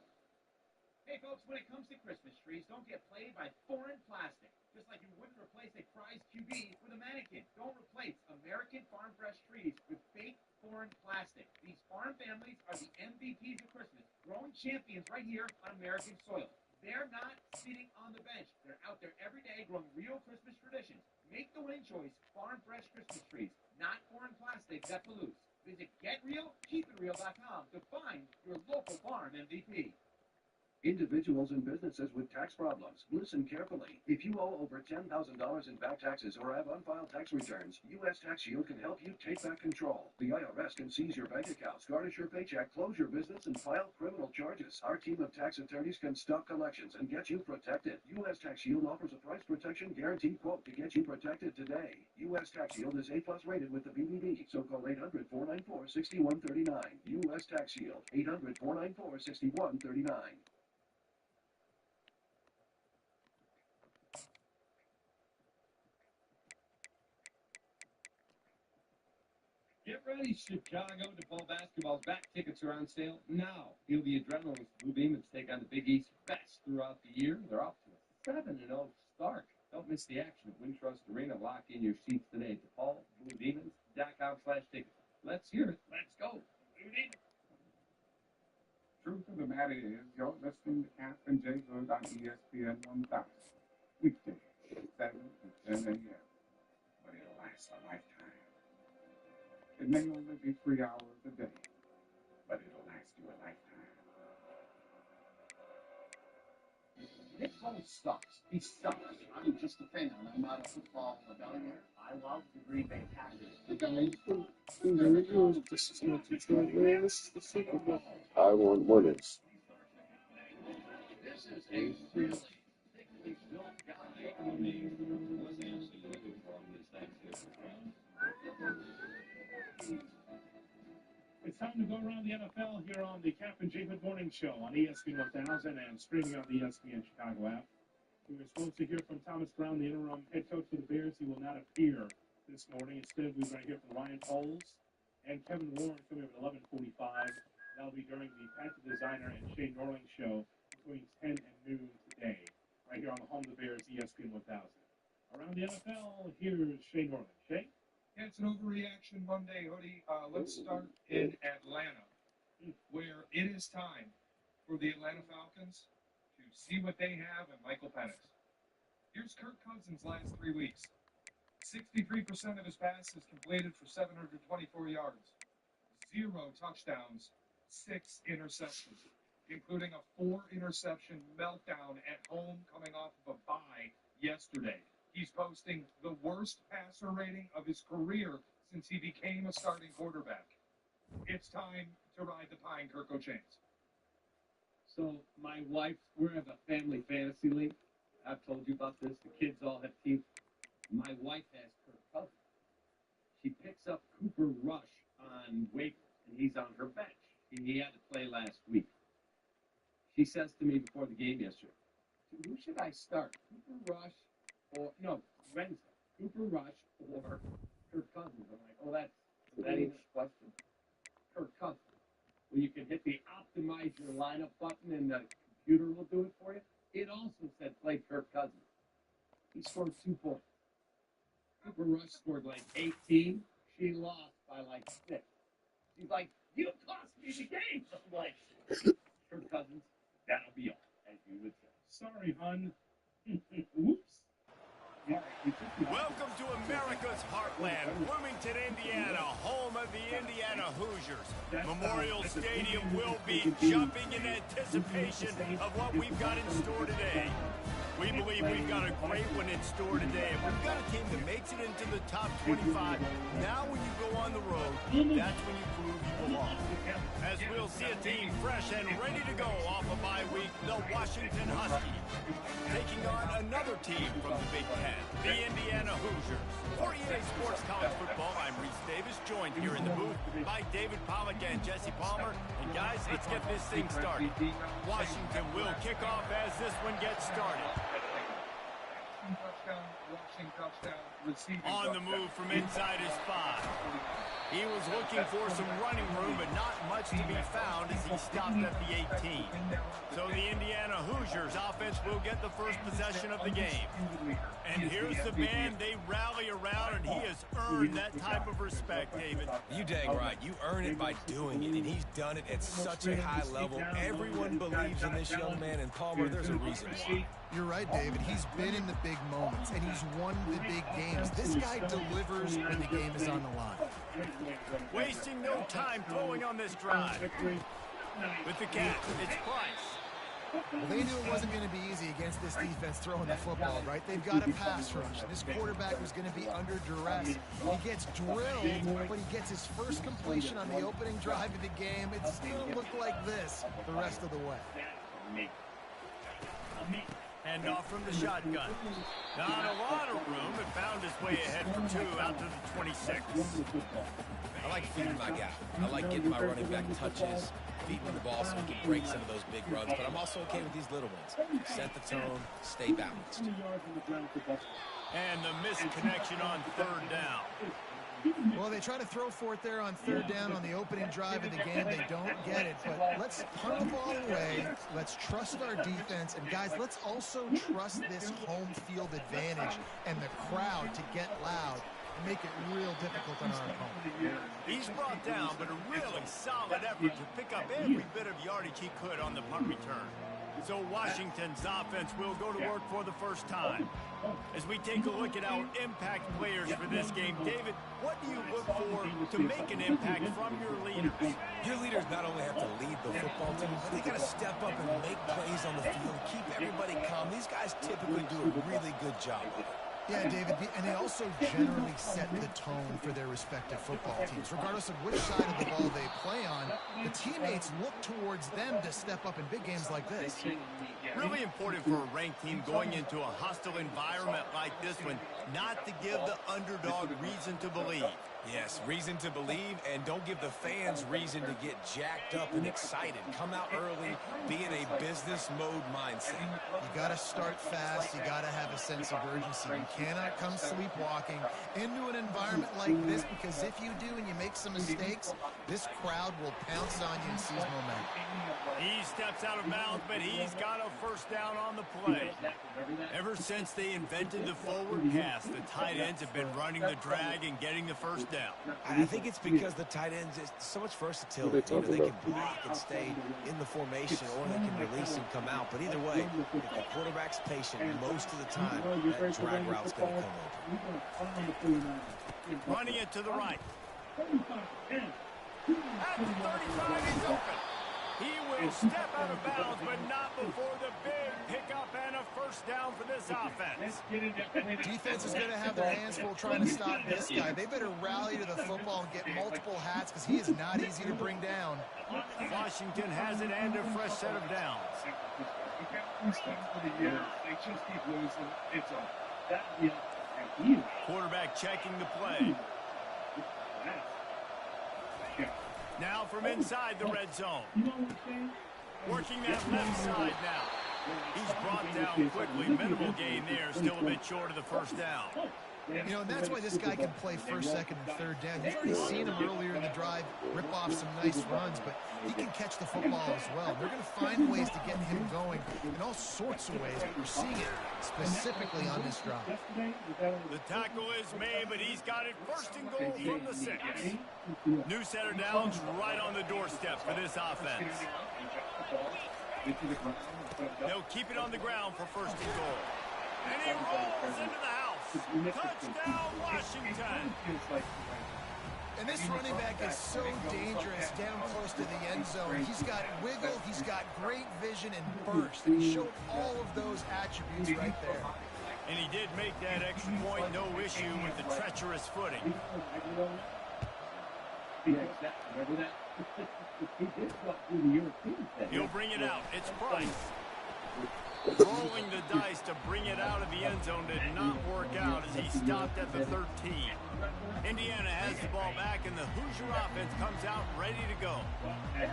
Hey folks, when it comes to Christmas trees, don't get played by foreign plastic. Just like you wouldn't replace a prize QB with a mannequin. Don't replace American farm fresh trees with fake foreign plastic. These farm families are the MVPs of Christmas, growing champions right here on American soil. They're not sitting on the bench. They're out there every day growing real Christmas traditions. Make the winning choice, farm fresh Christmas trees, not foreign plastic that pollutes. Visit GetRealKeepItReal.com to find your local farm MVP. Individuals and businesses with tax problems, listen carefully. If you owe over $10,000 in back taxes or have unfiled tax returns, U.S. Tax Shield can help you take back control. The IRS can seize your bank accounts, garnish your paycheck, close your business, and file criminal charges. Our team of tax attorneys can stop collections and get you protected. U.S. Tax Shield offers a price protection guarantee quote to get you protected today. U.S. Tax Shield is A+ rated with the BBB, so call 800-494-6139. U.S. Tax Shield, 800-494-6139. Get ready, Chicago. DePaul basketball's back. Tickets are on sale now. Feel the adrenaline as Blue Demons take on the Big East best throughout the year. They're off to a 7-0 start. Don't miss the action at Wintrust Arena. Lock in your seats today at DePaulBlueDemons.com/tickets. Let's hear it. Let's go. Blue Demons. Truth of the matter is, you're listening to Cap and J Hood on ESPN 1000. Weekdays, 7 to 10 a.m. But it'll last a lifetime. It may only be 3 hours a day, but it'll last you a lifetime. Nick Foles sucks. He sucks. I'm just a fan. I'm not a football evaluator. I love the Green Bay Packers. This is not Detroit, man. This is the Super Bowl. I want winners. This is a really thickly built guy. around the NFL here on the Captain J Hood Morning Show on ESPN 1000 and streaming on the ESPN Chicago app. We were supposed to hear from Thomas Brown, the interim head coach for the Bears. He will not appear this morning. Instead, we're going to hear from Ryan Poles and Kevin Warren coming up at 11:45. That'll be during the Panther Designer and Shane Norling show between 10 and noon today, right here on the home of the Bears, ESPN 1000. Around the NFL, here's Shane Norling. Shane? Yeah, it's an overreaction Monday, Hoodie. Let's start in Atlanta, where it is time for the Atlanta Falcons to see what they have in Michael Penix. Here's Kirk Cousins' last 3 weeks. 63% of his passes completed for 724 yards. 0 touchdowns, 6 interceptions, including a 4-interception meltdown at home coming off of a bye yesterday. He's posting the worst passer rating of his career since he became a starting quarterback. It's time to ride the pine, Kirk O'Chains. So my wife, we're in a family fantasy league. I've told you about this. The kids all have teams. My wife has Kirk Cousins. She picks up Cooper Rush on waivers, and he's on her bench. He had to play last week. She says to me before the game yesterday, who should I start? Cooper Rush or, no, Wednesday. Cooper Rush or Kirk Cousins. I'm like, that ain't a question. Kirk Cousins. Well, you can hit the optimize your lineup button and the computer will do it for you. It also said play Kirk Cousins. He scored 2 points. Cooper Rush scored like 18. She lost by like 6. She's like, you cost me the game. I'm like, Kirk Cousins, that'll be all, as you would say. Sorry, hon. Whoops. Welcome to America's heartland, Bloomington, Indiana, home of the Indiana Hoosiers. Memorial Stadium will be jumping in anticipation of what we've got in store today. We believe we've got a great one in store today, and we've got a team that makes it into the top 25. Now when you go on the road, that's when you prove you belong. As we'll see a team fresh and ready to go off a bye week, the Washington Huskies. Taking on another team from the Big Ten, the Indiana Hoosiers. For EA Sports College Football, I'm Reese Davis, joined here in the booth by David Pollack and Jesse Palmer. And guys, let's get this thing started. Washington will kick off as this one gets started. On the move from inside his 5. He was looking for some running room, but not much to be found as he stopped at the 18. So the Indiana Hoosiers offense will get the first possession of the game. And here's the man they rally around, and he has earned that type of respect, David. You dang right. You earn it by doing it, and he's done it at such a high level. Everyone believes in this young man, and Palmer, there's a reason why. You're right, David. He's been in the big moments, and he's won the big games. This guy delivers when the game is on the line. Wasting no time throwing on this drive. With the catch, it's Price. Well, they knew it wasn't going to be easy against this defense throwing the football, right? They've got a pass rush. This quarterback was going to be under duress. He gets drilled, but he gets his first completion on the opening drive of the game. It's going to look like this the rest of the way. Hand off from the shotgun. Not a lot of room, but found his way ahead for 2 out to the 26. I like feeding my guy. I like getting my running back touches, feeding the ball so he can break some of those big runs, but I'm also okay with these little ones. Set the tone, stay balanced. And the missed connection on 3rd down. Well, they try to throw for it there on 3rd down on the opening drive of the game. They don't get it, but let's punt the ball away. Let's trust our defense. And, guys, let's also trust this home field advantage and the crowd to get loud and make it real difficult on our opponent. He's brought down, but a really solid effort to pick up every bit of yardage he could on the punt return. So Washington's offense will go to work for the first time. As we take a look at our impact players for this game, David, what do you look for to make an impact from your leaders? Your leaders not only have to lead the football team, but they got to step up and make plays on the field, keep everybody calm. These guys typically do a really good job of it. Yeah, David, and they also generally set the tone for their respective football teams. Regardless of which side of the ball they play on, the teammates look towards them to step up in big games like this. Really important for a ranked team going into a hostile environment like this one, not to give the underdog reason to believe. Yes, reason to believe, and don't give the fans reason to get jacked up and excited. Come out early, be in a business mode mindset. You got to start fast. You got to have a sense of urgency. You cannot come sleepwalking into an environment like this, because if you do and you make some mistakes, this crowd will pounce on you and seize momentum. He steps out of bounds, but he's got a first down on the play. Ever since they invented the forward pass, the tight ends have been running the drag and getting the first down. I think it's because the tight ends is so much versatility. You know, they can block and stay in the formation, or they can release and come out. But either way, if the quarterback's patient, most of the time, that drag route's going to come open. Running it to the right. At the 35, he's open. He will step out of bounds, but not before the big pickup and a first down for this offense. Defense is going to have their hands full trying to stop this guy. They better rally to the football and get multiple hats, because he is not easy to bring down. Washington has it and a fresh set of downs. Quarterback checking the play. Now from inside the red zone. Working that left side now. He's brought down quickly. Minimal gain there. Still a bit short of the first down. You know, and that's why this guy can play first, second, and third down. You've already seen him earlier in the drive rip off some nice runs, but he can catch the football as well. They're going to find ways to get him going in all sorts of ways, but we're seeing it specifically on this drive. The tackle is made, but he's got it first and goal from the 6. New set of downs right on the doorstep for this offense. They'll keep it on the ground for first and goal. And he rolls into the house. Touchdown, Washington. And this running back is so dangerous down close to the end zone. He's got wiggle, he's got great vision and burst. And he showed all of those attributes right there. And he did make that extra point, no issue with the treacherous footing. He'll bring it out. It's Price. Rolling the dice to bring it out of the end zone did not work out as he stopped at the 13. Indiana has the ball back, and the Hoosier offense comes out ready to go.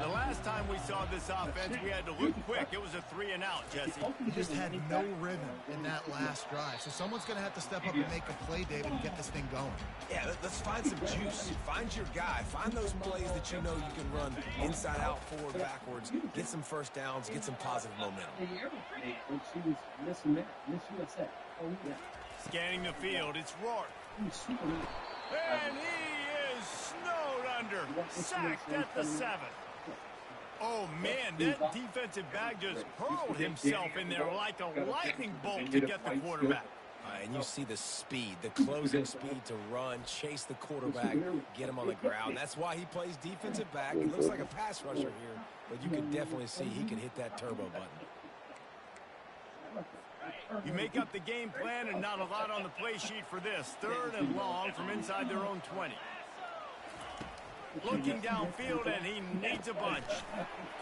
The last time we saw this offense, we had to look quick. It was a 3-and-out, Jesse. He just had no rhythm in that last drive. So someone's going to have to step up and make a play, David, and get this thing going. Yeah, let's find some juice. Find your guy. Find those plays that you know you can run inside out, forward, backwards. Get some first downs. Get some positive momentum. Scanning the field, it's Rourke. And he is snowed under, sacked at the 7. Oh, man, that defensive back just hurled himself in there like a lightning bolt to get the quarterback. And you see the speed, the closing speed to run, chase the quarterback, get him on the ground. That's why he plays defensive back. He looks like a pass rusher here, but you can definitely see he can hit that turbo button. You make up the game plan and not a lot on the play sheet for this. 3rd and long from inside their own 20. Looking downfield, and he needs a bunch.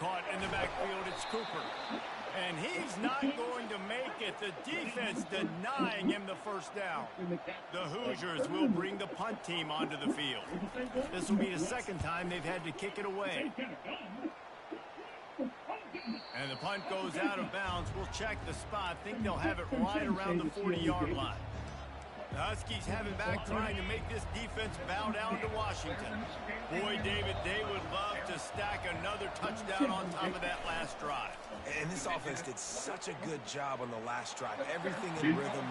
Caught in the backfield, it's Cooper. And he's not going to make it. The defense denying him the first down. The Hoosiers will bring the punt team onto the field. This will be the second time they've had to kick it away. And the punt goes out of bounds. We'll check the spot. Think they'll have it right around the 40-yard line. The Huskies have it back, trying to make this defense bow down to Washington. Boy, David, they would love to stack another touchdown on top of that last drive. And this offense did such a good job on the last drive. Everything in rhythm.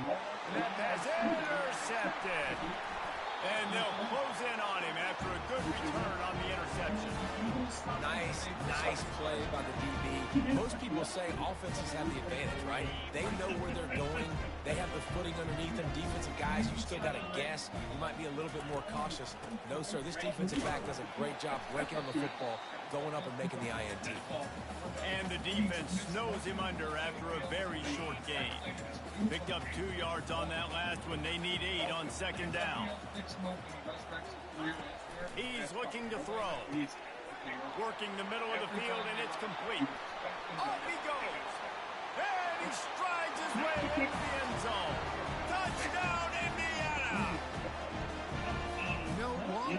And that pass intercepted. And they'll close in on him after a good return on the interception. Nice play by the DB. Most people say offenses have the advantage, right? They know where they're going. They have the footing underneath them. Defensive guys, you still got to guess. You might be a little bit more cautious. No, sir, this defensive back does a great job breaking on the football, going up and making the INT. And the defense snows him under after a very short gain. Picked up 2 yards on that last one. They need 8 on 2nd down. He's looking to throw. Working the middle of the field, and it's complete. Off he goes. And he strides his way into the end zone. Touchdown, Indiana! You know, long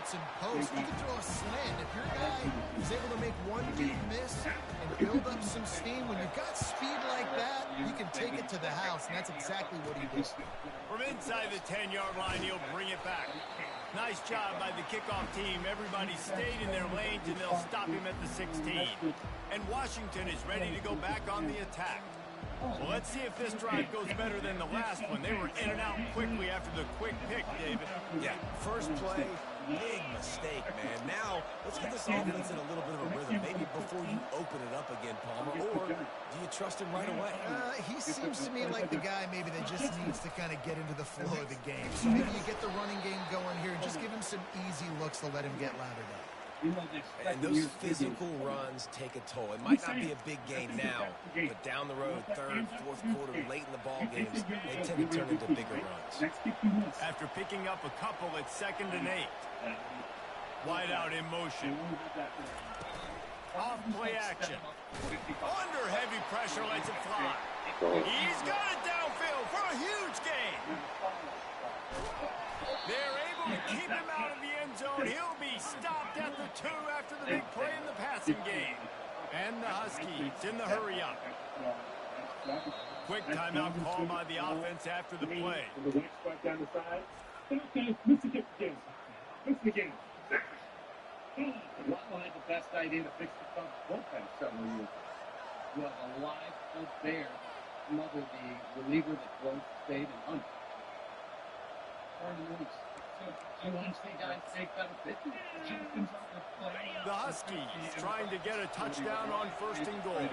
outs and posts. You can throw a slant. If your guy is able to make one deep miss and build up some steam, when you've got speed like that, you can take it to the house, and that's exactly what he did. From inside the 10-yard line, he'll bring it back. Nice job by the kickoff team. Everybody stayed in their lanes, and they'll stop him at the 16. And Washington is ready to go back on the attack. Well, let's see if this drive goes better than the last one. They were in and out quickly after the quick pick, David. Yeah, first play, big mistake, man. Now, let's get this offense in a little bit of a rhythm. Maybe before you open it up again, Palmer, or do you trust him right away? He seems to me like the guy maybe that just needs to kind of get into the flow of the game. So maybe you get the running game going here and just give him some easy looks to let him get lathered up. And those physical runs take a toll. It might not be a big gain now, but down the road, third, fourth quarter, late in the ball games, they tend to turn into bigger runs. After picking up a couple, it's 2nd and 8. Wide out in motion. Off play action. Under heavy pressure, lets it fly. He's got it downfield for a huge gain. They're able to keep him out of the end zone. He'll be stopped at the 2 after the big play in the passing game. And the Huskies in the hurry-up. Quick timeout call by the offense after the play. Down the side. Okay, Mr. Kick again. Mr. again. Waddle had the best idea to fix the Cubs bullpen several years ago. You have a live Cubs there, another the reliever that both stayed and under. So once the guys take better pitches, the Huskies trying to get a touchdown on 1st and goal.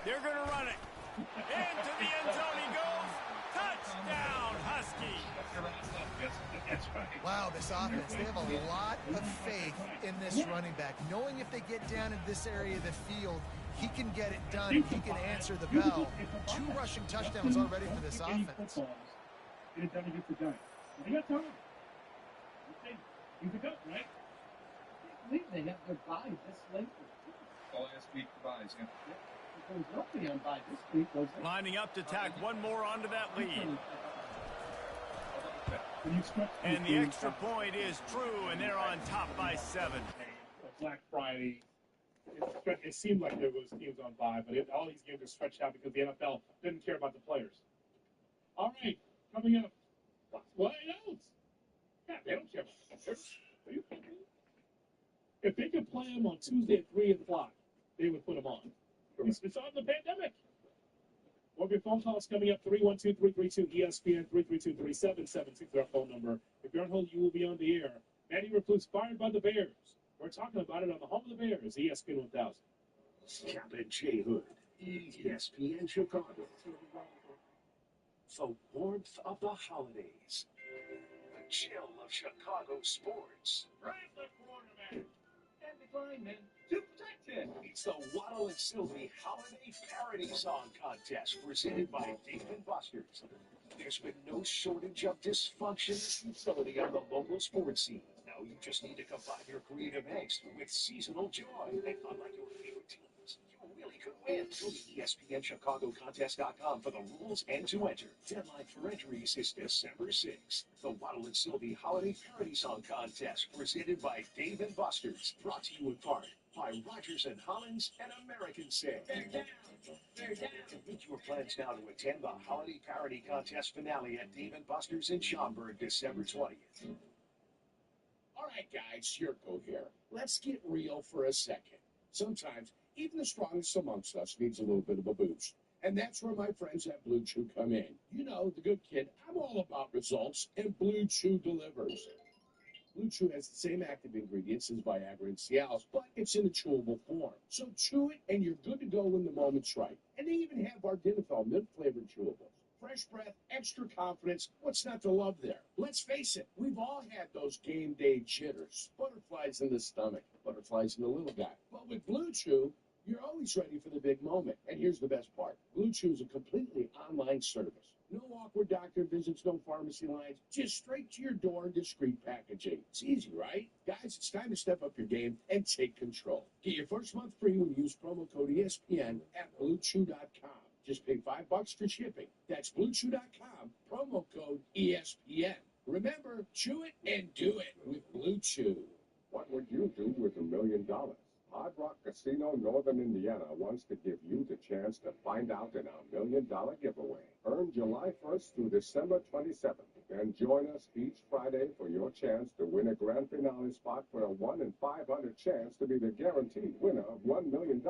They're going to run it. Into the end zone he goes. Touchdown, Huskies. Wow, this offense, they have a lot of faith in this running back. Knowing if they get down in this area of the field, he can get it done. He can answer the bell. 2 rushing touchdowns already for this offense. Get it done against the Giants. They got time. He's a goat, right? I believe they have their bye this late. Last week buys, yeah. There's nobody on bye this week, was there? Lining up to tack one more onto that lead. And the extra point is true, and they're on top by 7. Black Friday. It seemed like there was teams on bye, but all these games are stretched out because the NFL didn't care about the players. All right, coming up. What else? Yeah, they don't care about the players. Are you kidding me? If they could play them on Tuesday at 3 o'clock, they would put them on. It's on the pandemic. More of your phone calls coming up. 312-332-ESPN, 332-3776 is our phone number. If you're on hold, you will be on the air. Manny Recluse fired by the Bears. We're talking about it on the home of the Bears, ESPN 1000. Captain J. Hood, ESPN Chicago. The warmth of the holidays. The chill of Chicago sports. Right the quarterback. And the lineman to protect him. It's the Waddle and Sylvie Holiday Parody Song Contest presented by Dave & Buster's. There's been no shortage of dysfunction and futility on the local sports scene. Now you just need to combine your creative angst with seasonal joy. And unlike your favorite teams, you really could win. Go to ESPNChicagoContest.com for the rules and to enter. Deadline for entries is December 6th. The Waddle and Sylvie Holiday Parody Song Contest presented by Dave & Buster's. Brought to you in part by Rogers and Hollins and American Say. They're down. They're down. Make your plans now to attend the Holiday Parody Contest finale at Dave & Buster's in Schaumburg, December 20th. All right, guys, Yurko here. Let's get real for a second. Sometimes, even the strongest amongst us needs a little bit of a boost. And that's where my friends at Blue Chew come in. You know, the good kid, I'm all about results, and Blue Chew delivers. Blue Chew has the same active ingredients as Viagra and Cialis, but it's in a chewable form. So chew it, and you're good to go when the moment's right. And they even have our Denafel mint-flavored chewables. Fresh breath, extra confidence, what's not to love there? Let's face it, we've all had those game day jitters. Butterflies in the stomach, butterflies in the little guy. But with Blue Chew, you're always ready for the big moment. And here's the best part. Blue Chew is a completely online service. No awkward doctor visits, no pharmacy lines, just straight to your door in discreet packaging. It's easy, right? Guys, it's time to step up your game and take control. Get your first month free when you use promo code ESPN at BlueChew.com. Just pay $5 for shipping. That's BlueChew.com, promo code ESPN. Remember, chew it and do it with Blue Chew. What would you do with $1 million? Hard Rock Casino, Northern Indiana wants to give you the chance to find out in our $1 million giveaway. Earn July 1st through December 27th. Then join us each Friday for your chance to win a grand finale spot for a 1 in 500 chance to be the guaranteed winner of $1 million.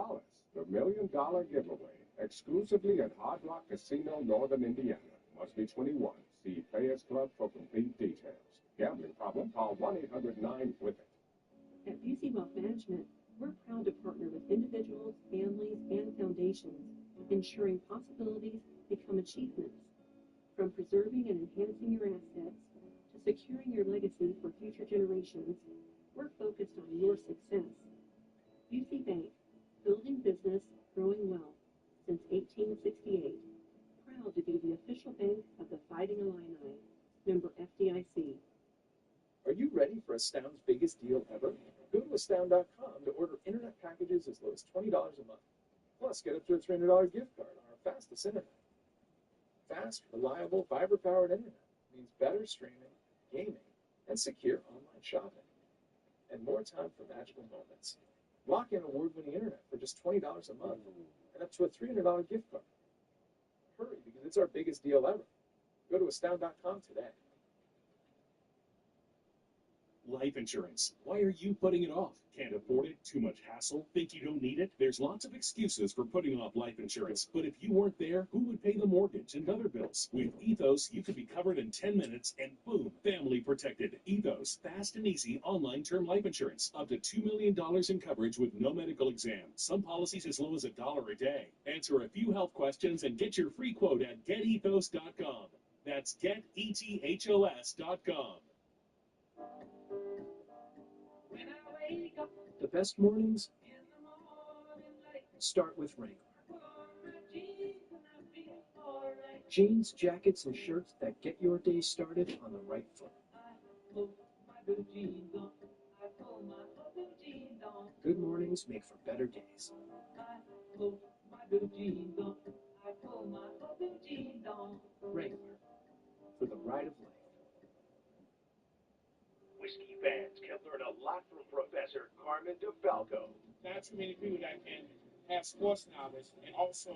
The $1 million giveaway, exclusively at Hard Rock Casino, Northern Indiana. Must be 21. See Players Club for complete details. Gambling problem? Call 1-800-9-WITH-IT. At Busey Wealth Management, we're proud to partner with individuals, families, and foundations, ensuring possibilities become achievements. From preserving and enhancing your assets to securing your legacy for future generations, we're focused on your success. Busey Bank, building business, growing wealth since 1868. Proud to be the official bank of the Fighting Illini. Member FDIC. Are you ready for Astound's biggest deal ever? Go to Astound.com to order internet packages as low as $20 a month. Plus, get up to a $300 gift card on our fastest internet. Fast, reliable, fiber-powered internet means better streaming, gaming, and secure online shopping. And more time for magical moments. Lock in award-winning internet for just $20 a month and up to a $300 gift card. Hurry, because it's our biggest deal ever. Go to Astound.com today. Life insurance. Why are you putting it off? Can't afford it? Too much hassle? Think you don't need it? There's lots of excuses for putting off life insurance. But if you weren't there, who would pay the mortgage and other bills? With Ethos, you could be covered in 10 minutes and boom, family protected. Ethos, fast and easy online term life insurance. Up to $2 million in coverage with no medical exam. Some policies as low as $1 a day. Answer a few health questions and get your free quote at getethos.com. That's getethos.com. The best mornings start with Wrangler. Jeans, jackets, and shirts that get your day started on the right foot. Good mornings make for better days. Wrangler, for the ride of life. Whiskey fans can learn a lot from Professor Carmen DeFalco. Not too many people that can have sports knowledge and also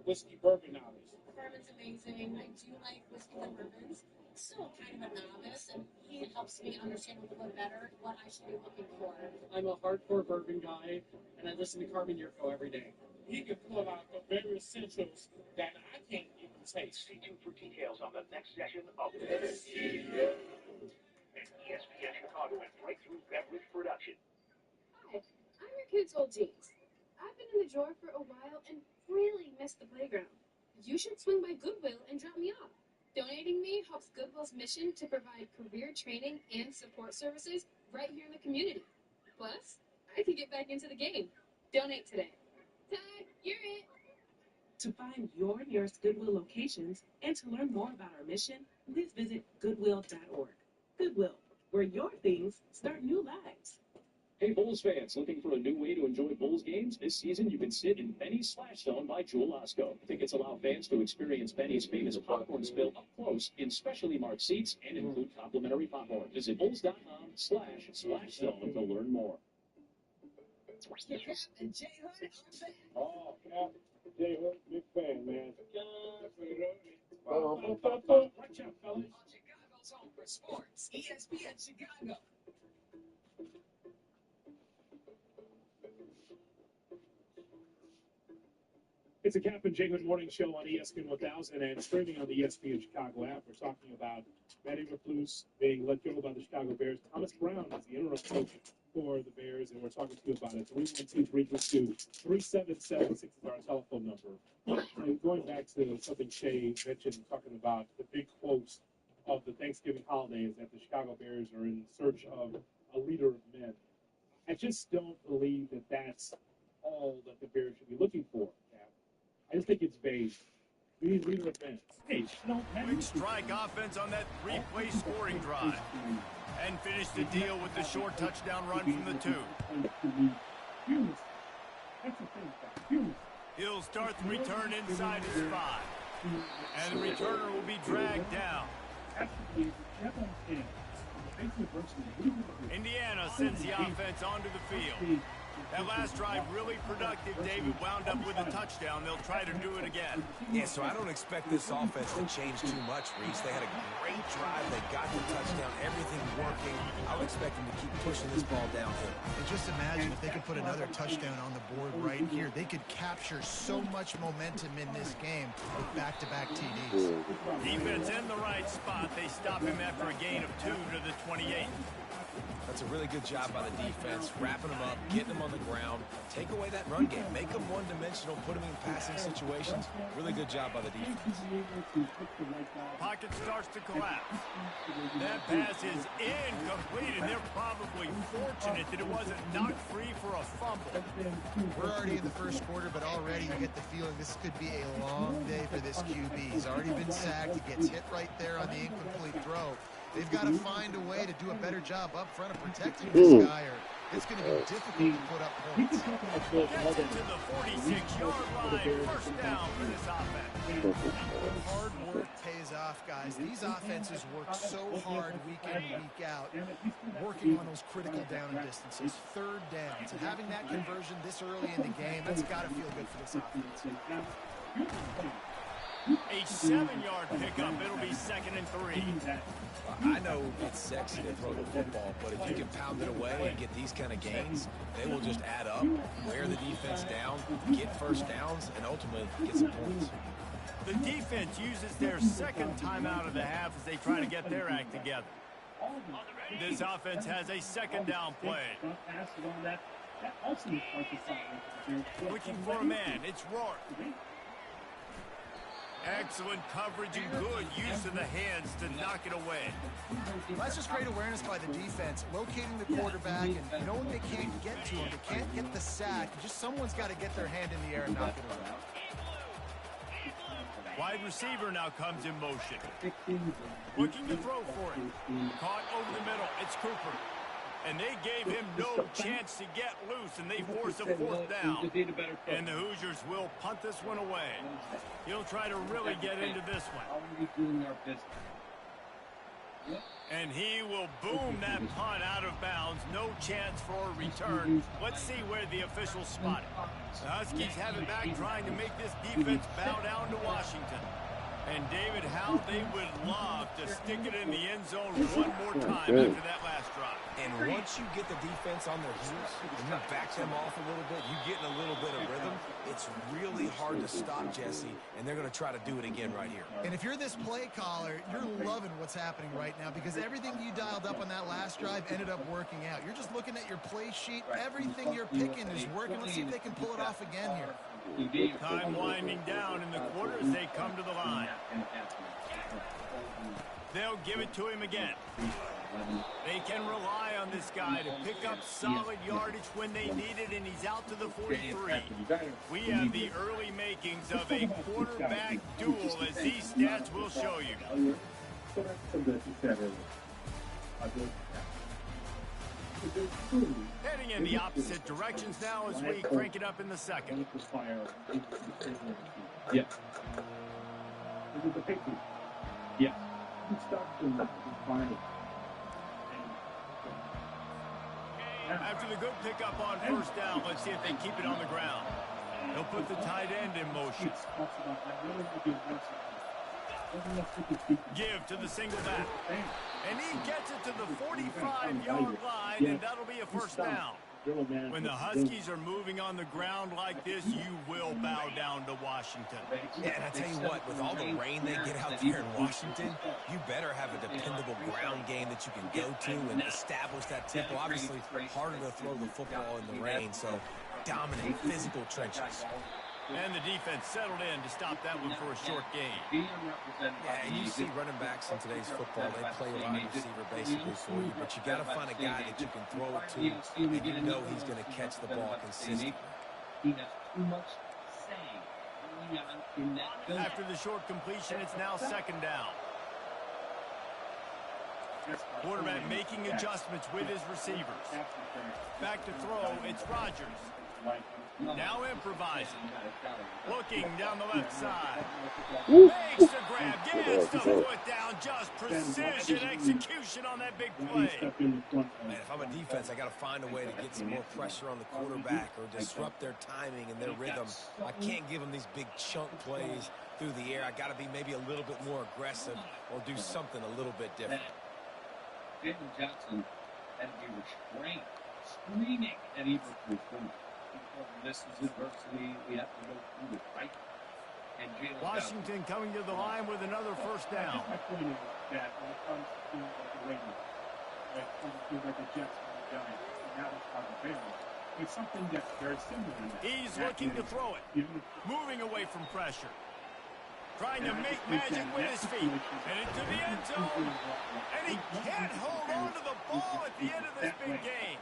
whiskey bourbon knowledge. Carmen's amazing. I do like whiskeys and bourbons. Still kind of a novice, and he helps me understand a little bit better what I should be looking for. I'm a hardcore bourbon guy, and I listen to Carmen Yurko every day. He can pull out the very essentials that I can't even taste. Stay tuned for details on the next session of Whiskey and ESPN Chicago and Breakthrough Beverage Production. Hi, I'm your kid's old jeans. I've been in the drawer for a while and really missed the playground. You should swing by Goodwill and drop me off. Donating me helps Goodwill's mission to provide career training and support services right here in the community. Plus, I can get back into the game. Donate today. Ty, you're it. To find your nearest Goodwill locations and to learn more about our mission, please visit goodwill.org. Goodwill, where your things start new lives. Hey, Bulls fans, looking for a new way to enjoy Bulls games? This season, you can sit in Benny's Splash Zone by Jewel Osco. Tickets allow fans to experience Benny's famous popcorn spill up close in specially marked seats and include complimentary popcorn. Visit bulls.com/splash zone to learn more. Cap and J Hood are back. Oh, Cap, J Hood, big fan, man. Watch out, fellas. On Chicago's home for sports, ESPN Chicago. It's a Cap and J Hood morning show on ESPN 1000 and streaming on the ESPN Chicago app. We're talking about Matty Recluse being let go by the Chicago Bears. Thomas Brown is the interim coach for the Bears, and we're talking to you about it. 312-332-3776 is our telephone number. And going back to something Shay mentioned, talking about the big quotes of the Thanksgiving holidays that the Chicago Bears are in search of a leader of men. I just don't believe that that's all that the Bears should be looking for. I just think it's vague. We need leader of men. Hey, Quick strike offense on that three-play scoring drive. And finish the deal with the short touchdown run from the 2. He'll start the return inside his 5. And the returner will be dragged down Indiana sends the offense onto the field. That last drive really productive. David wound up with a touchdown. They'll try to do it again. Yeah, so I don't expect this offense to change too much, Reese. They had a great drive. They got the touchdown. Everything working. I would expect them to keep pushing this ball downhill. And just imagine if they could put another touchdown on the board right here. They could capture so much momentum in this game with back-to-back TDs. Defense in the right spot. They stop him after a gain of 2 to the 28. That's a really good job by the defense, wrapping them up, getting them on the ground, take away that run game, make them one-dimensional, put them in passing situations. Really good job by the defense. Pocket starts to collapse. That pass is incomplete, and they're probably fortunate that it wasn't knocked free for a fumble. We're already in the first quarter, but already you get the feeling this could be a long day for this QB. He's already been sacked. He gets hit right there on the incomplete throw. They've got to find a way to do a better job up front of protecting this guy, or it's going to be difficult to put up points. Gets it to the 46-yard line. First down for this offense. Hard work pays off, guys. These offenses work so hard week in, week out, working on those critical down distances, third downs, and having that conversion this early in the game, that's got to feel good for this offense. A 7-yard pickup. It'll be 2nd and 3. I know it's sexy to throw the football, but if you can pound it away and get these kind of gains, they will just add up, wear the defense down, get first downs, and ultimately get some points. The defense uses their second timeout of the half as they try to get their act together. This offense has a second down play. Looking for a man. It's Rourke. Excellent coverage and good use of the hands to knock it away. That's just great awareness by the defense, locating the quarterback and knowing they can't get to him. They can't get the sack. Just someone's got to get their hand in the air and knock it around. Wide receiver now comes in motion. Looking to throw for it. Caught over the middle. It's Cooper. And they gave him no chance to get loose, and they force a fourth down. And the Hoosiers will punt this one away. He'll try to really get into this one. And he will boom that punt out of bounds. No chance for a return. Let's see where the officials spot it. The Huskies have it back, trying to make this defense bow down to Washington. And David, how they would love to stick it in the end zone one more time after that last drive. And once you get the defense on their heels and you back them off a little bit, you get in a little bit of rhythm, it's really hard to stop Jesse, and they're going to try to do it again right here. And if you're this play caller, you're loving what's happening right now because everything you dialed up on that last drive ended up working out. You're just looking at your play sheet. Everything you're picking is working. Let's see if they can pull it off again here. Time winding down in the quarter as they come to the line. They'll give it to him again. They can rely on this guy to pick up solid yardage when they need it, and he's out to the 43. We have the early makings of a quarterback duel, as these stats will show you. Heading in the opposite directions now as we crank it up in the second. Yeah. Yeah. After the good pickup on first down, let's see if they keep it on the ground. They'll put the tight end in motion. Give to the single back. And he gets it to the 45-yard line, and that'll be a first down. When the Huskies are moving on the ground like this, you will bow down to Washington. Yeah, and I tell you what, with all the rain they get out there in Washington, you better have a dependable ground game that you can go to and establish that tempo. Obviously, harder to throw the football in the rain, so dominant physical trenches. And the defense settled in to stop that one for a short gain. Yeah, and you see running backs in today's football, they play wide receiver basically for you, but you got to find a guy that you can throw it to, and you know he's going to catch the ball consistently. After the short completion, it's now second down. Quarterback making adjustments with his receivers. Back to throw, it's Rodgers. Now improvising. Looking down the left side. Woo. Makes the grab. Gets the foot down. Just precision execution on that big play. Man, if I'm a defense, I got to find a way to get some more pressure on the quarterback or disrupt their timing and their rhythm. I can't give them these big chunk plays through the air. I got to be maybe a little bit more aggressive or do something a little bit different. Jalen Johnson had to be restrained, screaming at Eberflus. This is adversity. We have to go through it, right? And Jalen Washington coming to the line with another first down. My point is that when it comes to the Raiders, when it comes to the Jets and the Giants, and now it's Chicago Bears, it's something that's very similar in that. He's looking to throw it. Moving away from pressure. Trying to make magic with his feet. And into the end zone. And he can't hold on to the ball at the end of this big game.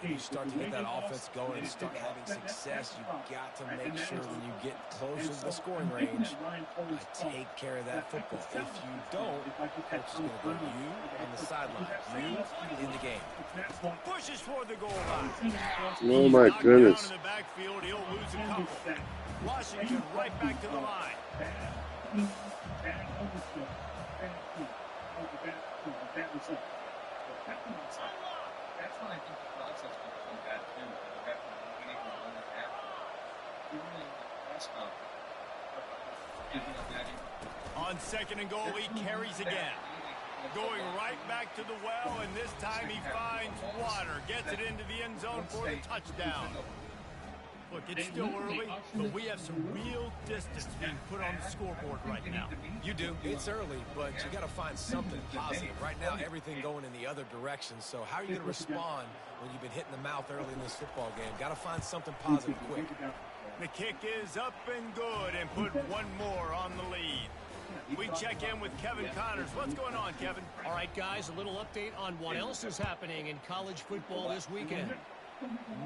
You start to get that offense going and start having success, you've got to make sure when you get closer to the scoring range, take care of that football. If you don't, coach is going to go you on the sideline, you in the game. Pushes for the goal line. Oh my goodness. Down in the backfield, he'll lose a couple. Washington right back to the line. That's when I think the process was so bad too. We got to winning the one and a half. Even in the press conference, On second and goal, he carries again. Going right back to the well, and this time he finds water. Gets it into the end zone for the touchdown. Look, it's still early, but we have some real distance being put on the scoreboard right now. You do. It's early, but you got to find something positive. Right now, everything going in the other direction. So how are you going to respond when you've been hitting the mouth early in this football game? Got to find something positive quick. The kick is up and good and put one more on the lead. We check in with Kevin Connors. What's going on, Kevin? All right, guys, a little update on what else is happening in college football this weekend.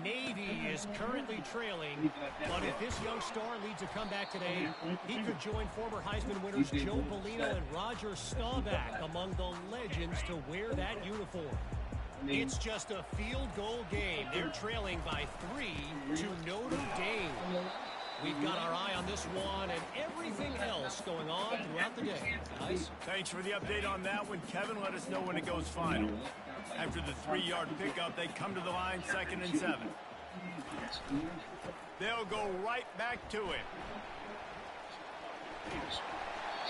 Navy is currently trailing, but if this young star leads a comeback today, he could join former Heisman winners Joe Bellino and Roger Staubach among the legends to wear that uniform. It's just a field goal game. They're trailing by 3 to Notre Dame. We've got our eye on this one and everything else going on throughout the day. Guys? Thanks for the update on that one, Kevin. Let us know when it goes final. After the 3-yard pickup, they come to the line 2nd and 7. They'll go right back to it.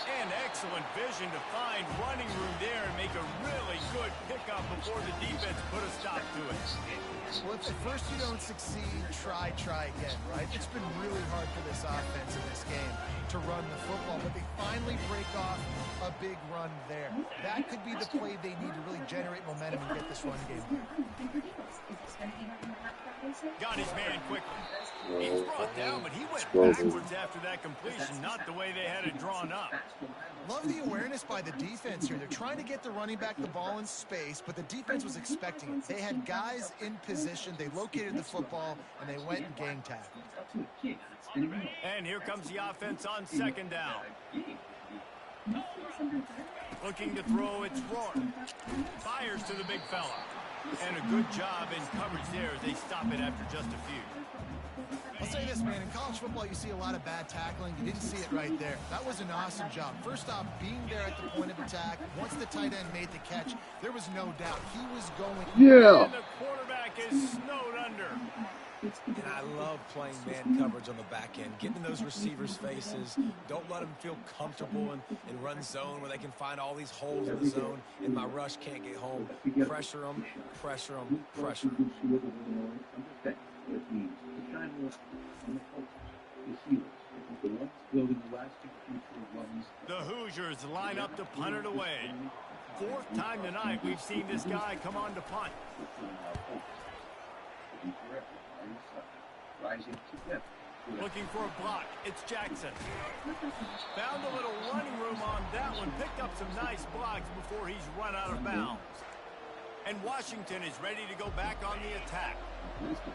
And excellent vision to find running room there and make a really good pickup before the defense put a stop to it. Well, if at first you don't succeed, try again, right? It's been really hard for this offense in this game to run the football, but they finally break off a big run there. That could be the play they need to really generate momentum and get this run game. Got his man quickly. He's brought down, but he went backwards after that completion, not the way they had it drawn up. Love the awareness by the defense here. They're trying to get the running back the ball in space, but the defense was expecting it. They had guys in position. They located the football, and they went and gang tagged. And here comes the offense on 2nd down. Looking to throw, it's Rourke. Fires to the big fella. And a good job in coverage there as they stop it after just a few. I'll say this, man. In college football, you see a lot of bad tackling. You didn't see it right there. That was an awesome job. First off, being there at the point of attack. Once the tight end made the catch, there was no doubt he was going. Yeah. And the quarterback is snowed under. And I love playing man coverage on the back end, getting in those receivers' faces. Don't let them feel comfortable in run zone where they can find all these holes in the zone, and my rush can't get home. Pressure them, pressure them, pressure them. The Hoosiers line up to punt it away. 4th time tonight we've seen this guy come on to punt. Looking for a block. It's Jackson. Found a little running room on that one. Picked up some nice blocks before he's run out of bounds. And Washington is ready to go back on the attack.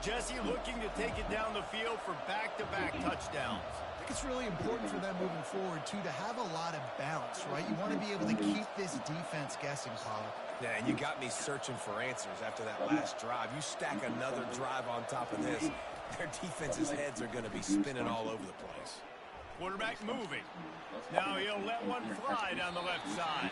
Jesse looking to take it down the field for back-to-back touchdowns. I think it's really important for them moving forward, too, to have a lot of bounce, right? You want to be able to keep this defense guessing, Pollard. Yeah, and you got me searching for answers after that last drive. You stack another drive on top of this, their defense's heads are going to be spinning all over the place. Quarterback moving. Now he'll let one fly down the left side.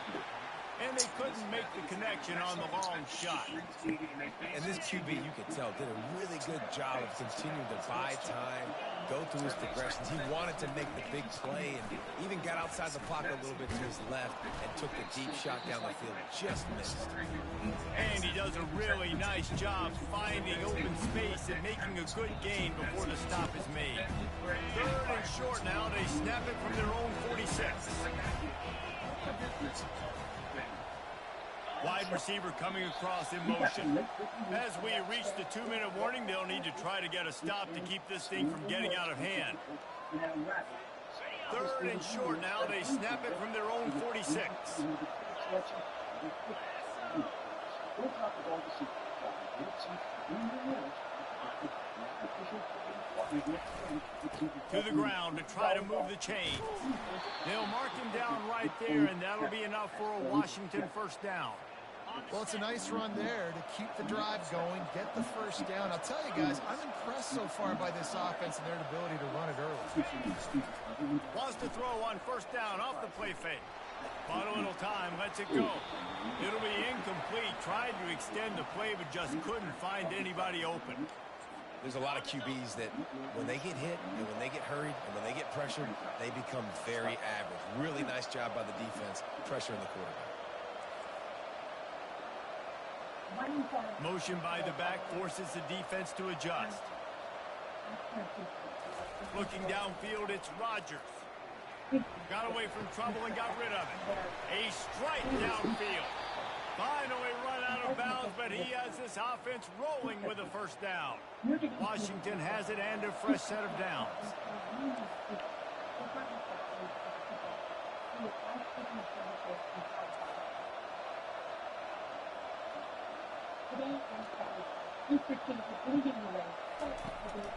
And they couldn't make the connection on the long shot. And this QB, you could tell, did a really good job of continuing to buy time, go through his progressions. He wanted to make the big play and even got outside the pocket a little bit to his left and took the deep shot down the field. Just missed. And he does a really nice job finding open space and making a good gain before the stop is made. Third and short now. They snap it from their own 46. Wide receiver coming across in motion. As we reach the 2-minute warning, they'll need to try to get a stop to keep this thing from getting out of hand. Third and short now. They snap it from their own 46. To the ground to try to move the chains. They'll mark him down right there, and that'll be enough for a Washington first down. Well, it's a nice run there to keep the drive going, get the first down. I'll tell you guys, I'm impressed so far by this offense and their ability to run it early. Wants to throw on first down off the play fake. But a little time, lets it go. It'll be incomplete. Tried to extend the play, but just couldn't find anybody open. There's a lot of QBs that when they get hit and when they get hurried and when they get pressured, they become very average. Really nice job by the defense, pressuring the quarterback. Motion by the back forces the defense to adjust. Looking downfield, it's Rodgers. Got away from trouble and got rid of it. A strike downfield. Finally run out of bounds, but he has this offense rolling with a first down. Washington has it and a fresh set of downs.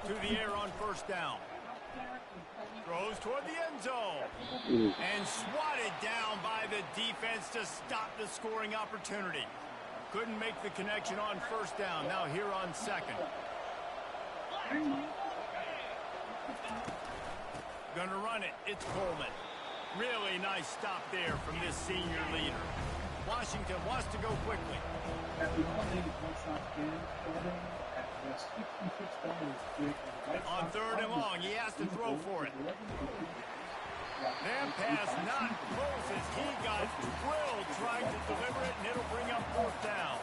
To the air on first down. Throws toward the end zone. And swatted down by the defense to stop the scoring opportunity. Couldn't make the connection on first down. Now here on second. Gonna run it. It's Coleman. Really nice stop there from this senior leader. Washington wants to go quickly. On third and long, he has to throw for it. That pass not close as he got drilled trying to deliver it, and it'll bring up fourth down.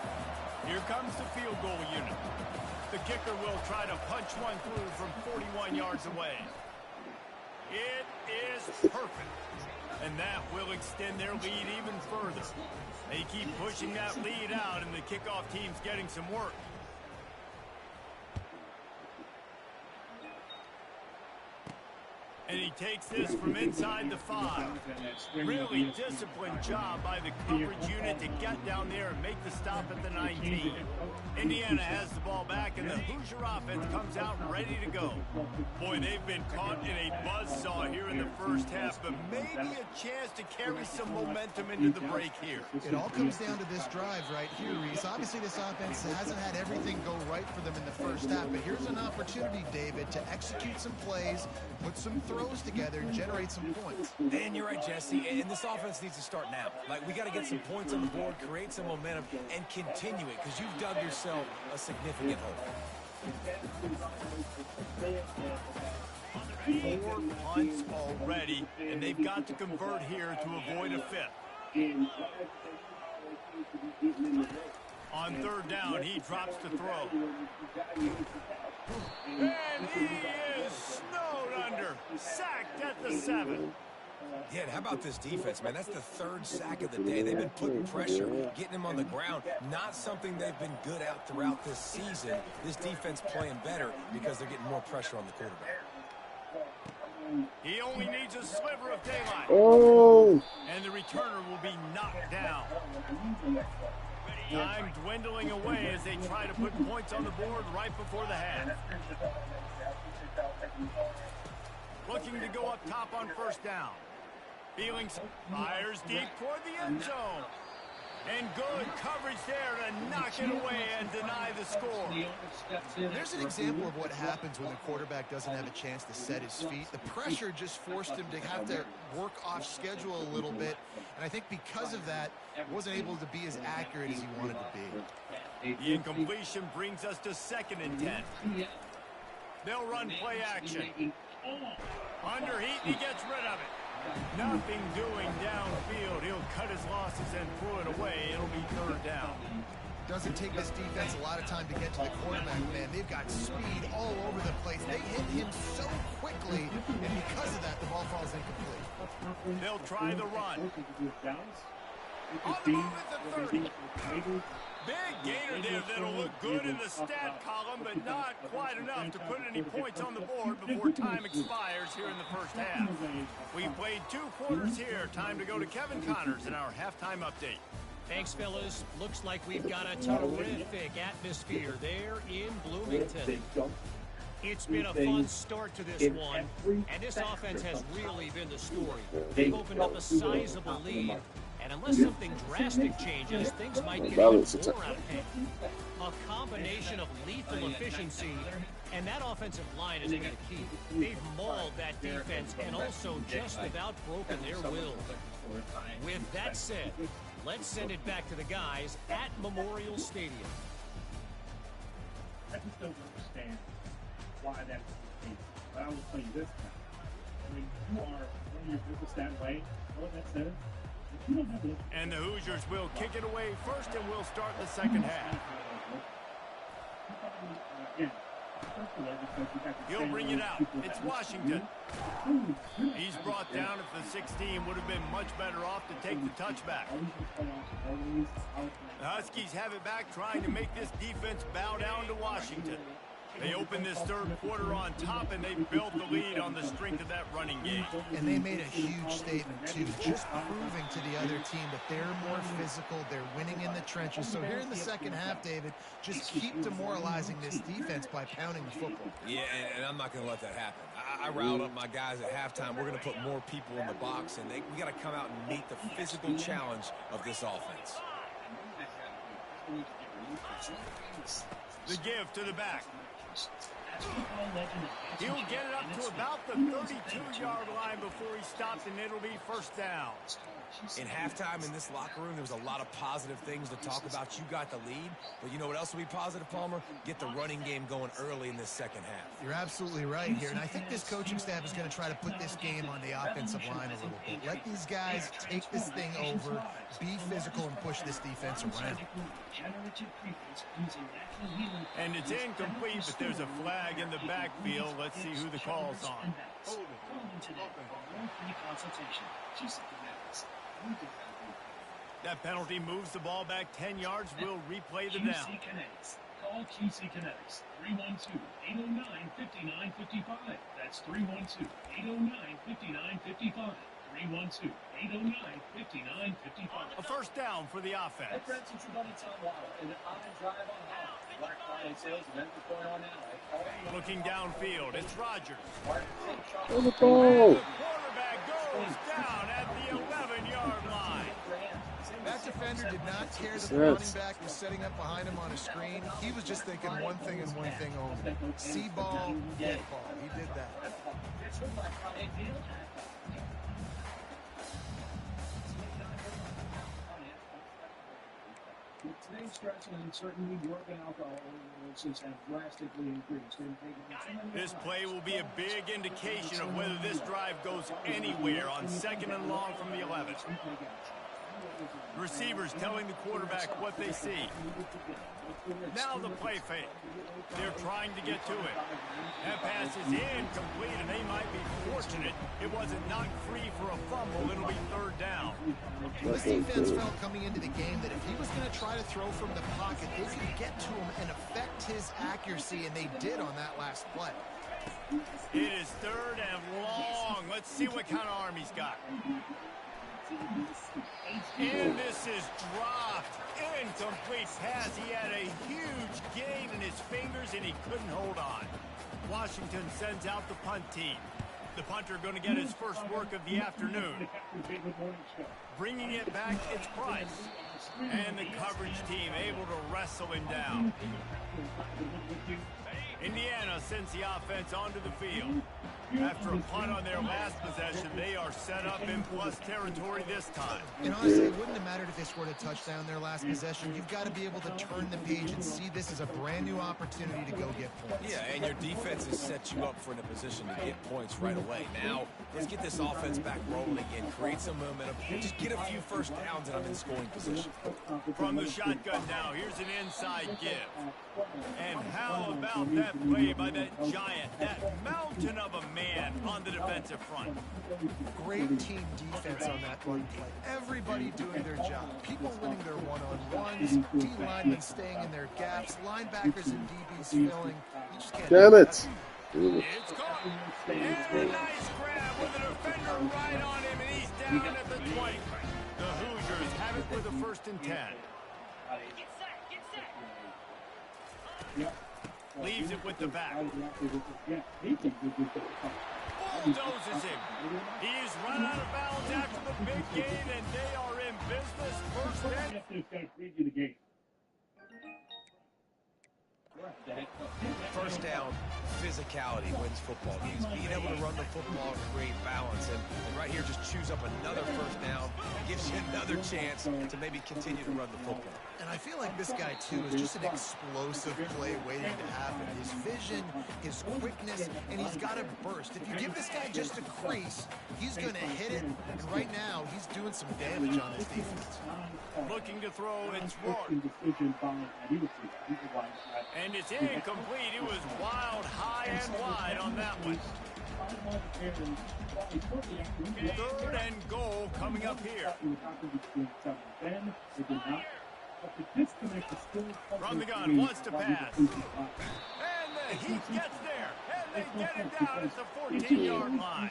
Here comes the field goal unit. The kicker will try to punch one through from 41 yards away. It is perfect. And that will extend their lead even further. They keep pushing that lead out, and the kickoff team's getting some work. And he takes this from inside the 5. Really disciplined job by the coverage unit to get down there and make the stop at the 19. Indiana has the ball back, and the Hoosier offense comes out ready to go. Boy, they've been caught in a buzzsaw here in the first half, but maybe a chance to carry some momentum into the break here. It all comes down to this drive right here, Reese. Obviously, this offense hasn't had everything go right for them in the first half, but here's an opportunity, David, to execute some plays, put some throws together, and generate some points. And you're right, Jesse, and this offense needs to start now. Like, we got to get some points on the board, create some momentum, and continue it, because you've dug yourself a significant hole. 4 punts already, and they've got to convert here to avoid a fifth. On third down, he drops to throw. And he is snowed under, sacked at the 7. Yeah, and how about this defense, man? That's the third sack of the day. They've been putting pressure, getting him on the ground. Not something they've been good at throughout this season. This defense playing better because they're getting more pressure on the quarterback. He only needs a sliver of daylight. Oh! And the returner will be knocked down. Time dwindling away as they try to put points on the board right before the half. Looking to go up top on first down. Feelings fires deep toward the end zone. And good coverage there to knock it away and deny the score. There's an example of what happens when the quarterback doesn't have a chance to set his feet. The pressure just forced him to have to work off schedule a little bit. And I think because of that, wasn't able to be as accurate as he wanted to be. The incompletion brings us to 2nd and 10. They'll run play action. Under heat, he gets rid of it. Nothing doing downfield. He'll cut his losses and throw it away. It'll be 3rd down. Doesn't take this defense a lot of time to get to the quarterback, man. They've got speed all over the place. They hit him so quickly, and because of that, the ball falls incomplete. They'll try the run. On the move at the 30. Big gainer there that'll look good in the stat column, but not quite enough to put any points on the board before time expires here in the first half. We've played 2 quarters here. Time to go to Kevin Connors in our halftime update. Thanks, fellas. Looks like we've got a terrific atmosphere there in Bloomington. It's been a fun start to this one, and this offense has really been the story. They've opened up a sizable lead, and unless something drastic changes, things might get even more out of hand. A combination of lethal efficiency, and that offensive line has been the key. They've mauled that defense and also just about broken their will. With that said, let's send it back to the guys at Memorial Stadium. I just don't understand why that's the case. But I will tell you this now. I mean, you are running your business that way. All that says, if you don't have it. And the Hoosiers will kick it away first, and we'll start the second half. He'll bring it out. It's Washington. He's brought down at the 16. Would have been much better off to take the touchback. The Huskies have it back, trying to make this defense bow down to Washington. They opened this 3rd quarter on top, and they built the lead on the strength of that running game. And they made a huge statement, too, just proving to the other team that they're more physical, they're winning in the trenches. So here in the second half, David, just keep demoralizing this defense by pounding the football. Yeah, and I'm not going to let that happen. I riled up my guys at halftime. We're going to put more people in the box, and we got to come out and meet the physical challenge of this offense. The give to the back. He'll get it up to about the 32-yard line before he stops, and it'll be 1st down. In halftime in this locker room, there was a lot of positive things to talk about. You got the lead, but you know what else will be positive, Palmer? Get the running game going early in this second half. You're absolutely right here, and I think this coaching staff is going to try to put this game on the offensive line a little bit. Let these guys take this thing over, be physical, and push this defense around. And it's incomplete, but there's a flag in the backfield. Let's see who the call's on. That penalty moves the ball back 10 yards. We'll replay the down. Call QC Kinetics, 312-809-5955. That's 312-809-5955. 312-809-5955. A 1st down for the offense. Hey friends, it's your buddy Tom Waddle, and I drive on home. Black Friday sales event is going on now. Looking downfield, it's Rodgers. On the ball. And the quarterback goes down at the 11-yard line. That defender did not care that the running back was setting up behind him on a screen. He was just thinking one thing and one thing only. See ball, get ball. He did that. With today's stress and uncertainty, drug and alcohol overdoses have drastically increased. This play will be a big indication of whether this drive goes anywhere on 2nd and long from the 11. The receivers telling the quarterback what they see. Now the play fake. They're trying to get to it. That pass is incomplete, and they might be fortunate it wasn't knocked free for a fumble. It'll be 3rd down. This defense felt coming into the game that if he was going to try to throw from the pocket, they could get to him and affect his accuracy, and they did on that last play. It is 3rd and long. Let's see what kind of arm he's got. And this is dropped. Incomplete pass. He had a huge gain in his fingers, and he couldn't hold on. Washington sends out the punt team. The punter going to get his first work of the afternoon. Bringing it back, it's Price. And the coverage team able to wrestle him down. Indiana sends the offense onto the field. After a punt on their last possession, they are set up in plus territory this time. And honestly, it wouldn't have mattered if they scored a touchdown their last possession. You've got to be able to turn the page and see this as a brand new opportunity to go get points. Yeah, and your defense has set you up for in a position to get points right away. Now, let's get this offense back rolling again, create some momentum, just get a few first downs, and I'm in scoring position. From the shotgun now, here's an inside give. And how about that play by that giant, that mountain of a man on the defensive front? Great team defense on that one play. Everybody doing their job. People winning their one-on-ones, D-linemen staying in their gaps, linebackers and DBs filling. You just can't Damn it. It's caught. And a nice grab with a defender right on him, and he's down at the 20. The Hoosiers have it with a 1st and 10. Leaves it with the back. Bulldozes him. He's run out of bounds after the big gain, and they are in business. 1st and First down, physicality wins football games. Being able to run the football and create balance. And right here, just choose up another first down. Gives you another chance to maybe continue to run the football. And I feel like this guy, too, is just an explosive play waiting to happen. His vision, his quickness, and he's got a burst. If you give this guy just a crease, he's going to hit it. And right now, he's doing some damage on this defense. Looking to throw, it's Rourke. And it's incomplete. It was wild, high and wide on that one. 3rd and goal coming up here. From the gun, wants to pass. And the Heat gets there. And they get it down at the 14-yard line.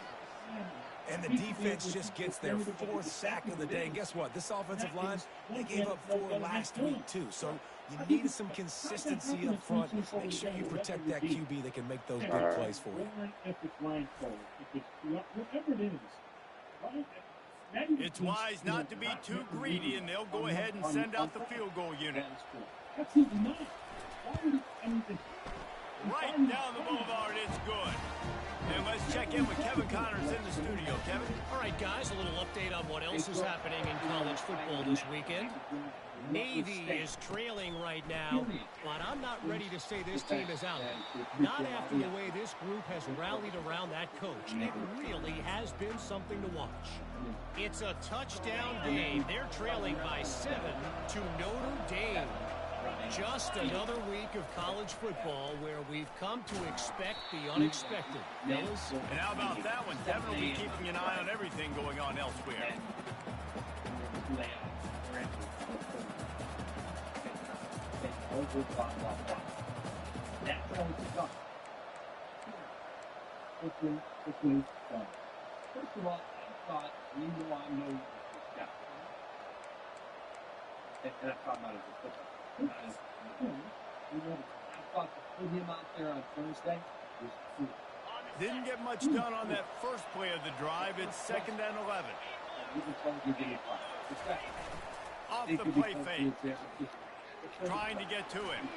And the defense just gets their 4th sack of the day. And guess what? This offensive line, they gave up 4 last week, too. So you needed some consistency up front. Make sure you protect that QB that can make those big plays for you. It's wise not to be too greedy, and they'll go ahead and send out the field goal unit. Right down the boulevard, it's good. And let's check in with Kevin Connors in the studio. Kevin? All right, guys, a little update on what else is happening in college football this weekend. Navy is trailing right now, but I'm not ready to say this team is out. Not after the way this group has rallied around that coach. It really has been something to watch. It's a touchdown game. They're trailing by 7 to Notre Dame. Just another week of college football where we've come to expect the unexpected. Fellas? And how about that one? Devin will be keeping an eye on everything going on elsewhere. First of all, I thought, I know this guy. And I'm talking about as a football. I thought to put him out there on Thursday was cool. Didn't get much done on that first play of the drive. It's 2nd and 11. Off the play fake. Trying to get to him.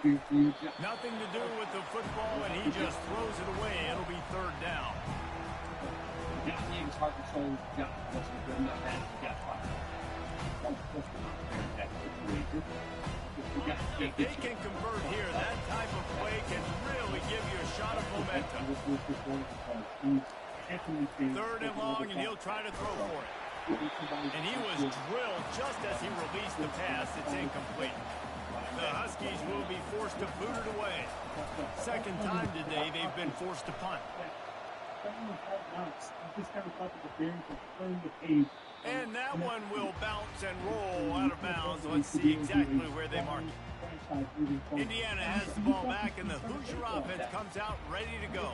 Nothing to do with the football, and he just throws it away. It'll be 3rd down. If they can convert here, that type of play can really give you a shot of momentum. 3rd and long, and he'll try to throw for it. And he was drilled just as he released the pass. It's incomplete. The Huskies will be forced to boot it away. 2nd time today they've been forced to punt. And that one will bounce and roll out of bounds. Let's see exactly where they mark it. Indiana has the ball back, and the Hoosier offense comes out ready to go.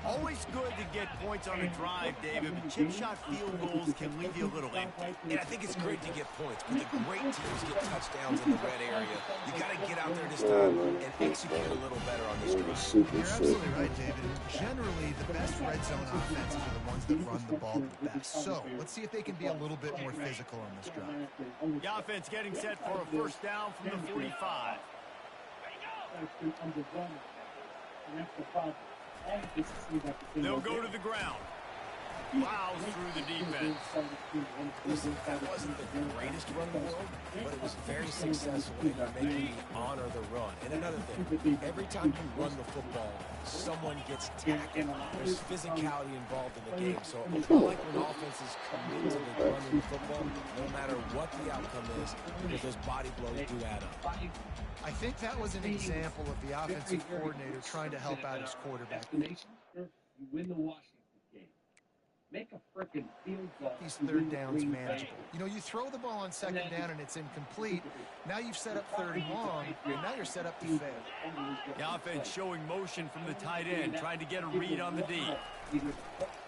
Always good to get points on a drive, David, but chip shot field goals can leave you a little empty. And I think it's great to get points, but the great teams get touchdowns in the red area. You got to get out there this time and execute a little better on this drive. You're absolutely right, David. Generally, the best red zone offenses are the ones that run the ball the best. So let's see if they can be a little bit more physical on this drive. The offense getting set for a first down from the 45. They'll go to the ground. Plows through the defense. Listen, that wasn't the greatest run in the world, but it was very successful in making me honor the run. And another thing, every time you run the football, someone gets tackled. There's physicality involved in the game. So I like when offenses commit to the running the football, no matter what the outcome is, because those body blows do add up. I think that was an example of the offensive coordinator trying to help out his quarterback. You win the Washington game. Make a freaking field goal. These third downs manageable. You know, you throw the ball on second down and it's incomplete. Now you've set up third and long, and now you're set up to fail. The offense showing motion from the tight end, trying to get a read on the D.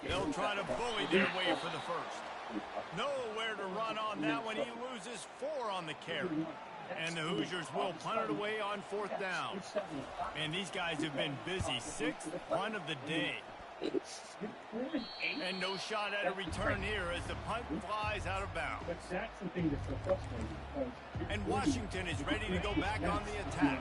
They'll try to bully their way for the first. Nowhere to run on that one. He loses 4 on the carry. And the Hoosiers will punt it away on 4th down. And these guys have been busy. 6th punt of the day. And no shot at a return here as the punt flies out of bounds. And Washington is ready to go back on the attack.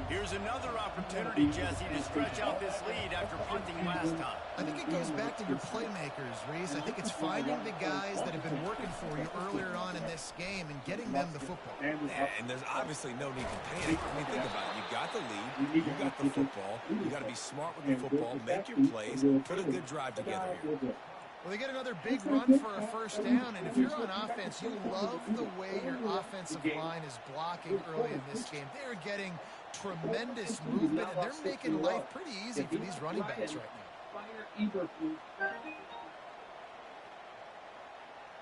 Here's another opportunity, Jesse, to stretch out this lead after punting last time. I think it goes back to your playmakers, Reese. I think it's finding the guys that have been working for you earlier on in this game and getting them the football. Yeah, and there's obviously no need to panic. I mean, think about it. You got the lead. You got the football. You got to be smart with the football. Make your plays. Put a good drive together here. Well, they get another big run for a first down, and if you're on offense, you love the way your offensive line is blocking early in this game. They're getting tremendous movement, and they're making life pretty easy for these running backs right now. Fire Eberflus.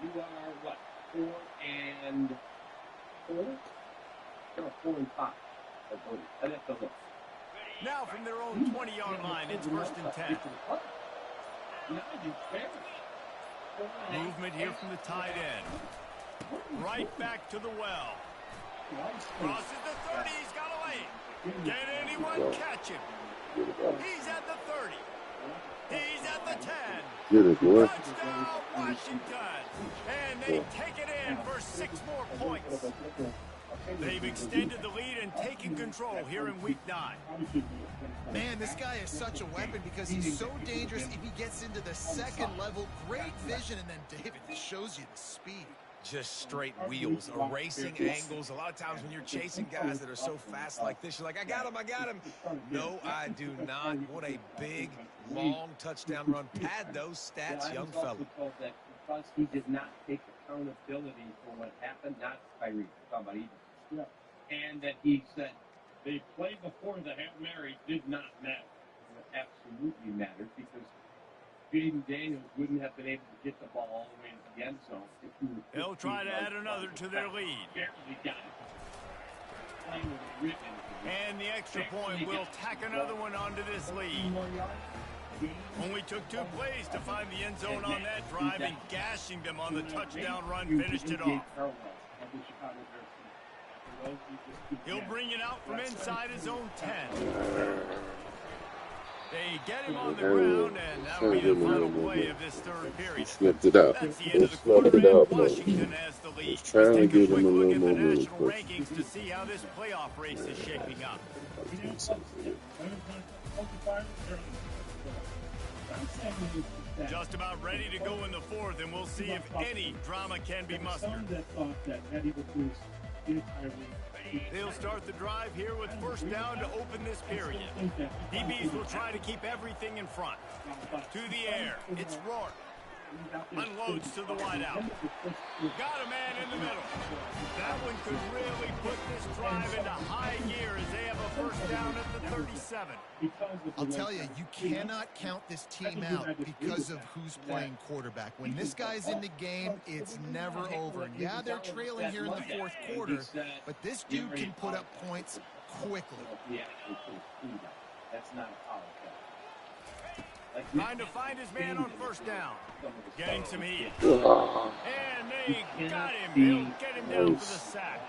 You are what? 4 and 4? You're 4 and 5. I'd have to look. Now from their own 20-yard line, it's 1st and 10. Movement here from the tight end. Right back to the well. Crosses the 30. He's got a lane. Can anyone catch him? He's at the 30. He's at the 10. Touchdown, Washington. And they take it in for 6 more points. They've extended the lead and taken control here in Week 9. Man, this guy is such a weapon because he's so dangerous. If he gets into the second level, great vision, and then David shows you the speed. Just straight wheels, erasing angles. A lot of times when you're chasing guys that are so fast like this, you're like, I got him. No, I do not. What a big, long touchdown run. Pad those stats, young fella. Because he did not take accountability for what happened, not Kyrie, talking about Eagles. Yeah. And that he said the play before the Hail Mary did not matter. It absolutely mattered because Jaden Daniels wouldn't have been able to get the ball all the way to the end zone. If he was They'll try to add another to their lead. Barely got it. And the extra point will tack another one onto this lead. Only took 2 plays to find the end zone on that drive, and gashing them on the touchdown run finished it off. He'll bring it out from inside his own 10. They get him on the ground, and that'll be the final play of this 3rd period. Slipped it up. That's the end of the quarter, and Washington has the lead. Let's trying to take give a quick him a look little at more the room, national push. rankings to see how this playoff race is shaping up. Just about ready to go in the 4th, and we'll see if any drama can be mustered. They'll start the drive here with 1st down to open this period. DBs will try to keep everything in front. To the air, it's Rourke. Unloads to the wideout. Got a man in the middle. That one could really put this drive into high gear as they have a 1st down at the 37. I'll tell you, you cannot count this team out because of who's playing quarterback. When this guy's in the game, it's never over. And yeah, they're trailing here in the 4th quarter, but this dude can put up points quickly. Yeah, that's not a foul. Trying to find his man on first down. Getting some heat. And they got him. They'll get him down for the sack.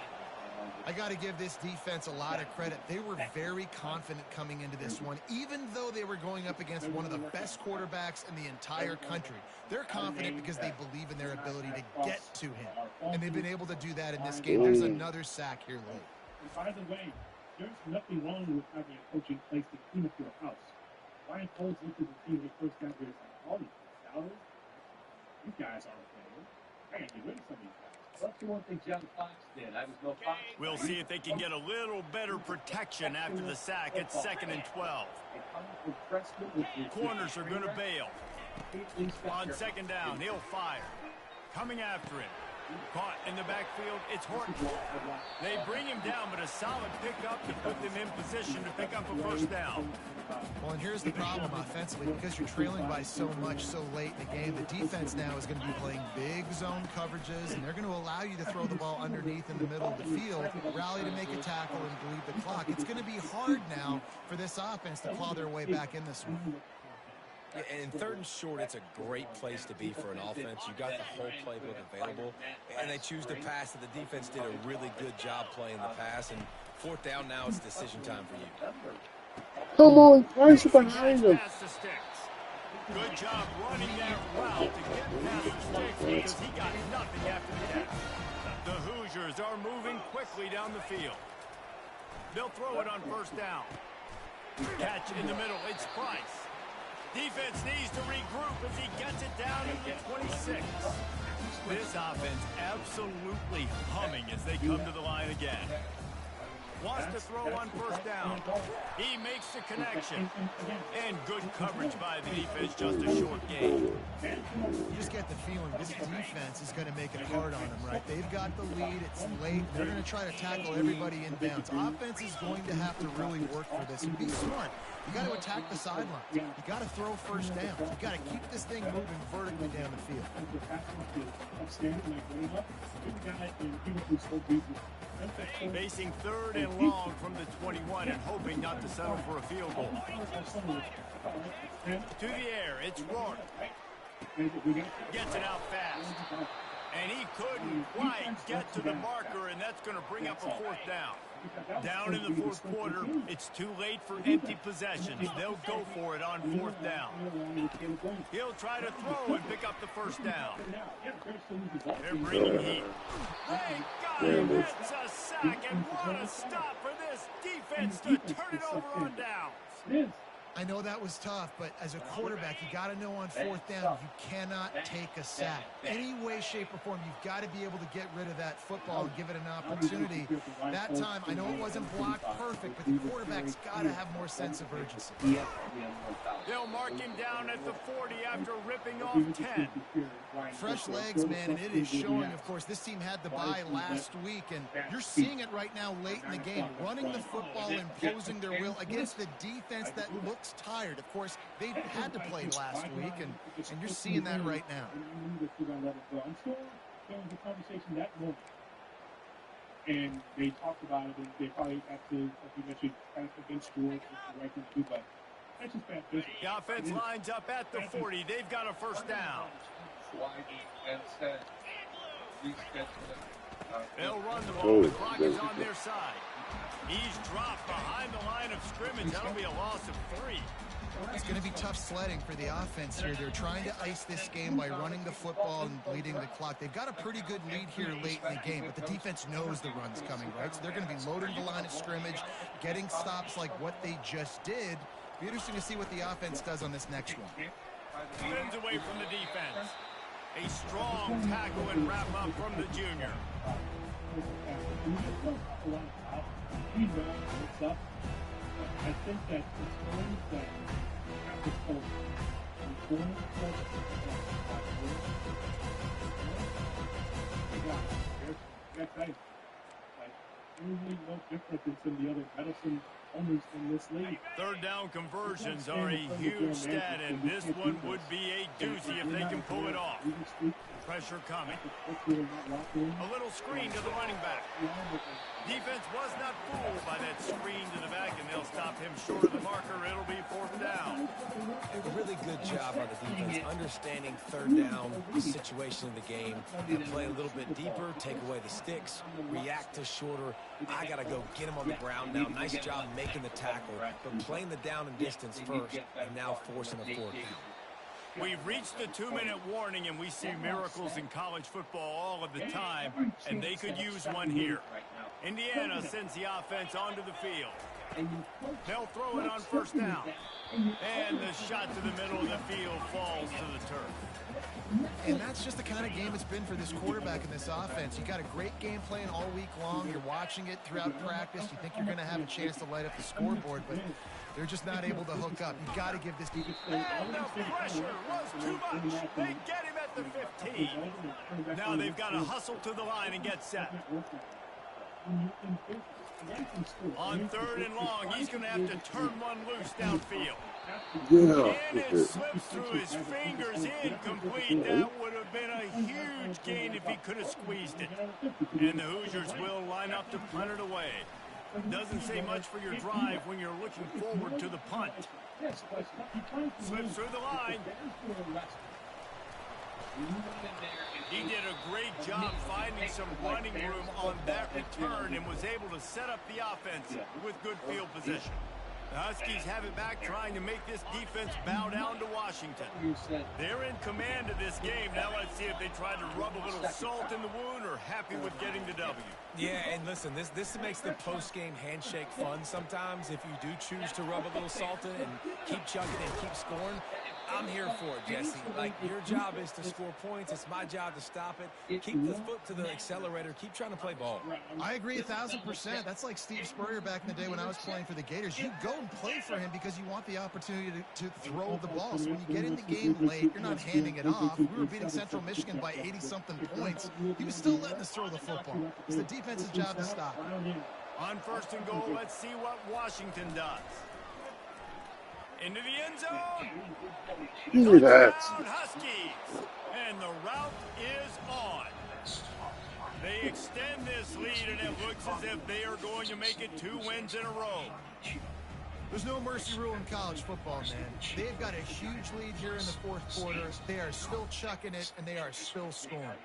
I got to give this defense a lot of credit. They were very confident coming into this one, even though they were going up against one of the best quarterbacks in the entire country. They're confident because they believe in their ability to get to him, and they've been able to do that in this game. There's another sack here late. And by the way, there's nothing wrong with having a coach in place to clean up your house. Ryan Poles looked at the team when he first got here and said, all these salaries, these guys aren't playing. I got to get rid of some of these guys. That's the one thing John Fox did. I was no Fox. We'll see if they can get a little better protection after the sack. It's 2nd and 12. Corners are going to bail. On 2nd down, he'll fire. Coming after him. Caught in the backfield, it's Horton. They bring him down, but a solid pickup to put them in position to pick up a first down. Well, and here's the problem offensively. Because you're trailing by so much so late in the game, the defense now is going to be playing big zone coverages, and they're going to allow you to throw the ball underneath in the middle of the field, rally to make a tackle, and bleed the clock. It's going to be hard now for this offense to claw their way back in this one. Yeah, and 3rd and short, it's a great place to be for an offense. You got the whole playbook available, and they choose to pass, and the defense did a really good job playing the pass. And 4th down now, it's decision time for you. Come on, guys, behind them. Good job running that route to get past the sticks because he got nothing after the catch. The Hoosiers are moving quickly down the field. They'll throw it on 1st down. Catch in the middle, it's Price. Defense needs to regroup as he gets it down to the 26. This offense absolutely humming as they come to the line again. Wants to throw on 1st down. He makes the connection. And good coverage by the defense, just a short gain. You just get the feeling this defense is going to make it hard on them, right? They've got the lead. It's late. They're going to try to tackle everybody in bounds. Offense is going to have to really work for this and be smart. You got to attack the sidelines. You got to throw 1st down. You got to keep this thing moving vertically down the field. Facing 3rd and long from the 21 and hoping not to settle for a field goal. To the air, it's Rourke. Gets it out fast. And he couldn't quite get to the marker, and that's going to bring up a 4th down. Down in the 4th quarter, it's too late for empty possessions. They'll go for it on 4th down. He'll try to throw and pick up the 1st down. They're bringing heat. They got him. It's a sack, and what a stop for this defense to turn it over on downs. I know that was tough, but as a quarterback, you got to know on 4th down, you cannot take a sack. Any way, shape, or form, you've got to be able to get rid of that football and give it an opportunity. That time, I know it wasn't blocked perfect, but the quarterback's got to have more sense of urgency. They'll mark him down at the 40 after ripping off 10. Fresh legs, man, and it is showing, of course, this team had the bye last week, and you're seeing it right now late in the game. Running the football, imposing their will against the defense that looks tired. Of course, they had to play last week, and you're seeing that right now. I'm still having the conversation that morning. And they talked about it, and they probably have to, like you mentioned, kind of against George, the right thing to do, but that's just bad business. The offense lines up at the 40. They've got a 1st down. They'll run the ball. The clock is on their side. He's dropped behind the line of scrimmage. That'll be a loss of 3. It's going to be tough sledding for the offense here. They're trying to ice this game by running the football and bleeding the clock. They've got a pretty good lead here late in the game, but the defense knows the run's coming, right? So they're going to be loading the line of scrimmage, getting stops like what they just did. Be interesting to see what the offense does on this next one. Spins away from the defense. A strong tackle and wrap up from the junior. He knows what's up. I think that it's going to have to hold. He's going to hold it. Like, really no different than some of the other medicine Third down conversions are a huge stat, and this one would be a doozy if they can pull it off. Pressure coming. A little screen to the running back. Defense was not fooled by that screen to the back, and they'll stop him short of the marker. It'll be fourth down. A really good job by the defense understanding third down, the situation of the game, and play a little bit deeper, take away the sticks, react to shorter. I got to go get him on the ground now. Nice job making the tackle, but playing the down and distance first, and now forcing a fourth down. We've reached the 2-minute warning, and we see miracles in college football all of the time, and they could use one here. Indiana sends the offense onto the field. They'll throw it on first down. And the shot to the middle of the field falls to the turf. And that's just the kind of game it's been for this quarterback in this offense. You got a great game plan all week long. You're watching it throughout practice. You think you're going to have a chance to light up the scoreboard, but they're just not able to hook up. You got to give this defense. And the pressure was too much. They get him at the 15. Now they've got to hustle to the line and get set. On third and long, he's going to have to turn one loose downfield. And it slips through his fingers, incomplete. That would have been a huge gain if he could have squeezed it. And the Hoosiers will line up to punt it away. Doesn't say much for your drive when you're looking forward to the punt. Slips through the line. He did a great job finding some running room on that return and was able to set up the offense with good field position. The Huskies have it back, trying to make this defense bow down to Washington. They're in command of this game. Now let's see if they try to rub a little salt in the wound or happy with getting the W. Yeah, and listen, this makes the post-game handshake fun sometimes if you do choose to rub a little salt in and keep chugging and keep scoring. I'm here for it, Jesse. Like, your job is to score points. It's my job to stop it. Keep the foot to the accelerator. Keep trying to play ball. I agree 1,000%. That's like Steve Spurrier back in the day when I was playing for the Gators. You go and play for him because you want the opportunity to throw the ball. So when you get in the game late, you're not handing it off. We were beating Central Michigan by 80-something points. He was still letting us throw the football. It's the defense's job to stop it. On first and goal, let's see what Washington does. Into the end zone. Touchdown, Huskies. And the route is on. They extend this lead, and it looks as if they are going to make it 2 wins in a row. There's no mercy rule in college football, man. They've got a huge lead here in the fourth quarter. They are still chucking it, and they are still scoring.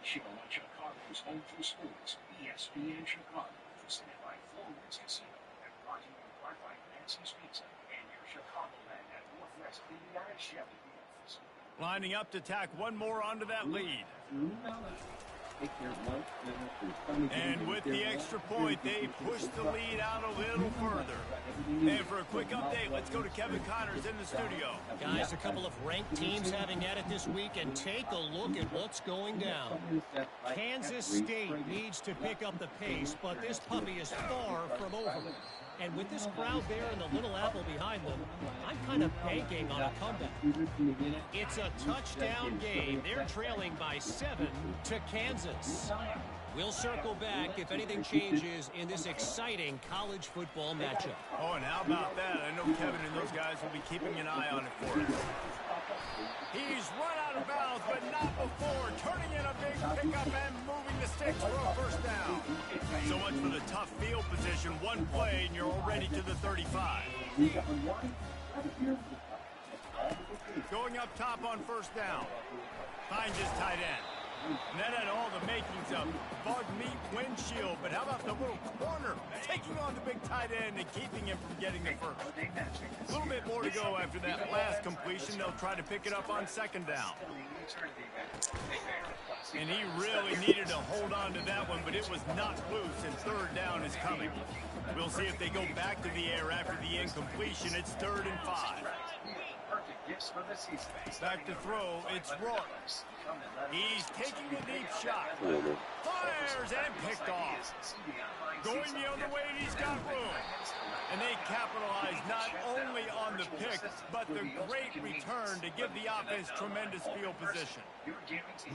Chicago's home for sports, ESPN Chicago, presented by Flowers Casino and parking and Wi-Fi Nancy's Pizza. Lining up to tack one more onto that lead. And with the extra point, they push the lead out a little further. And for a quick update, let's go to Kevin Connors in the studio. Guys, a couple of ranked teams having at it this week, and take a look at what's going down. Kansas State needs to pick up the pace, but this puppy is far from over. And with this crowd there and the Little Apple behind them, I'm kind of banking on a comeback. It's a touchdown game. They're trailing by 7 to Kansas. We'll circle back if anything changes in this exciting college football matchup. Oh, and how about that? I know Kevin and those guys will be keeping an eye on it for us. He's run out of bounds, but not before. Turning in a big pickup and moving the sticks for a first down. So much for the tough field position. One play, and you're already to the 35. Going up top on first down. Finds his tight end. And that had all the makings of bug meat windshield, but how about the little corner taking on the big tight end and keeping him from getting the first? A little bit more to go after that last completion. They'll try to pick it up on second down. And he really needed to hold on to that one, but it was knocked loose, and third down is coming. We'll see if they go back to the air after the incompletion. It's 3rd and 5. Back to throw, it's Rourke. He's taking a deep shot. Fires and picked off. Going the other way, and he's got room. And they capitalize not only on the pick, but the great return to give the offense tremendous field position.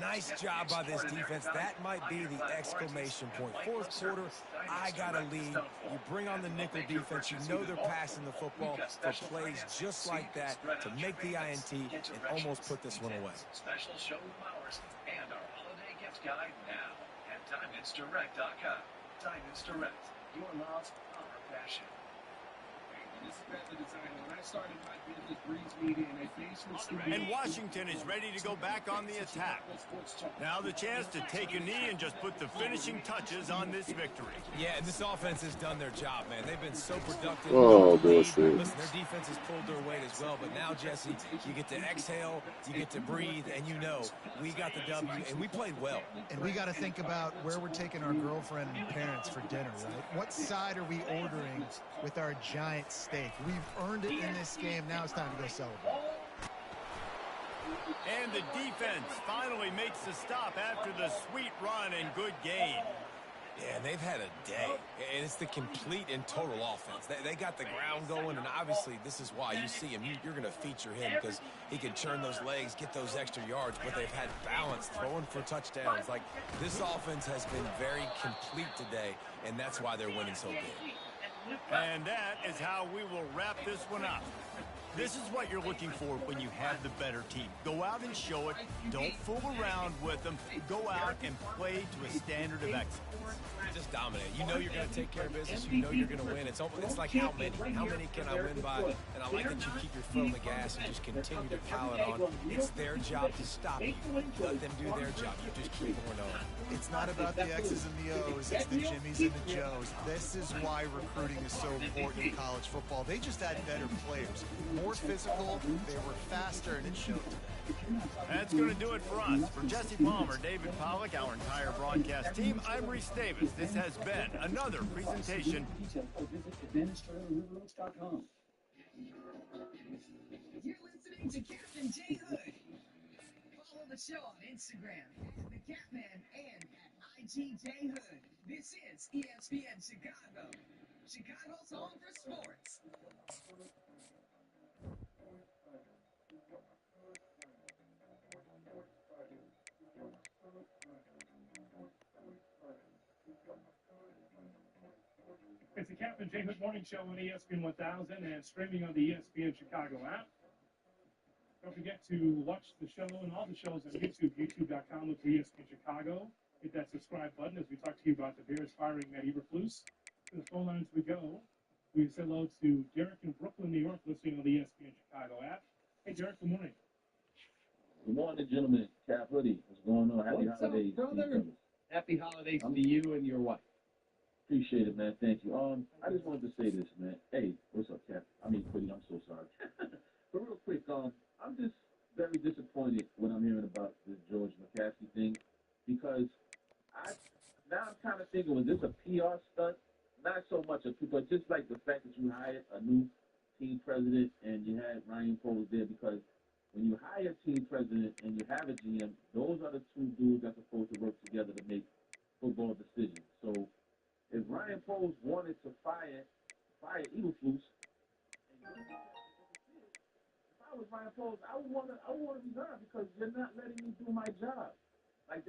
Nice job by this defense. That might be the exclamation point. Fourth quarter, I got a lead. You bring on the nickel defense. You know they're passing the football for plays just like that to make the INT and almost put this one away. Special showroom hours and our holiday gift guide now at DiamondsDirect.com. Diamonds Direct, your love, our passion. This is the design. When I started my business, Breeze Media, and I basically... And Washington is ready to go back on the attack. Now the chance to take a knee and just put the finishing touches on this victory. Yeah, and this offense has done their job, man. They've been so productive. Oh, bullshit. Listen, their defense has pulled their weight as well. But now, Jesse, you get to exhale, you get to breathe, and you know we got the W, and we played well. And we got to think about where we're taking our girlfriend and parents for dinner, right? What side are we ordering with our giant steak? We've earned it in this game. Now it's time to go celebrate. And the defense finally makes the stop after the sweet run and good gain. Yeah, and they've had a day, and it's the complete and total offense. They got the ground going, and obviously this is why you see him. You're going to feature him because he can churn those legs, get those extra yards, but they've had balance, throwing for touchdowns. Like, this offense has been very complete today, and that's why they're winning so big. And that is how we will wrap this one up. This is what you're looking for when you have the better team. Go out and show it. Don't fool around with them. Go out and play to a standard of excellence. Just dominate. You know you're going to take care of business. You know you're going to win. It's like how many? How many can I win by? And I like that you keep your foot on the gas and just continue to pile it on. It's their job to stop you. Let them do their job. You just keep going on. It's not about the X's and the O's. It's the Jimmies and the Joes. This is why recruiting is so important in college football. They just had better players. More physical, they were faster, and it showed. That's going to do it for us. For Jesse Palmer, David Pollack, our entire broadcast team, I'm Reese Davis. This has been another presentation. You're listening to Captain J Hood. Follow the show on Instagram at The Catman and at IGJ Hood. This is ESPN Chicago. Chicago's home for sports. It's the Captain J Hood Morning Show on ESPN 1000 and streaming on the ESPN Chicago app. Don't forget to watch the show and all the shows on YouTube, youtube.com with ESPN Chicago. Hit that subscribe button as we talk to you about the Bears firing Matt Eberflus. To the phone lines we go. We say hello to Derek in Brooklyn, New York, listening on the ESPN Chicago app. Hey, Derek, good morning. Good morning, gentlemen. Cap Hoodie, what's going on? Happy holidays, brother? Happy holidays to you and your wife. Appreciate it, man. Thank you. I just wanted to say this, man. Hey, what's up, Cap? I mean, Hoodie, I'm so sorry. But real quick, I'm just very disappointed when I'm hearing about this George McCaskey thing because I'm kind of thinking, was this a PR stunt? Not so much but just like the fact that you hired a new team president and you had Ryan Poles there, because when you hire a team president and you have a GM, those are the two dudes that's supposed to work together to make football decisions. So if Ryan Poles wanted to fire Eberflus, if I was Ryan Poles, I would want to resign because you're not letting me do my job. Like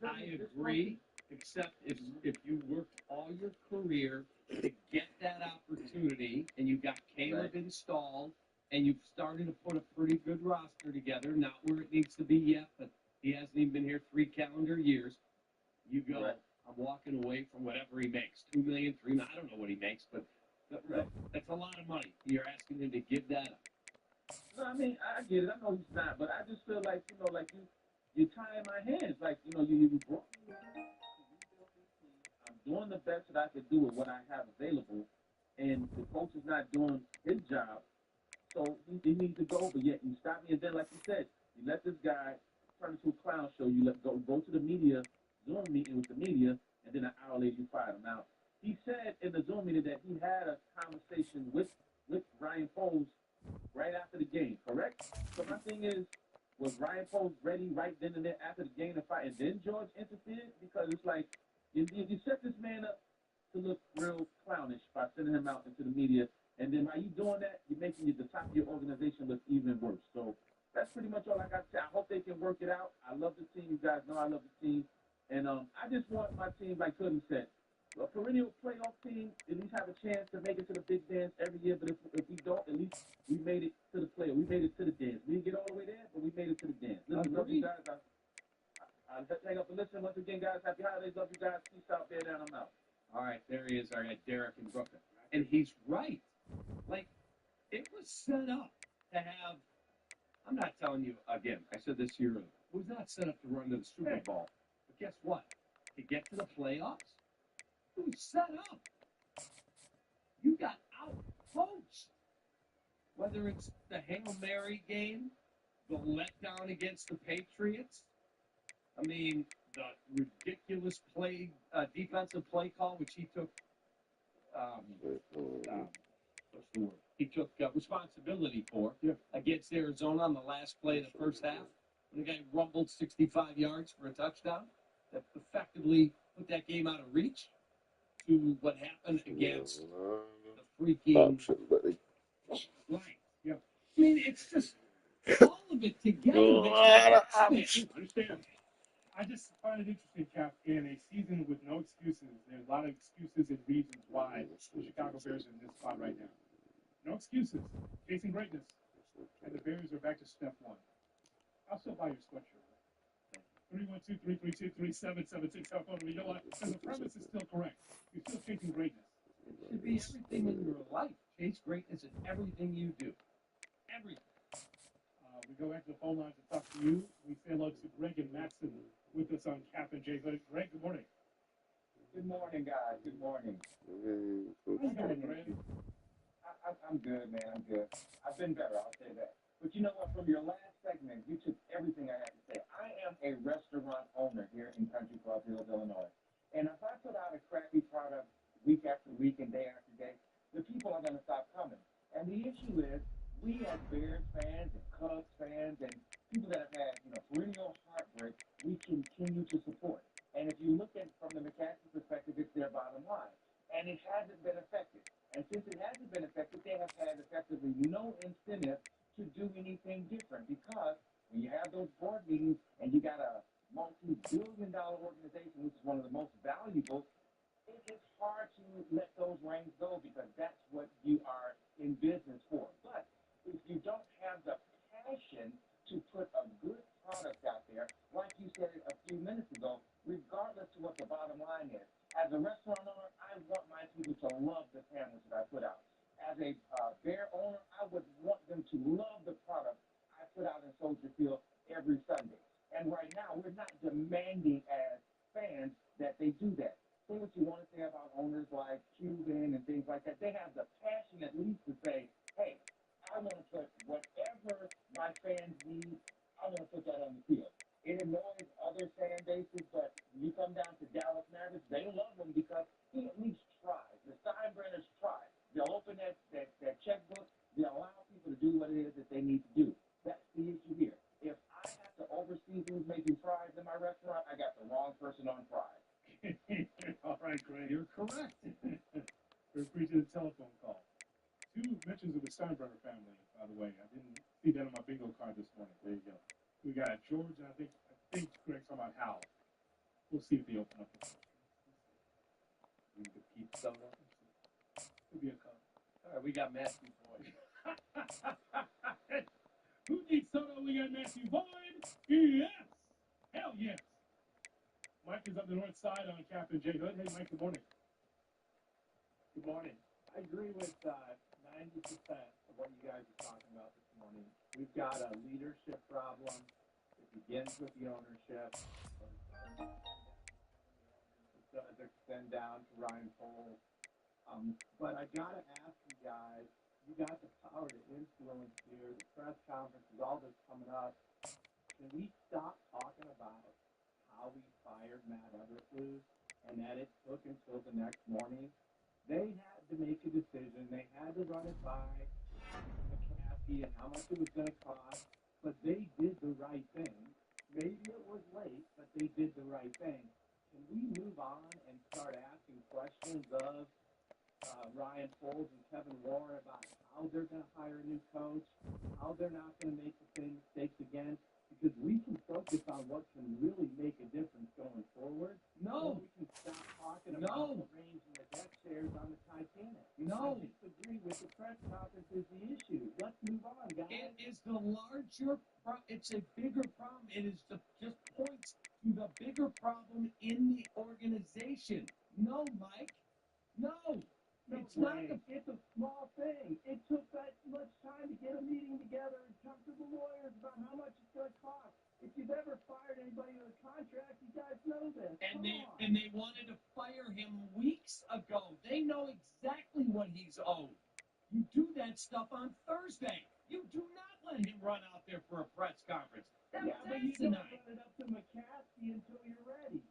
I agree, except if you worked all your career to get that opportunity and you got Caleb installed and you've started to put a pretty good roster together, not where it needs to be yet, but he hasn't even been here 3 calendar years, you go, I'm walking away from whatever he makes, $2 million, $3 million, I don't know what he makes, but that's a lot of money. You're asking him to give that up. No, I mean, I get it. I know he's not, but I just feel like, you're tying my hands. Like, you brought me in. I'm doing the best that I could do with what I have available, and the coach is not doing his job, so he needs to go, but yet you stop me, and then, like you said, you let this guy turn into a clown show. You let go to the media, Zoom meeting with the media, and then an hour later you fired him. Now, he said in the Zoom meeting that he had a conversation with Ryan Poles right after the game, correct? So my thing is, was Ryan Post ready right then and there after the game to fight, and then George interfered? Because it's like you set this man up to look real clownish by sending him out into the media, and then by you doing that, you're making the top of your organization look even worse. So that's pretty much all I got to say. I hope they can work it out. I love the team. You guys know I love the team, and I just want my team, like Cody said, a perennial playoff team, at least have a chance to make it to the big dance every year. But if we don't, at least we made it to the playoff. We made it to the dance. We didn't get all the way there, but we made it to the dance. Listen, love you guys. I hang up and listen once again, guys. Happy holidays. Love you guys. Peace out there, down. I'm out. All right, there he is, our guy Derek in Brooklyn. And he's right. Like, it was set up to have, I'm not telling you, again, I said this here earlier, it was not set up to run to the Super Bowl. But guess what? To get to the playoffs, it was set up. You got out-coached. Whether it's the Hail Mary game, the letdown against the Patriots, I mean, the ridiculous defensive play call, which he took, what's the word? He took responsibility for against Arizona on the last play of the first half. The guy rumbled 65 yards for a touchdown that effectively put that game out of reach to what happened against the freaking right. Yeah. I mean, it's just all of it together. Understand. I just find it interesting, Cap, in a season with no excuses. There's a lot of excuses and reasons why the Chicago Bears are in this spot right now. No excuses. Chasing greatness. And the Bears are back to step one. I'll still buy your sweatshirt. 312-332-3776. Telephone me. You know what? And the premise is still correct. You're still chasing greatness. It should be everything in your life. Chase greatness in everything you do. Everything. We go back to the phone line to talk to you. We say hello to Greg and Matson with us on Cap and Jay Hood. Greg, good morning. Good morning, guys. Good morning. How you doing, Greg? I'm good, man. I'm good. I've been better, I'll say that. But you know what? From your last segment, you took everything I had to say. I am a restaurant owner here in Country Club Hills, Illinois. And if I put out a crappy product week after week and day after day, the people are going to stop coming. And the issue is, we as Bears fans and Cubs fans and people that have had, perennial heartbreak, we continue to support. And if you look at it from the McCaskey perspective, it's their bottom line. And it hasn't been effective. And since it hasn't been effective, they have had effectively no incentive to do anything different. Because when you have those board meetings and you got a multi-billion-dollar organization, which is one of the most valuable, it's hard to let those reins go because that's what you are in business for. But if you don't have the passion to put a good product out there, like you said a few minutes ago, regardless of what the bottom line is, as a restaurant owner, I want my people to love the sandwich that I put out. As a Bear owner, I would want them to love the product I put out in Soldier Field every Sunday. And right now, we're not demanding as fans that they do that. Say what you want to say about owners like Cuban and things like that. They have the passion at least to say, hey, I want to put whatever my fans need, I want to put that on the field. It annoys other fan bases, but you come down to Dallas Mavericks, they love him because he at least tries. The Steinbrenners try. They'll open that checkbook. They'll allow people to do what it is that they need to do. That's the issue here. If I have to oversee who's making fries in my restaurant, I got the wrong person on fries. All right, Greg. You're correct. We appreciate the telephone call. 2 mentions of the Steinbrenner family, by the way. I didn't see that on my bingo card this morning. There you go. We got George, and I think Greg's talking about Hal. We'll see if they open up the question. You could keep soda. Could be a cup. All right, we got Matthew Boyd. Who needs soda? We got Matthew Boyd. Yes. Hell yes. Mike is up the north side on Cap and Jay Hood. Hey, Mike, good morning. Good morning. I agree with 90% of what you guys are talking about this morning. We've got a leadership problem. It begins with the ownership. It does extend down to Ryan Poles. But I got to ask you guys, you got the power to influence here, the press conferences, all this coming up. Can we stop talking about how we fired Matt Eberflus and that it took until the next morning? They had to make a decision. They had to run it by McCaskey and how much it was going to cost. but they did the right thing. Maybe it was late, but they did the right thing. Can we move on and start asking questions of Ryan Poles and Kevin Warren about how they're going to hire a new coach, how they're not going to make the same mistakes again? Because we can focus on what can really make a difference going forward. No. Or we can stop talking about arranging the deck chairs on the Titanic. No. I disagree with the press conference is the issue. Let's move on, guys. It is the larger it's a bigger problem. It is just points to the bigger problem in the organization. No, Mike. No. It's not It's a small thing. It took that much time to get a meeting together and talk to the lawyers about how much it's going to cost. If you've ever fired anybody with a contract, you guys know this. And they wanted to fire him weeks ago. They know exactly what he's owed. You do that stuff on Thursday. You do not let him run out there for a press conference. That was but you don't asinine. run it up to McCaskey until you're ready.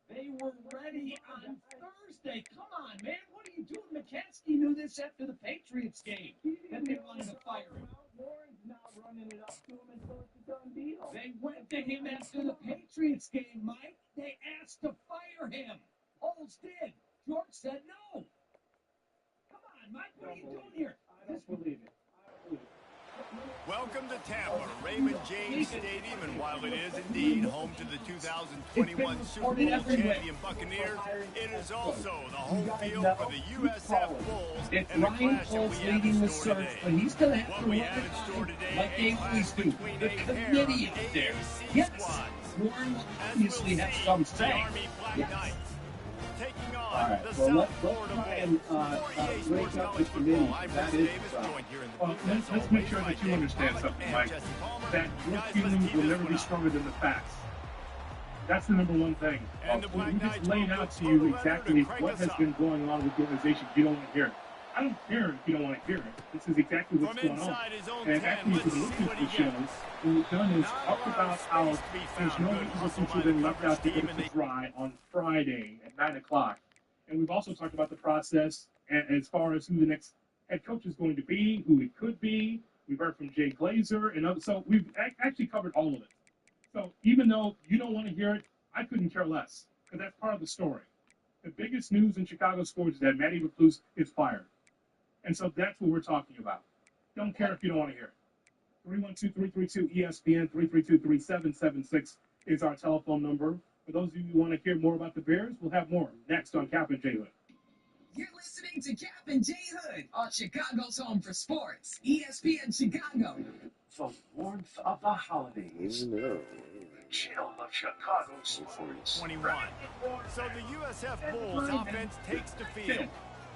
They were ready on Thursday. Come on, man. What are you doing? McCaskey knew this after the Patriots game that they wanted to fire him. Warren's not running it up to him until it's a done deal. They went to him after the Patriots game, Mike. They asked to fire him. Poles did. George said no. Come on, Mike. What are you doing here? I don't believe it. Welcome to Tampa, Raymond James Stadium, and while it is indeed home to the 2021 Super Bowl champion Buccaneers, it is also the home field for the USF Bulls. It's and the Ryan clash that Poles we have leading in the store search, today. but he's going to have What to we run have in it store today, like they a always clash do. between The a pair committee of up there. AAC Yes, squads. Warren will As obviously we'll have see, some the say. Army Black Yes. Knights taking on All right, the well, South let's Florida try Bulls. and For EA Sports break up College the Football, committee. I'm That Bruce is Davis, joined here in the Well, booth, as let's make always, sure by that you Dave understand Pollock something, and Mike. Jesse Palmer. That your Guys, let's feelings tee will this never one be up. stronger than the facts. That's the number one thing. And the Black We just Knights laid will out go to you toe-to-leather exactly to crank what us has up. been going on with the organization. You don't want to hear it. I don't care if you don't want to hear it. This is exactly what's From going on. inside his own And 10, after you've let's been see listening what to he the show, gets. what we've done is Not a talk lot about of how space to be there's found. no Good hustle reason by to the been left coverage out to team, get and to dry on Friday at 9 o'clock. And we've also talked about the process as far as who the next head coach is going to be, who it could be. We've heard from Jay Glazer, and others. So we've actually covered all of it. So even though you don't want to hear it, I couldn't care less, because that's part of the story. The biggest news in Chicago sports is that Matty Recluse is fired. And so that's what we're talking about. Don't care if you don't want to hear it. 312-332-ESPN, 332-3776 is our telephone number. For those of you who want to hear more about the Bears, we'll have more next on Cap and J Hood. You're listening to Cap and J Hood on Chicago's home for sports, ESPN Chicago. The warmth of the holidays. The chill of Chicago sports. 21. So the USF Bulls offense takes the field.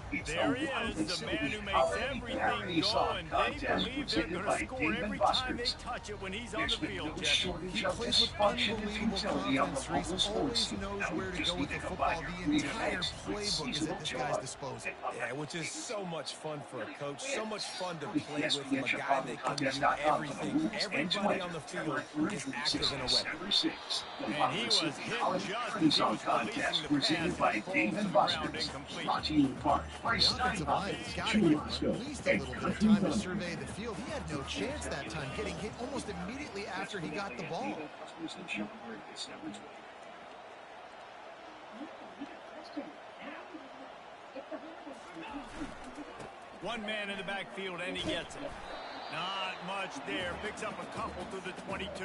It's There a he is, Washington the City man who makes Holiday everything Parody go, Song and they Contest believe they're presented going by to score Dave every and time they Buster's. touch it when he's on There's the been field, no Jesse. shortage He of plays with dysfunction and unbelievable futility on the confidence. Reese local sports always scene. knows Now where you to just go need with the to football. combine your The creative entire eggs with playbook is seasonal at this guy's joy. disposal. Yeah, which is so much fun for a coach, so much fun to The play with ESPN him, a guy Chicago that can do Contest.com for the everything. rules and Everybody Twitter. on the Turn field right is through active in a way. December 6th. The And he Washington was City hit Holiday just Parody as he Song was releasing Contest the presented pass by that falls Dave to and the ground Buster's. incomplete. Brought to you in part by The offensive Steinhoff, line has got to give him Churrasco, at least a and little bit of Country time to Butter. survey the field. He had no chance that time, getting hit almost immediately after he got the ball. Customers in Shelburne, December 20th. One man in the backfield, and he gets it. Not much there. Picks up a couple to the 22.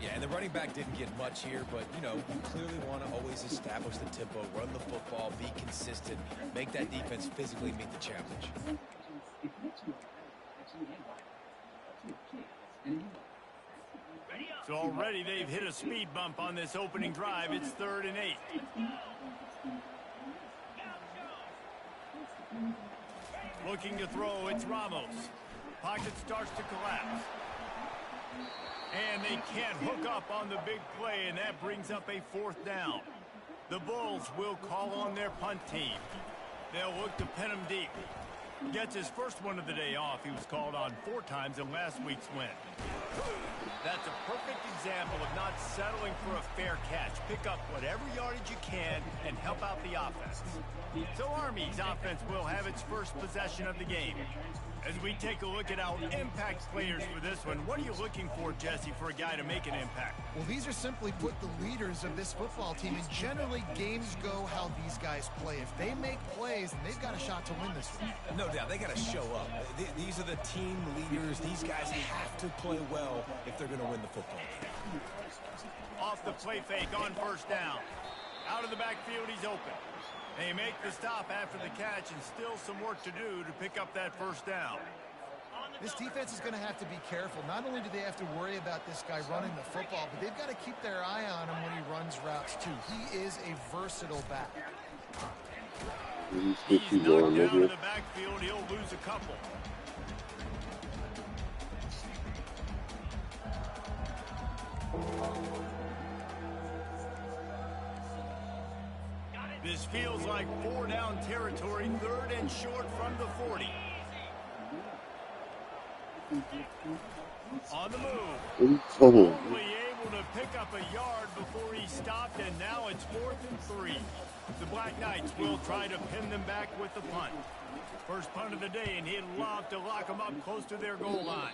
Yeah, and the running back didn't get much here, but, you know, you clearly want to always establish the tempo, run the football, be consistent, make that defense physically meet the challenge. So already they've hit a speed bump on this opening drive. It's 3rd and 8. Looking to throw, it's Ramos. Pocket starts to collapse. And they can't hook up on the big play, and that brings up a 4th down. The Bulls will call on their punt team. They'll look to pin him deep. Gets his first one of the day off. He was called on 4 times in last week's win. That's a perfect example of not settling for a fair catch. Pick up whatever yardage you can and help out the offense. So Army's offense will have its first possession of the game. As we take a look at our impact players for this one, what are you looking for, Jesse, for a guy to make an impact? Well, these are simply put the leaders of this football team, and generally games go how these guys play. If they make plays, then they've got a shot to win this one. No doubt, they got to show up. These are the team leaders. These guys have to play well if they're going to win the football game. Off the play fake on first down. Out of the backfield, he's open. They make the stop after the catch, and still some work to do to pick up that first down. This defense is going to have to be careful. Not only do they have to worry about this guy running the football, but they've got to keep their eye on him when he runs routes too. He is a versatile back. He's knocked down in the backfield. He'll lose a couple. This feels like 4-down territory, 3rd and short from the 40. On the move. Only able to pick up a yard before he stopped, and now it's 4th and 3. The Black Knights will try to pin them back with the punt. First punt of the day, and he'd love to lock them up close to their goal line.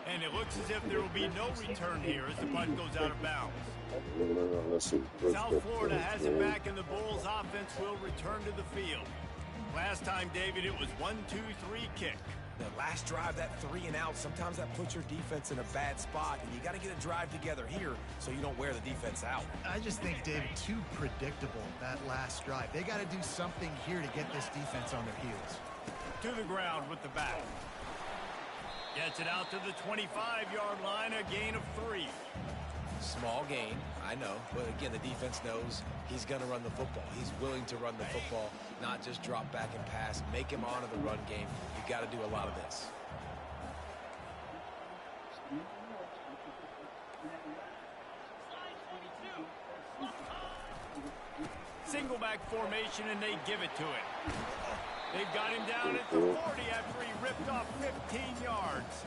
And it looks as if there will be no return here as the punt goes out of bounds. South Florida has it back, and the Bulls offense will return to the field. Last time, David, it was 1-2-3 kick. The last drive, that 3 and out, sometimes that puts your defense in a bad spot, and you got to get a drive together here so you don't wear the defense out. I just think, David, too predictable, that last drive. They got to do something here to get this defense on their heels. To the ground with the back. Gets it out to the 25-yard line, a gain of 3. Small gain, I know, but again, the defense knows he's going to run the football. He's willing to run the football, not just drop back and pass, make him honor the run game. You got to do a lot of this. Single back formation, and they give it to him. They've got him down at the 40 after he ripped off 15 yards.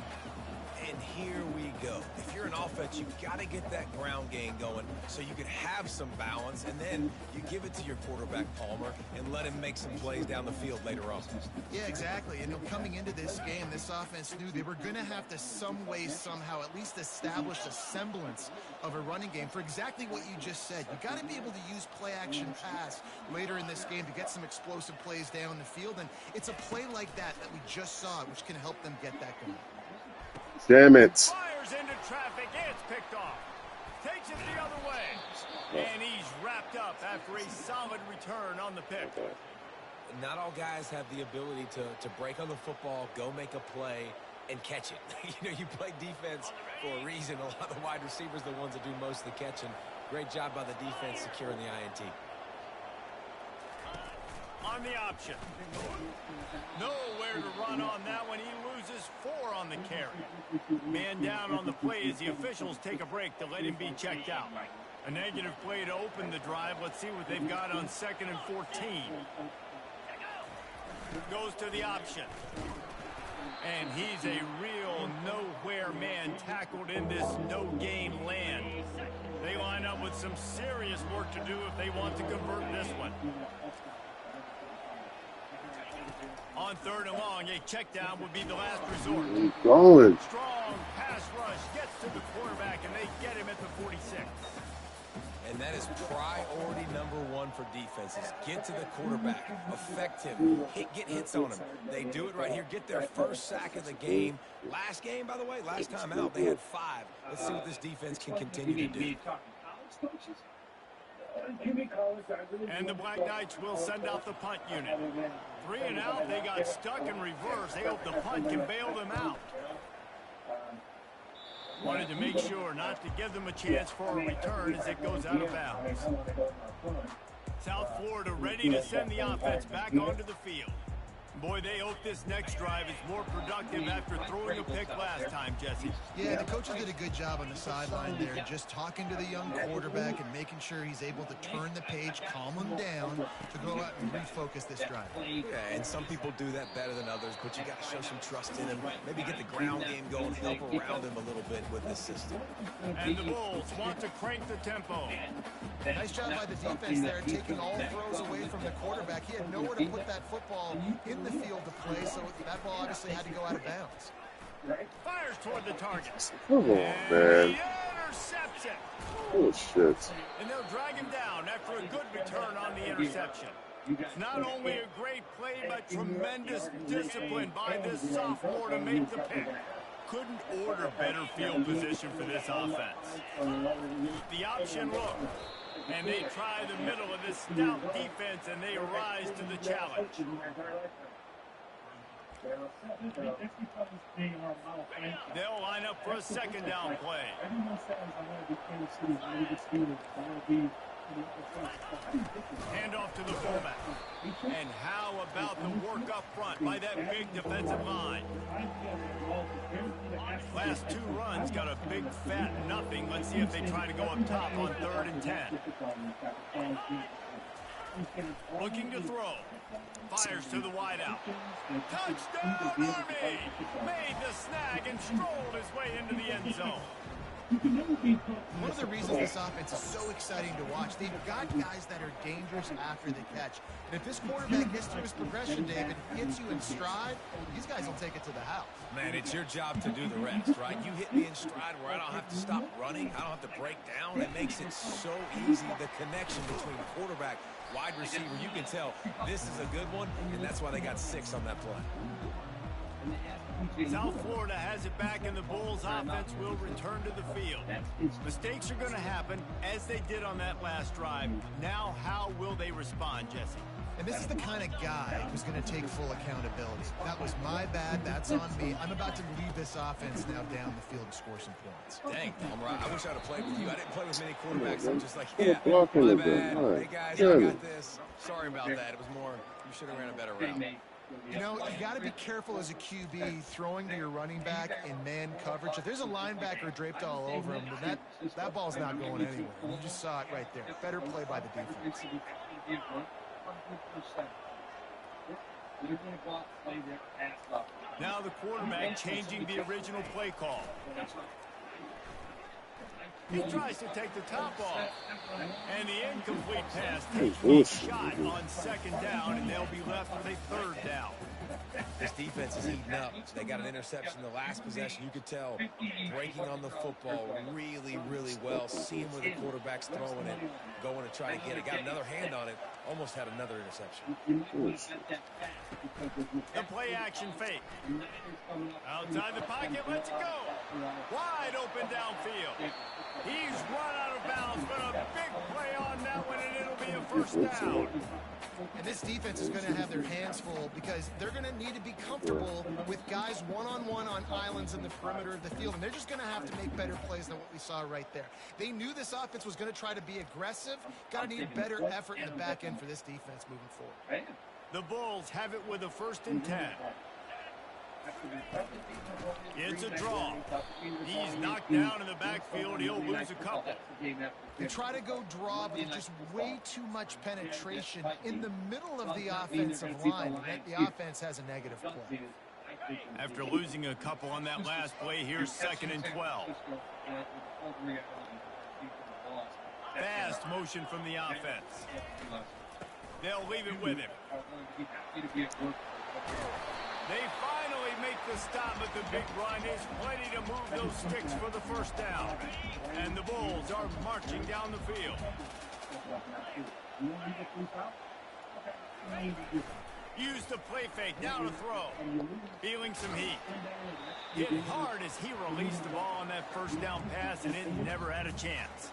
And here we go. If you're an offense, you've got to get that ground game going so you can have some balance, and then you give it to your quarterback, Palmer, and let him make some plays down the field later on. Yeah, exactly. And coming into this game, this offense knew they were going to have to some way, somehow, at least establish a semblance of a running game for exactly what you just said. You got to be able to use play-action pass later in this game to get some explosive plays down the field, and it's a play like that we just saw, which can help them get that going. Damn it. Fires into traffic. It's picked off. Takes it the other way. And he's wrapped up after a solid return on the pick. Not all guys have the ability to break on the football, go make a play, and catch it. You play defense for a reason. A lot of the wide receivers are the ones that do most of the catching. Great job by the defense securing the INT. On the option. Nowhere to run on that one. He loses 4 on the carry. Man down on the play as the officials take a break to let him be checked out. A negative play to open the drive. Let's see what they've got on 2nd and 14. Goes to the option. And he's a real nowhere man tackled in this no-gain land. They line up with some serious work to do if they want to convert this one. On 3rd and long, a check down would be the last resort. Going. Strong pass rush gets to the quarterback, and they get him at the 46. And that is priority #1 for defenses. Get to the quarterback. Affect him. Get hits on him. They do it right here. Get their first sack of the game. Last game, by the way, last time out, they had 5. Let's see what this defense can continue to do. And the Black Knights will send out the punt unit. 3 and out, they got stuck in reverse. They hope the punt can bail them out. Wanted to make sure not to give them a chance for a return as it goes out of bounds. South Florida ready to send the offense back onto the field. Boy, they hope this next drive is more productive after throwing a pick last time, Jesse. Yeah, the coaches did a good job on the sideline there, just talking to the young quarterback and making sure he's able to turn the page, calm him down to go out and refocus this drive. Yeah, and some people do that better than others, but you got to show some trust in him. Maybe get the ground game going, help around him a little bit with this system. And the Bulls want to crank the tempo. Nice job by the defense there, taking all throws away from the quarterback. He had nowhere to put that football in the field to play, so that ball obviously had to go out of bounds. Fires toward the target. Come on, man. He intercepts it. Oh, shit. And they'll drag him down after a good return on the interception. Not only a great play, but tremendous discipline by this sophomore to make the pick. Couldn't order better field position for this offense. The option look. And they try the middle of this stout defense, and they rise to the challenge. They'll line up for a second down play. Hand off to the fullback. And how about the work up front by that big defensive line? Last two runs got a big fat nothing. Let's see if they try to go up top on 3rd and 10. Looking to throw. Fires to the wideout. Touchdown, Army! Made the snag and strolled his way into the end zone. One of the reasons this offense is so exciting to watch, they've got guys that are dangerous after the catch. And if this quarterback gets through his progression, David, hits you in stride, these guys will take it to the house. Man, it's your job to do the rest, right? You hit me in stride where I don't have to stop running. I don't have to break down. It makes it so easy, the connection between quarterback, wide receiver. You can tell this is a good one, and that's why they got 6 on that play. South Florida has it back, and the Bulls offense will return to the field. Mistakes are going to happen, as they did on that last drive. Now, how will they respond, Jesse? And this is the kind of guy who's going to take full accountability. That was my bad. That's on me. I'm about to lead this offense now down the field and score some points. Dang, Elmer, I wish I'd have played with you. I didn't play with many quarterbacks. I'm just like, yeah, blocking my a bad. bit. Hey, guys, I got this. Sorry about that. It was more, you should have ran a better route. You know, you got to be careful as a QB throwing to your running back in man coverage. If there's a linebacker draped all over him, then that ball's not going anywhere. You just saw it right there. Better play by the defense. Now the quarterback changing the original play call. He tries to take the top off. And the incomplete pass takes a shot on 2nd down, and they'll be left with a 3rd down. This defense is eating up. They got an interception the last possession. You could tell breaking on the football really, really well. Seeing where the quarterback's throwing it, going to try to get it. Got another hand on it. Almost had another interception. The play action fake. Outside the pocket, lets it go. Wide open downfield. He's run out of bounds, but a big play on that one, and it'll be a 1st down. And this defense is going to have their hands full because they're going to need to be comfortable with guys one-on-one on islands in the perimeter of the field, and they're just going to have to make better plays than what we saw right there. They knew this offense was going to try to be aggressive. Got to need better effort in the back end for this defense moving forward. The Bulls have it with a 1st and 10. It's a draw. He's knocked down in the backfield. He'll lose a couple. They try to go draw, but there's just way too much penetration in the middle of the offensive line. And the offense has a negative play. After losing a couple on that last play, here's 2nd and 12. Fast motion from the offense. They'll leave it with him. They finally make the stop, but the big run is plenty to move those sticks for the 1st down. And the Bulls are marching down the field. Use the play fake, now to throw. Feeling some heat. Hit hard as he released the ball on that 1st down pass, and it never had a chance.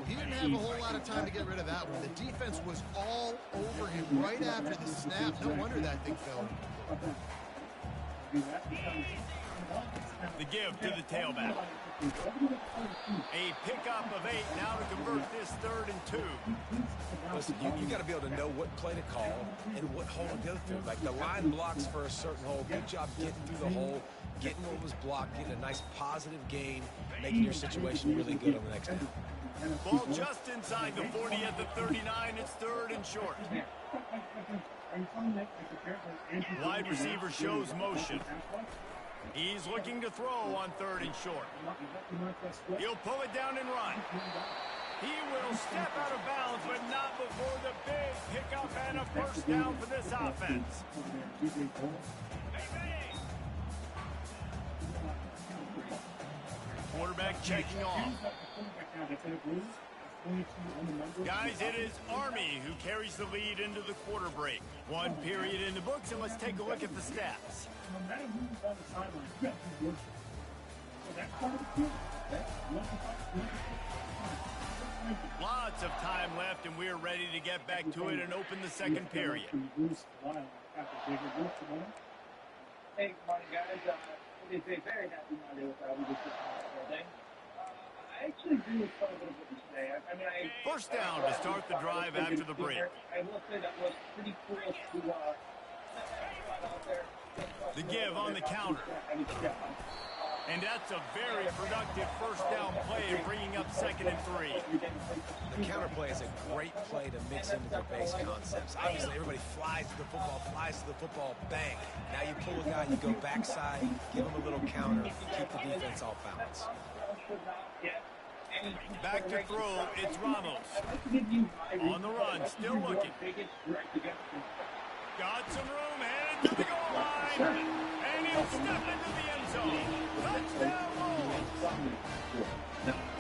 He didn't have a whole lot of time to get rid of that one. The defense was all over him right after the snap. No wonder that thing fell. The give to the tailback. A pickup of 8 now to convert this 3rd and 2. Listen, you got to be able to know what play to call and what hole to go through. Like the line blocks for a certain hole. Good job getting through the hole, getting what was blocked, getting a nice positive gain, making your situation really good on the next down. Ball just inside the 40 at the 39. It's 3rd and short. Wide receiver shows motion. He's looking to throw on 3rd and short. He'll pull it down and run. He will step out of bounds, but not before the big pickup and a 1st down for this offense. Quarterback checking off. Guys, it is Army who carries the lead into the quarter break. 1 period in the books, and let's take a look at the stats. Lots of time left, and we're ready to get back to it and open the 2nd period. Hey, good morning, guys. It's a very happy Monday with we just today. I actually agree with quite a bit of what you say. I mean, 1st down to start the drive after the break. I will say that was pretty cool to out there. The give on the counter. And that's a very productive 1st down play, bringing up 2nd and 3. The counter play is a great play to mix into their base concepts. Obviously, everybody flies to the football, bang. Now you pull a guy, you go backside, give him a little counter, keep the defense off balance. Back to throw, it's Ramos. On the run, still looking. Got some room, headed to the goal line. And he'll step into the end zone. Touchdown Wolves.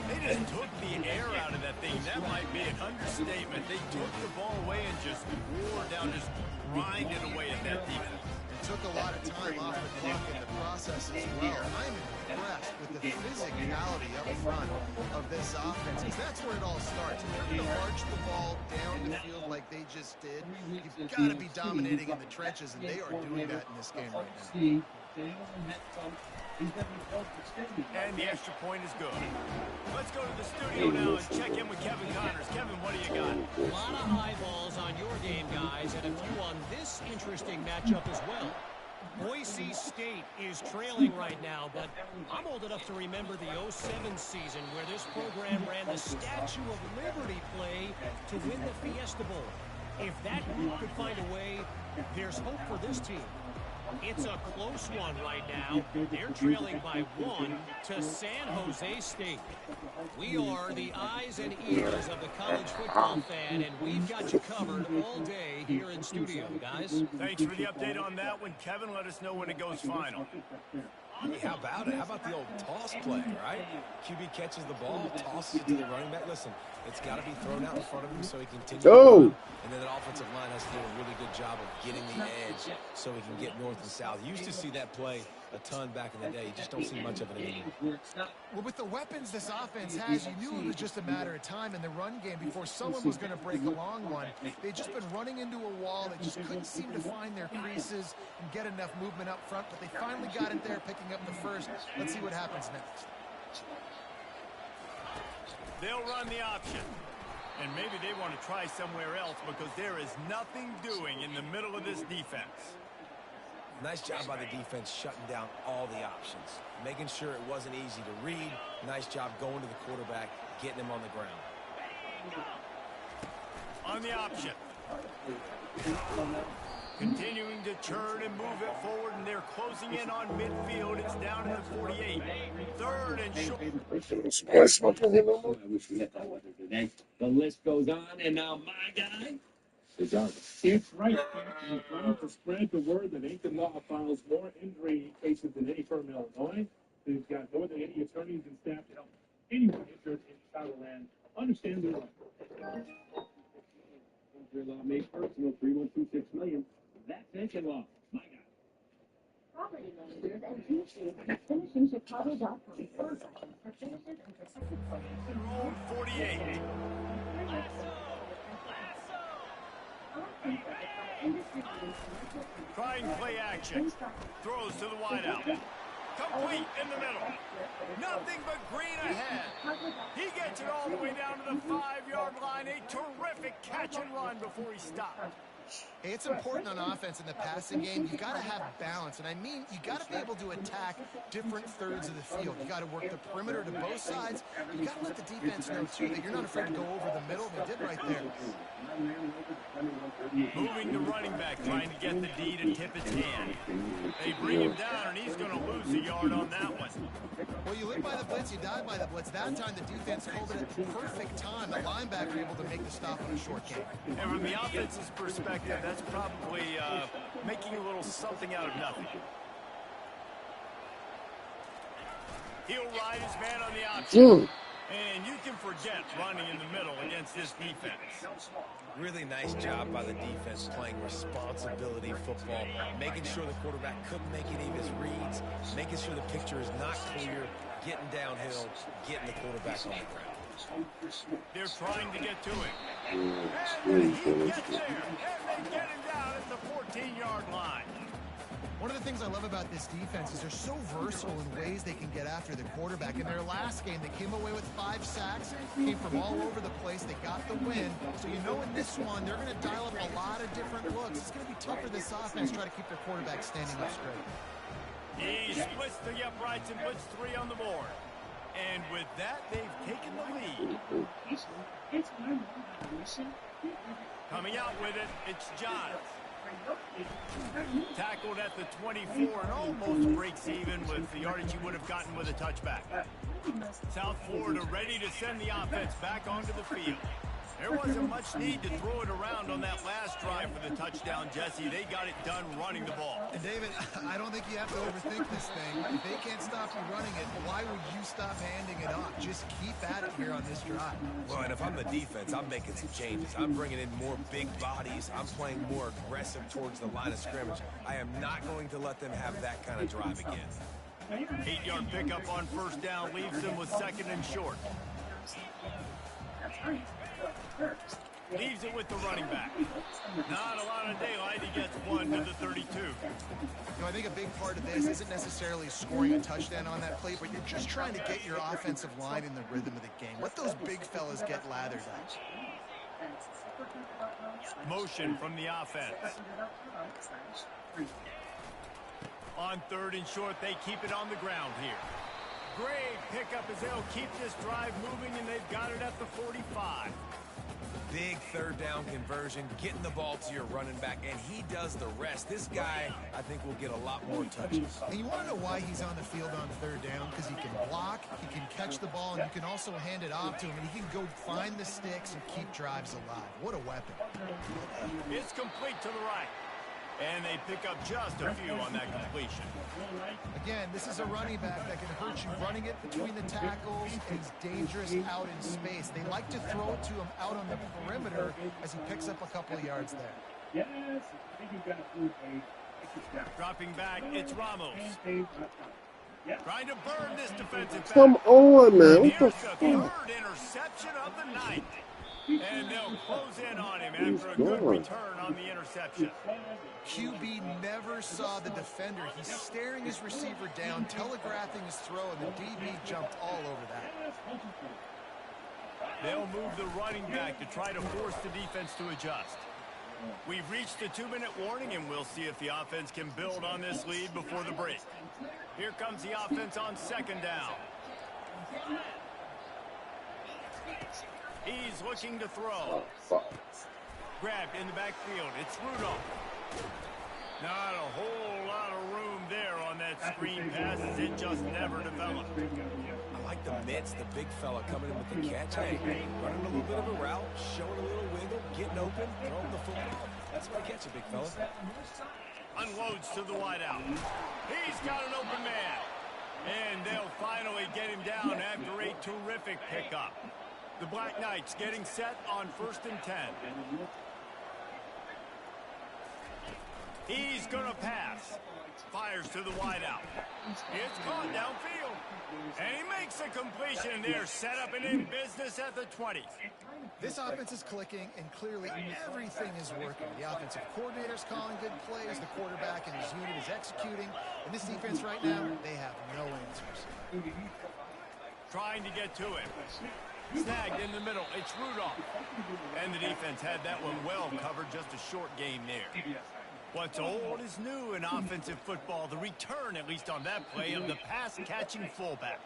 They just took the air out of that thing. That might be an understatement. They took the ball away and just wore down, just grinded away at that defense. Took a lot of time off the clock in the process as well. I'm impressed with the physicality up front of this offense, because that's where it all starts. If you're going to march the ball down the field like they just did, you've got to be dominating in the trenches, and they are doing that in this game right now. And the extra point is good. Let's go to the studio now and check in with Kevin Connors. Kevin, what do you got? A lot of eyeballs on your game, guys, and a few on this interesting matchup as well. Boise State is trailing right now, but I'm old enough to remember the 07 season where this program ran the Statue of Liberty play to win the Fiesta Bowl. If that group could find a way, there's hope for this team. It's a close one right now. They're trailing by 1 to San Jose State. We are the eyes and ears of the college football fan, and we've got you covered all day here in studio, guys. Thanks for the update on that one, Kevin. Let us know when it goes final. Hey, how about it? How about the old toss play, right? QB catches the ball, tosses it to the running back. Listen, it's got to be thrown out in front of him so he can continue to run. And then the offensive line has to do a really good job of getting the edge so he can get north and south. You used to see that play a ton back in the day. You just don't see much of it anymore. Well, with the weapons this offense has, you knew it was just a matter of time in the run game before someone was going to break a long one. They'd just been running into a wall. They just couldn't seem to find their creases and get enough movement up front, but they finally got it there, picking up the first. Let's see what happens next. They'll run the option. And maybe they want to try somewhere else because there is nothing doing in the middle of this defense. Nice job by the defense shutting down all the options, making sure it wasn't easy to read. Nice job going to the quarterback, getting him on the ground. On the option. Continuing to turn and move it forward, and they're closing in on midfield. It's down to the 48. 3rd and short. The list goes on, and now my guy. It's right. He's trying to spread the word that Nathan Law files more injury cases than any firm in Illinois. They've got more than any attorneys and staff to help anyone injured in Chicagoland understand their rights. Injury law made personal, 3126 million. That's Nathan Law, my guy. Property managers and GC at finishingchicago.com. Full sections for finishes and protected plans. Road 48. Trying play action. Throws to the wideout. complete in the middle. Nothing but green ahead. He gets it all the way down to the 5-yard line. A terrific catch and run before he stopped. Hey, it's important on offense in the passing game. You've got to have balance, and I mean you got to be able to attack different thirds of the field. You got to work the perimeter to both sides. You got to let the defense know, too, that you're not afraid to go over the middle. They did right there. Moving the running back, trying to get the D to tip his hand. They bring him down, and he's going to lose a yard on that one. Well, you live by the blitz, you die by the blitz. That time, the defense called it at the perfect time. The linebacker able to make the stop on a short game. And from the offense's perspective, that's probably making a little something out of nothing. He'll ride his man on the option. And you can forget running in the middle against this defense. Really nice job by the defense playing responsibility football, making sure the quarterback couldn't make any of his reads, making sure the picture is not clear, getting downhill, getting the quarterback on the ground. They're trying to get to him. And he gets there, and they get him down at the 14-yard line. One of the things I love about this defense is they're so versatile in ways they can get after the quarterback. In their last game, they came away with 5 sacks, came from all over the place. They got the win. So you know in this one, they're going to dial up a lot of different looks. It's going to be tough for this offense to try to keep their quarterback standing up straight. He splits the uprights and puts 3 on the board. And with that, they've taken the lead. Coming out with it, it's Johns. Tackled at the 24 and almost breaks even with the yardage he would have gotten with a touchback. South Florida ready to send the offense back onto the field. There wasn't much need to throw it around on that last drive for the touchdown, Jesse. They got it done running the ball. And David, I don't think you have to overthink this thing. If they can't stop you running it, why would you stop handing it off? Just keep at it here on this drive. Well, and if I'm the defense, I'm making some changes. I'm bringing in more big bodies. I'm playing more aggressive towards the line of scrimmage. I am not going to let them have that kind of drive again. 8-yard pickup on first down leaves them with 2nd and short. Leaves it with the running back. Not a lot of daylight. He gets 1 to the 32. You know, I think a big part of this isn't necessarily scoring a touchdown on that play, but you're just trying to get your offensive line in the rhythm of the game. Let those big fellas get lathered up. Motion from the offense. On 3rd and short, they keep it on the ground here. Great pickup as they'll keep this drive moving, and they've got it at the 45. Big 3rd down conversion, getting the ball to your running back, and he does the rest. This guy, I think, will get a lot more touches. And you want to know why he's on the field on 3rd down? Because he can block, he can catch the ball, and you can also hand it off to him, and he can go find the sticks and keep drives alive. What a weapon. It's complete to the right. And they pick up just a few on that completion. Again, this is a running back that can hurt you running it between the tackles, and he's dangerous out in space. They like to throw it to him out on the perimeter as he picks up a couple of yards there. Yes, I think you've got to dropping back, it's Ramos. Trying to burn this defensive back. Come on, man. What the fuck? 3rd interception of the night. And they'll close in on him after a good return on the interception. QB never saw the defender. He's staring his receiver down, telegraphing his throw, and the DB jumped all over that. They'll move the running back to try to force the defense to adjust. We've reached the 2-minute warning, and we'll see if the offense can build on this lead before the break. Here comes the offense on 2nd down. He's looking to throw. Grabbed in the backfield. It's Rudolph. Not a whole lot of room there on that screen pass as it just never developed. I like the mitts, the big fella coming in with the catch. Hey, running a little bit of a route, showing a little wiggle, getting open, throwing the football. That's my catch, big fella. Unloads to the wideout. He's got an open man. And they'll finally get him down after a terrific pickup. The Black Knights getting set on 1st and 10. He's going to pass. Fires to the wideout. It's caught downfield. And he makes a completion. They're set up and in business at the 20. This offense is clicking, and clearly everything is working. The offensive coordinator's calling good plays. The quarterback and his unit is executing. And this defense right now, they have no answers. Trying to get to him. Snagged in the middle. It's Rudolph. And the defense had that one well covered. Just a short game there. What's old is new in offensive football. The return, at least on that play, of the pass-catching fullback.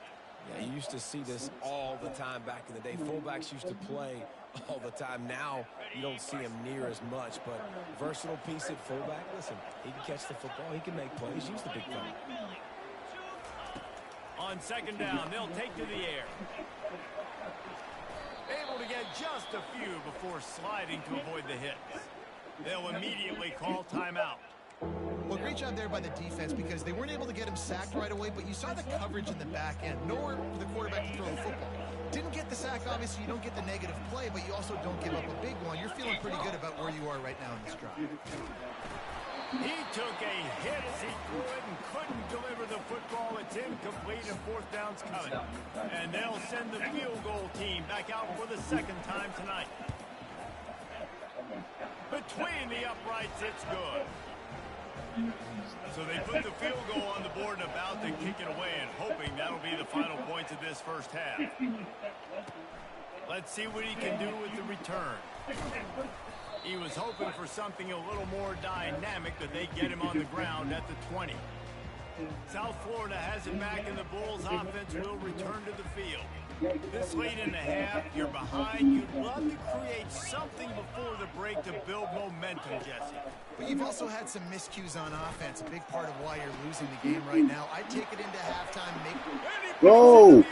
Yeah, you used to see this all the time back in the day. Fullbacks used to play all the time. Now you don't see him near as much, but versatile piece at fullback. Listen, he can catch the football. He can make plays. Use the big fella. On second down, they'll take to the air. Able to get just a few before sliding to avoid the hits. They'll immediately call timeout. Well, great job there by the defense because they weren't able to get him sacked right away, but you saw the coverage in the back end. Nowhere for the quarterback to throw the football. Didn't get the sack, obviously. You don't get the negative play, but you also don't give up a big one. You're feeling pretty good about where you are right now in this drive. He took a hit as he threw it and couldn't deliver the football. It's incomplete and fourth down's coming. And they'll send the field goal team back out for the second time tonight. Between the uprights, it's good. So they put the field goal on the board and about to kick it away and hoping that'll be the final points of this first half. Let's see what he can do with the return. He was hoping for something a little more dynamic, but they get him on the ground at the 20. South Florida has it back, and the Bulls offense will return to the field. This late in the half, you're behind. You'd love to create something before the break to build momentum, Jesse. But you've also had some miscues on offense, a big part of why you're losing the game right now. I'd take it into halftime. Whoa!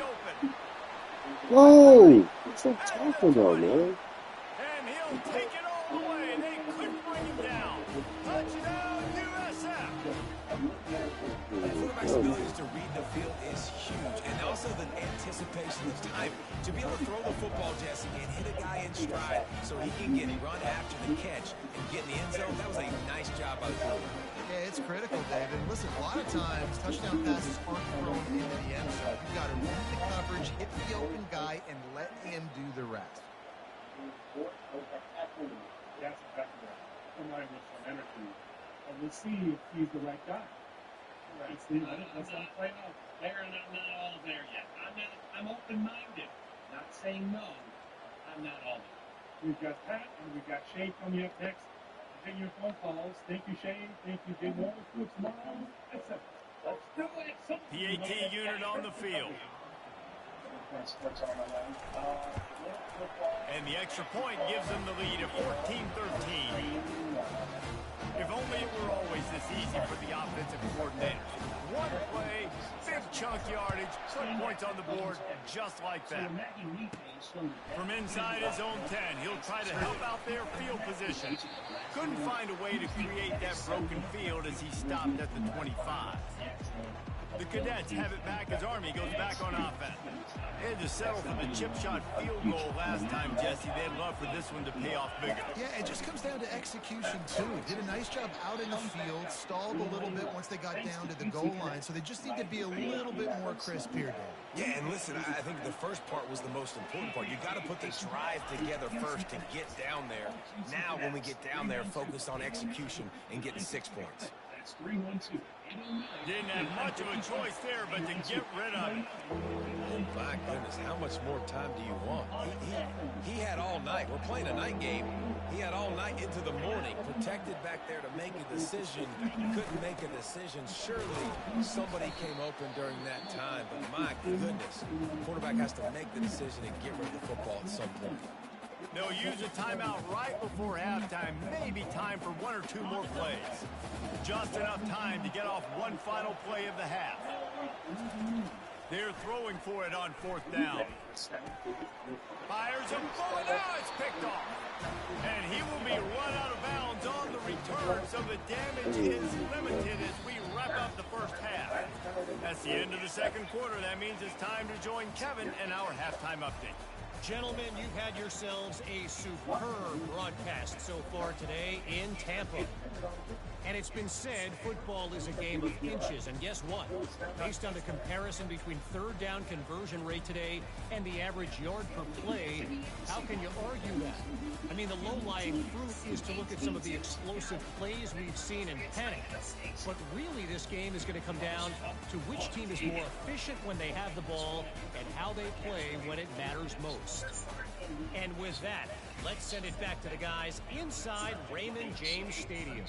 Whoa! What's that talking about, man? And he'll take it all the way. They couldn't bring him down. Touchdown, USF! The quarterback's ability to read the field is huge, and also the anticipation of time to be able to throw the football, Jesse, and hit a guy in stride so he can get run after the catch and get in the end zone. That was a nice job by the quarterback. Yeah, it's critical, David. Listen, a lot of times touchdown passes aren't thrown into the end zone. You've got to read the coverage, hit the open guy, and let him do the rest. That's exactly right. Combined with some energy. And we'll see if he's the right guy. Let's not play out. There, and I'm not all there yet. I'm open-minded. Not saying no. I'm not all there. We've got Pat and we've got Shay coming up next. Get your phone calls. Thank you, Shay. Thank you, Big Mo. Let's do it tomorrow. Let's do it. PAT unit on the field. And the extra point gives them the lead of 14-13. If only it were always this easy for the offensive coordinator. One play, big chunk yardage, put points on the board just like that. From inside his own 10, he'll try to help out their field position. Couldn't find a way to create that broken field as he stopped at the 25. The Cadets have it back as Army goes back on offense. They had to settle for the chip shot field goal last time, Jesse. They'd love for this one to pay off bigger. Yeah, it just comes down to execution, too. Did a nice job out in the field, stalled a little bit once they got down to the goal line, so they just need to be a little bit more crisp here, Dave. Yeah, and listen, I think the first part was the most important part. You got to put the drive together first to get down there. Now, when we get down there, focus on execution and getting 6 points. That's 3-1-2. Didn't have much of a choice there, but to get rid of it. Oh, my goodness, how much more time do you want? He had all night. We're playing a night game. He had all night into the morning, protected back there to make a decision. Couldn't make a decision. Surely somebody came open during that time, but my goodness, the quarterback has to make the decision and get rid of the football at some point. They'll use a timeout right before halftime. Maybe time for one or two more plays. Just enough time to get off one final play of the half. They're throwing for it on fourth down. Fires a bullet. Now it's picked off. And he will be run out of bounds on the return, so the damage is limited as we wrap up the first half. That's the end of the second quarter. That means it's time to join Kevin and our halftime update. Gentlemen, you've had yourselves a superb broadcast so far today in Tampa. And it's been said football is a game of inches. And guess what? Based on the comparison between third down conversion rate today and the average yard per play, how can you argue that? I mean, the low-lying fruit is to look at some of the explosive plays we've seen in panic. But really, this game is going to come down to which team is more efficient when they have the ball and how they play when it matters most. And with that, let's send it back to the guys inside Raymond James Stadium.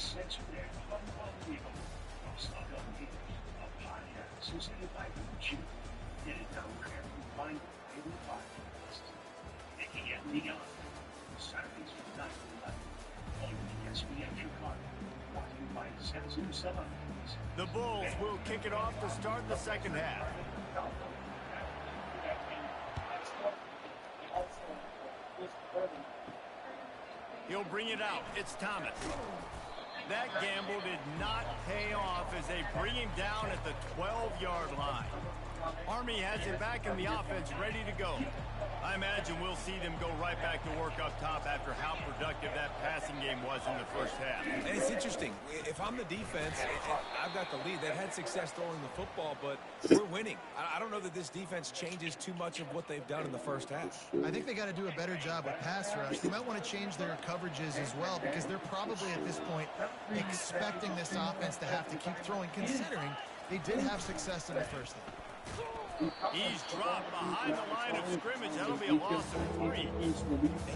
The Bulls will kick it off to start the second half. He'll bring it out. It's Thomas. That gamble did not pay off as they bring him down at the 12-yard line. Army has it back in the offense, ready to go. I imagine we'll see them go right back to work up top after how productive that passing game was in the first half. And it's interesting. If I'm the defense, I've got the lead. They've had success throwing the football, but we're winning. I don't know that this defense changes too much of what they've done in the first half. I think they got to do a better job with pass rush. They might want to change their coverages as well because they're probably at this point expecting this offense to have to keep throwing, considering they did have success in the first half. He's dropped behind the line of scrimmage. That'll be a loss of 3. And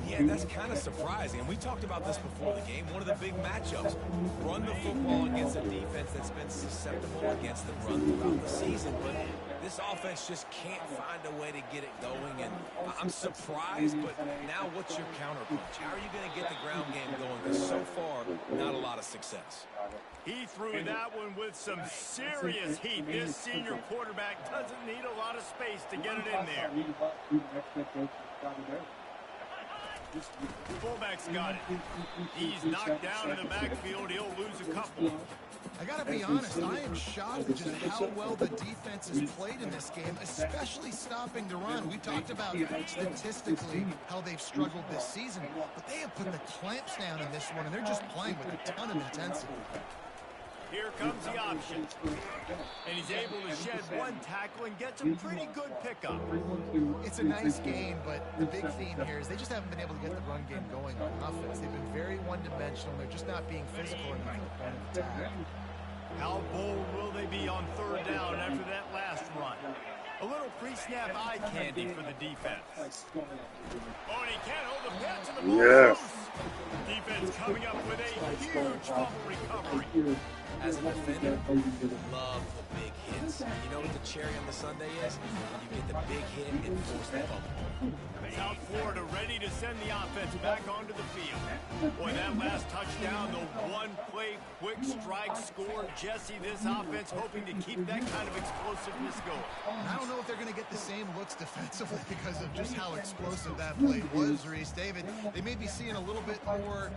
yeah, that's kind of surprising. And we talked about this before the game. One of the big matchups. Run the football against a defense that's been susceptible against the run throughout the season. But this offense just can't find a way to get it going. And I'm surprised, but now what's your counterpunch? How are you going to get the ground game going? Because so far, not a lot of success. He threw that one with some serious heat. This senior quarterback doesn't need a lot of space to get it in there. Fullback's got it. He's knocked down in the backfield. He'll lose a couple. I got to be honest, I am shocked at just how well the defense has played in this game, especially stopping the run. We talked about statistically how they've struggled this season, but they have put the clamps down in this one, and they're just playing with a ton of intensity. Here comes the option. And he's able to shed one tackle and gets a pretty good pickup. It's a nice game, but the big theme here is they just haven't been able to get the run game going on offense. They've been very one-dimensional. They're just not being physical enough on attack. How bold will they be on third down after that last run? A little pre-snap eye candy for the defense. Oh, and he can't hold the pitch, and the ball is loose. Defense coming up with a huge fumble recovery. As a defender, love the big hits. You know what the cherry on the sundae is? When you get the big hit and force the fumble. South Florida ready to send the offense back onto the field. Boy, that last touchdown, the one-play quick strike score. Jesse, this offense hoping to keep that kind of explosiveness going. I don't know if they're going to get the same looks defensively because of just how explosive that play was, Reese. David, they may be seeing a little bit more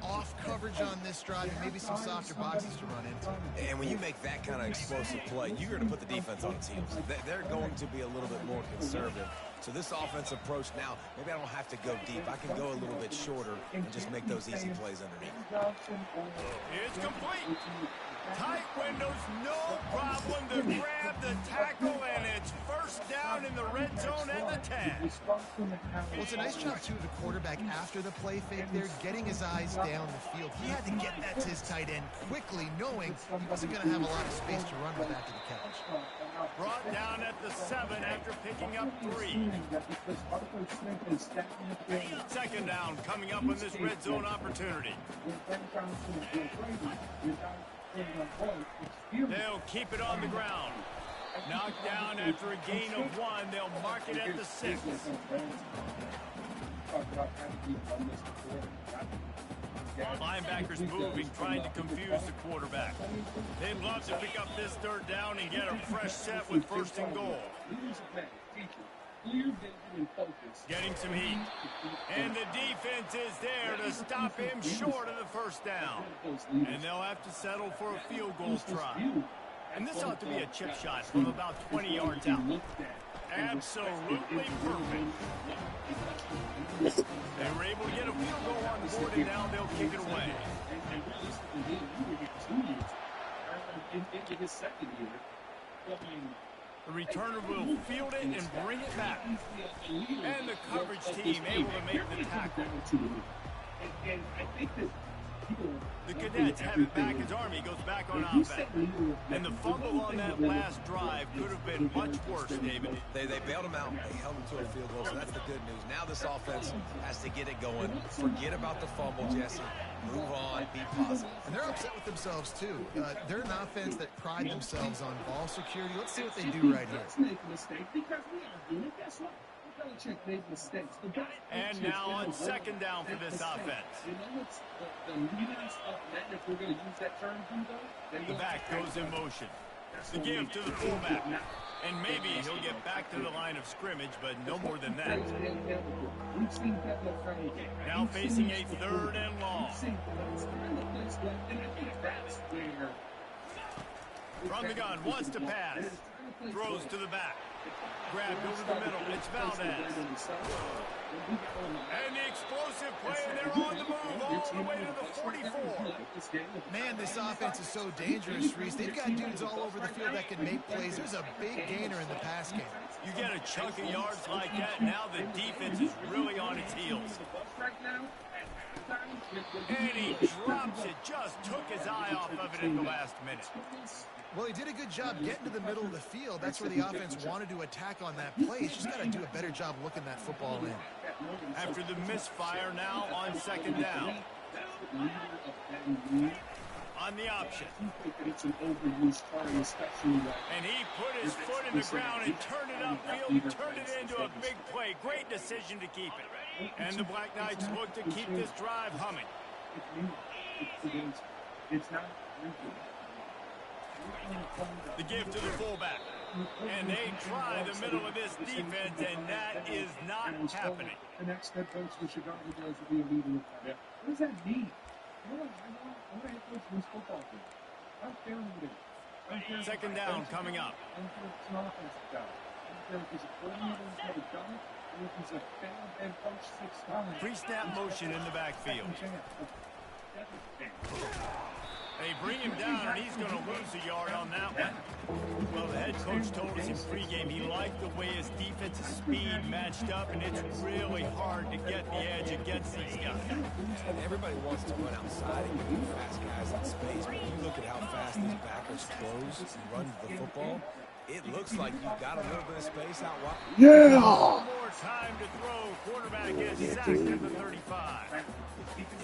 off coverage on this drive and maybe some softer boxes to run into. And when you make that kind of explosive play, you're going to put the defense on its heels. They're going to be a little bit more conservative. So this offense approach now, maybe I don't have to go deep. I can go a little bit shorter and just make those easy plays underneath. It's complete. Tight windows, no problem to grab the tackle, and it's first down in the red zone at the 10. Well, it's a nice job, too, of the quarterback after the play fake there, getting his eyes down the field. He had to get that to his tight end quickly, knowing he wasn't going to have a lot of space to run with after the catch. Brought down at the 7 after picking up 3. Second down coming up on this red zone opportunity. They'll keep it on the ground. Knocked down after a gain of 1. They'll mark it at the 6. Linebackers moving, trying to confuse the quarterback. They'd love to pick up this third down and get a fresh set with first and goal. Getting some heat. And the defense is there to stop him short of the first down. And they'll have to settle for a field goal try. And this ought to be a chip shot from about 20 yards out. Absolutely perfect. They were able to get a field goal on the board, and now they'll kick it away. And realistically, he would get 2 years into his second year. The returner will field it and bring it back. And the coverage team able to make the tackle. And I think that the Cadets have it back as Army goes back on offense. And the fumble on that last drive could have been much worse, David. They bailed him out. They held him to a field goal, so that's the good news. Now this offense has to get it going. Forget about the fumble, Jesse. Move on. Be positive. And they're upset with themselves, too. They're an offense that pride themselves on ball security. Let's see what they do right here. Let's make a mistake because we are doing it. Guess what? Belichick made mistakes. And now on second down for this offense. You know what's the leaders of men, if we're going to use that term, the back goes in motion. The give to the fullback. And maybe he'll get back to the line of scrimmage, but no more than that. Now facing a 3rd and long. From the gun, wants to pass. Throws to the back. Grabbed over the middle. It's Valdez. And the explosive play, and they're on the move all the way to the 44. Man, this offense is so dangerous, Reese. They've got dudes all over the field that can make plays. There's a big gainer in the pass game. You get a chunk of yards like that, now the defense is really on its heels. And he drops it, just took his eye off of it in the last minute. Well, he did a good job getting to the middle of the field. That's where the offense wanted to attack on that play. He's just got to do a better job looking that football in. After the misfire, now on second down. On the option. It's an overused term, especially and he put his foot in the ground and turned it upfield and turned it into a big play. Great decision to keep it. And the Black Knights look to keep this drive humming. It's not. The give to the fullback. And they try the middle of this defense, and that is not happening. The next head coach for Chicago Bears will be a leader. What does that mean? I'm a head coach of this football team. I don't care who it is. Second down coming up. I don't care if it's an offensive guy. I don't care if he's a coordinator who's never done it, or if he's a failed head coach 6 times. Pre-snap motion in the backfield. They bring him down, and he's going to lose a yard on that one. Well, the head coach told us in pregame he liked the way his defensive speed matched up, and it's really hard to get the edge against these guys. And everybody wants to run outside and get fast guys in space, but you look at how fast these backers close and run the football, it looks like you've got a little bit of space out wide. Yeah! One more time to throw. Quarterback is sacked at the 35.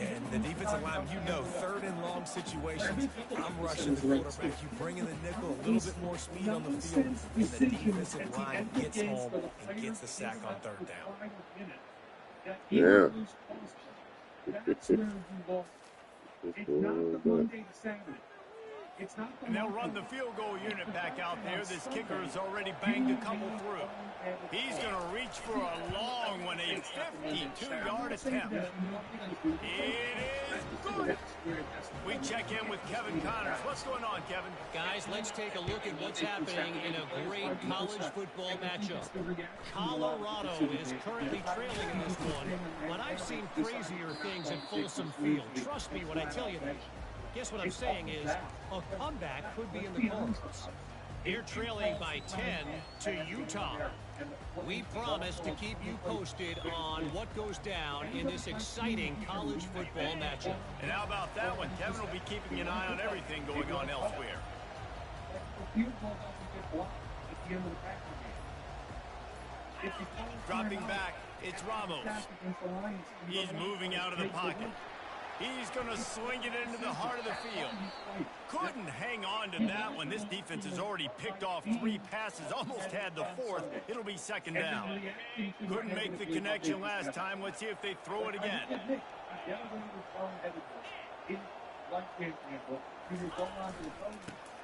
And the defensive line, you know, 3rd and long situations, I'm rushing the quarterback. You bring in the nickel, a little bit more speed on the field, and the defensive line gets home and gets the sack on 3rd down. Yeah. That's where you lost. It's not the Monday to Saturday. And they'll run the field goal unit back out there. This kicker has already banged a couple through. He's going to reach for a long one, a 52-yard attempt. It is good. We check in with Kevin Connors. What's going on, Kevin? Guys, let's take a look at what's happening in a great college football matchup. Colorado is currently trailing in this one, but I've seen crazier things at Folsom Field. Trust me when I tell you that. Guess what I'm saying is a comeback could be in the cards. They're trailing by 10 to Utah. We promise to keep you posted on what goes down in this exciting college football matchup. And how about that one? Kevin will be keeping an eye on everything going on elsewhere. Dropping back, it's Ramos. He's moving out of the pocket. He's going to swing it into the heart of the field. Couldn't hang on to that one. This defense has already picked off 3 passes, almost had the 4th. It'll be second down. Couldn't make the connection last time. Let's see if they throw it again.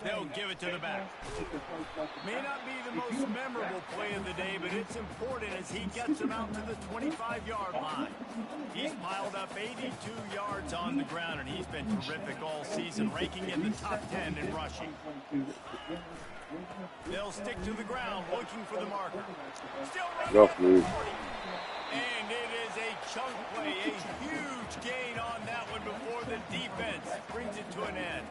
They'll give it to the back. May not be the most memorable play of the day, but it's important as he gets them out to the 25-yard line. He's piled up 82 yards on the ground, and he's been terrific all season, ranking in the top 10 in rushing. They'll stick to the ground, looking for the marker. Still running at the 40. And it is a chunk play, a huge gain on that one before the defense brings it to an end.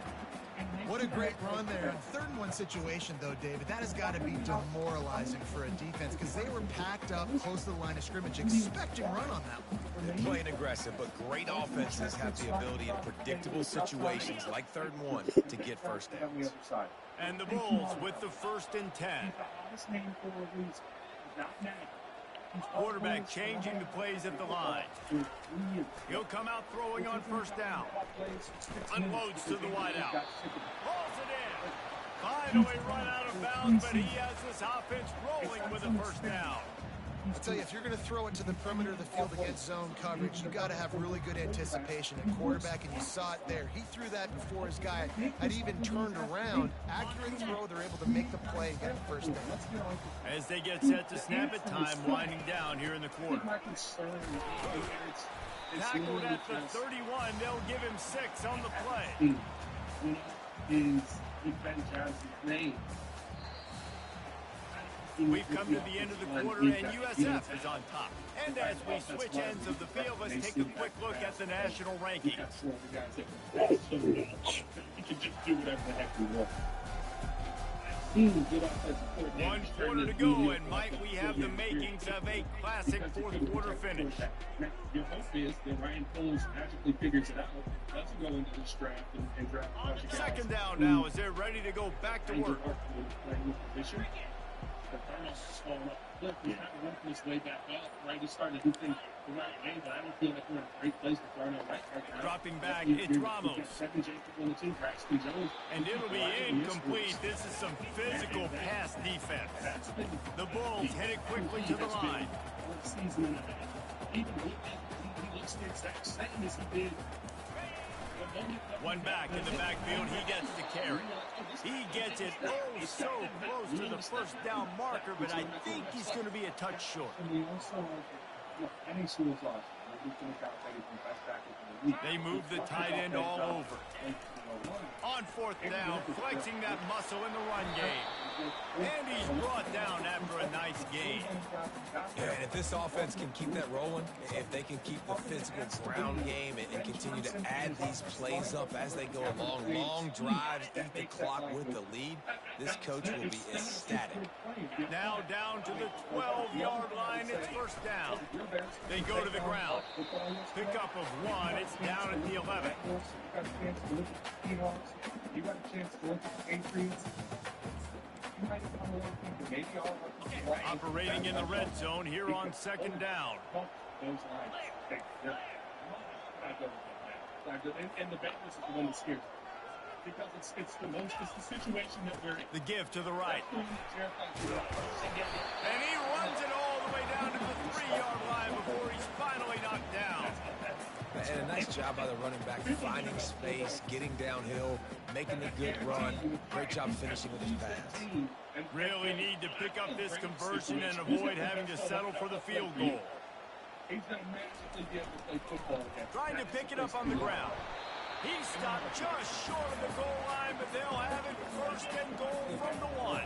What a great run there. In 3rd-and-1 situation, though, David, that has got to be demoralizing for a defense because they were packed up close to the line of scrimmage, expecting run on that one. They're playing aggressive, but great offenses have the ability in predictable situations like 3rd and 1 to get first downs. And the Bulls with the 1st and 10. Quarterback changing the plays at the line. He'll come out throwing on 1st down. Unloads to the wideout. Pulls it in. Finally run out of bounds, but he has this offense rolling with a 1st down. I'll tell you, if you're going to throw it to the perimeter of the field against zone coverage, you got to have really good anticipation at quarterback, and you saw it there. He threw that before his guy had even turned around. Accurate throw, they're able to make the play and get the 1st down. As they get set to snap it, time winding down here in the quarter. Tackled at the 31, they'll give him 6 on the play. We've come to the end of the quarter, and USF is on top. And as we switch ends of the field, let's take a quick look at the national rankings. You can just do whatever the heck you want. 1 quarter to go, and might we have the makings of a classic 4th quarter finish. Your hope is that Ryan Poles magically figures it out, doesn't go into this draft and draft a bunch of guys. 2nd down now as they're ready to go back to work. Cardinals is falling up. Look, we're not working this way back up, right? He's starting to do things the right way, but I don't feel like we're in a great place to Cardinal right now. Dropping back, it's Ramos. Second Jacob on the team, Braxton Jones. And it'll be incomplete. This is some physical pass defense. The Bulls headed quickly to the line. He looks the exact same as he did. One back in the backfield, he gets the carry. He gets it so close to the 1st down marker, but I think he's going to be a touch short. They move the tight end all over. On 4th down, flexing that muscle in the run game. And he's brought down after a nice gain. Yeah, and if this offense can keep that rolling, if they can keep the physical ground game and continue to add these plays up as they go along, long drives, eat the clock with the lead, this coach will be ecstatic. Now down to the 12-yard line, it's 1st down. They go to the ground. Pickup of 1, it's down at the 11. You got a chance to look at the Patriots. Operating in the red zone here on 2nd down. And the Bengals is the one that scares me. Because it's the situation that we're in. The give to the right. And he runs it all the way down to the 3-yard line before he's finally knocked down. And a nice job by the running back, finding space, getting downhill, making a good run. Great job finishing with his pass. Really need to pick up this conversion and avoid having to settle for the field goal. He's going to magically be able to play football again. Trying to pick it up on the ground. He stopped just short of the goal line, but they'll have it 1st and goal from the 1.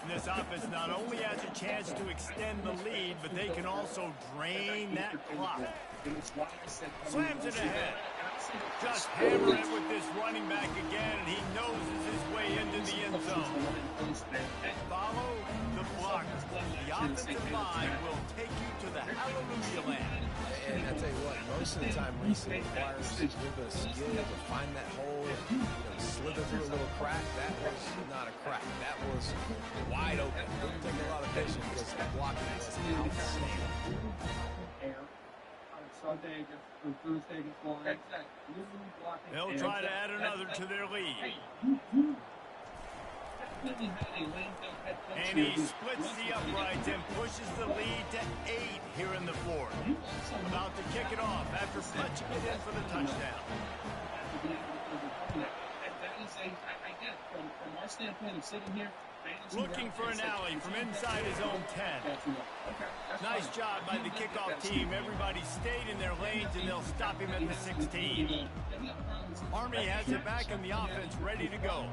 And this offense not only has a chance to extend the lead, but they can also drain that clock. Slams it ahead. Just hammer it with this running back again, and he noses his way into the end zone. Follow the blocker. The offensive line will take you to the hallelujah land. And I tell you what, most of the time Reese requires a little bit of skill to find that hole, slither through a little crack. That was not a crack. That was wide open. It didn't take a lot of patience because the blocking was outstanding. Sunday or Thursday against Lions. They'll try to add another to their lead. And he splits the uprights and pushes the lead to 8 here in the 4th. About to kick it off after punching it in for the touchdown. is I get it. From our standpoint of sitting here, looking for an alley from inside his own 10. Nice job by the kickoff team. Everybody stayed in their lanes, and they'll stop him at the 16. Army has it back in the offense, ready to go.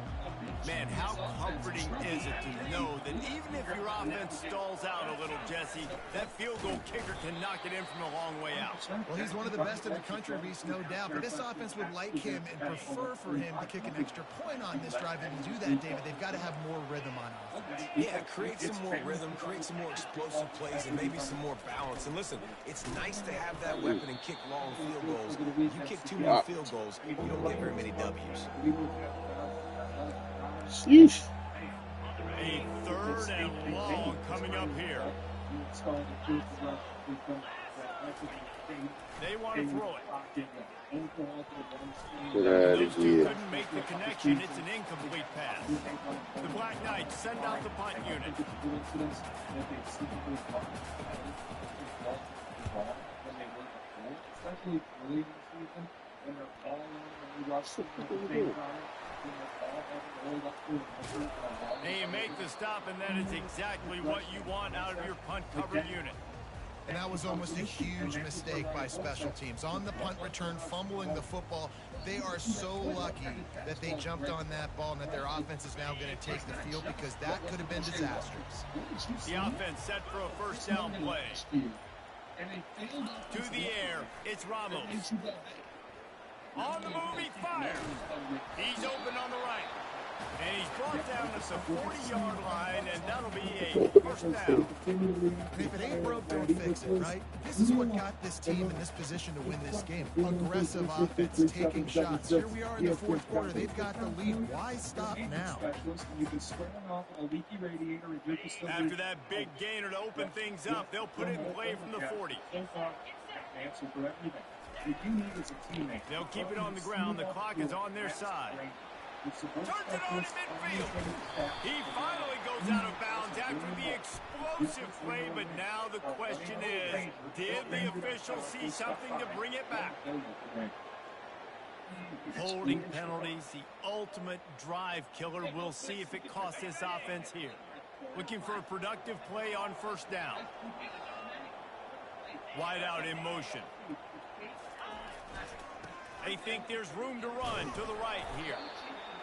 Man, how comforting is it to know that even if your offense stalls out a little, Jesse, that field goal kicker can knock it in from a long way out. Well, he's one of the best in the country, Reese, no doubt. But this offense would like him and prefer for him to kick an extra point on this drive. And to do that, David, they've got to have more rhythm on offense. Yeah, create some more rhythm, create some more explosive plays, and maybe some more balance. And listen, it's nice to have that weapon and kick long field goals. You kick too many field goals, you don't get very many W's. Sheesh. A third and long coming up here. They want to throw it. Those two couldn't make the connection. It's an incomplete pass. The Black Knights send out the punt unit. They make the stop, and that is exactly what you want out of your punt cover unit. And that was almost a huge mistake by special teams. On the punt return, fumbling the football. They are so lucky that they jumped on that ball and that their offense is now going to take the field, because that could have been disastrous. The offense set for a first down play. To the air, it's Ramos. On the move, he fires. He's open on the right. And he's brought down at the 40-yard line, and that'll be a first down. And if it ain't broke, don't fix it, right? This is what got this team in this position to win this game. Aggressive offense, taking shots. Here we are in the fourth quarter. They've got the lead. Why stop now? After that big gainer to open things up, they'll put it in play from the 40. They'll keep it on the ground. The clock is on their side. Turns it on to midfield. He finally goes out of bounds after the explosive play, but now the question is, did the official see something to bring it back? Holding penalties, the ultimate drive killer. We'll see if it costs this offense here. Looking for a productive play on first down. Wide out in motion. They think there's room to run to the right here.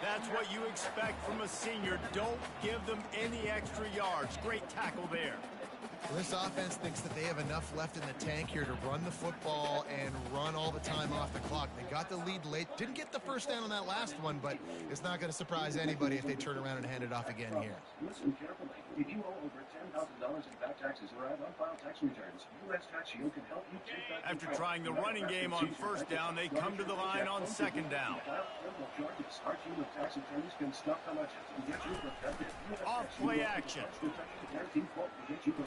That's what you expect from a senior. Don't give them any extra yards. Great tackle there. Well, this offense thinks that they have enough left in the tank here to run the football and run all the time off the clock. They got the lead late. Didn't get the first down on that last one, but it's not going to surprise anybody if they turn around and hand it off again here. Listen carefully. If you owe over $10,000 in back taxes or have unfiled tax returns, U.S. Tax Shield can help you take that. After trying the running game on first down, they come to the line on second down. Off play action.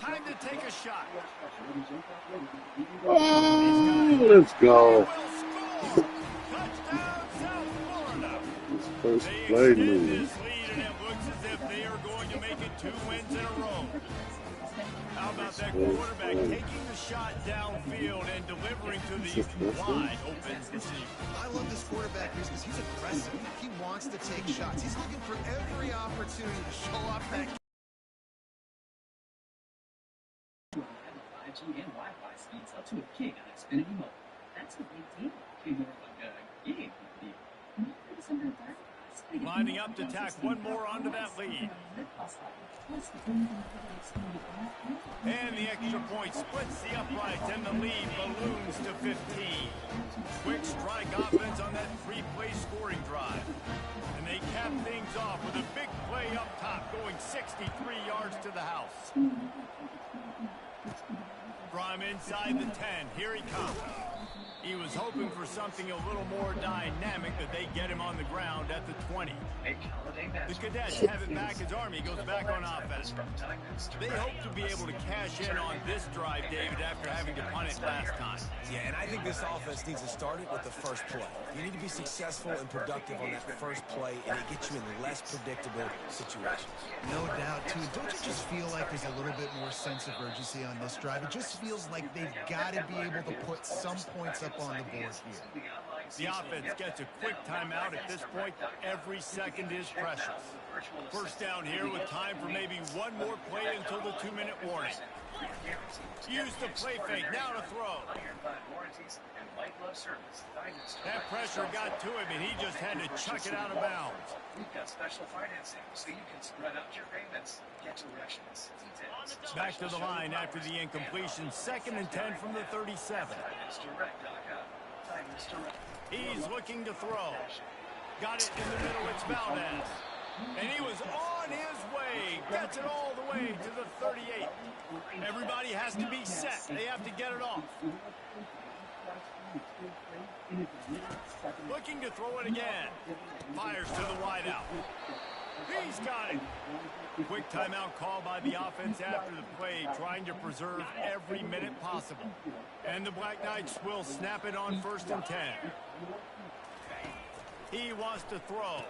Time to take a shot. Oh, let's go. Touchdown, South Florida. First They play extend move. this lead, and it looks as if they are going to make it 2 wins in a row. How about that quarterback taking the shot downfield and delivering to the wide open receiver? I love this quarterback because he's aggressive. He wants to take shots. He's looking for every opportunity to show off that. 5G and Wi-Fi speeds up to a gig on Xfinity Mobile. That's a big deal. Be more like a gig deal. Lining up to tack one more onto that lead. And the extra point splits the uprights, and the lead balloons to 15. Quick strike offense on that 3-play scoring drive. And they cap things off with a big play up top, going 63 yards to the house. From inside the 10, here he comes. He was hoping for something a little more dynamic, but they get him on the ground at the 20. The Cadets have it back as Army goes back on offense. They hope to be able to cash in on this drive, David, after having to punt it last time. Yeah, and I think this offense needs to start it with the first play. You need to be successful and productive on that first play, and it gets you in less predictable situations. No doubt, too. Don't you just feel like there's a little bit more sense of urgency on this drive? It just feels like they've got to be able to put some points up on the board here. The offense gets a quick timeout at this point. Every second is precious. First down here with time for maybe one more play until the 2-minute warning. Use the play fake, now to throw. That pressure got to him, and he just had to chuck it out of bounds. We've got special financing, so you can spread out your payments. Get directions, details. Back to the line after the incompletion. 2nd and 10 from the 37. He's looking to throw. Got it in the middle, it's Valdez. And he was on his way. Gets it all the way to the 38. Everybody has to be set. They have to get it off. Looking to throw it again. Fires to the wideout. He's got it. Quick timeout call by the offense after the play, trying to preserve every minute possible. And the Black Knights will snap it on 1st and 10. He wants to throw.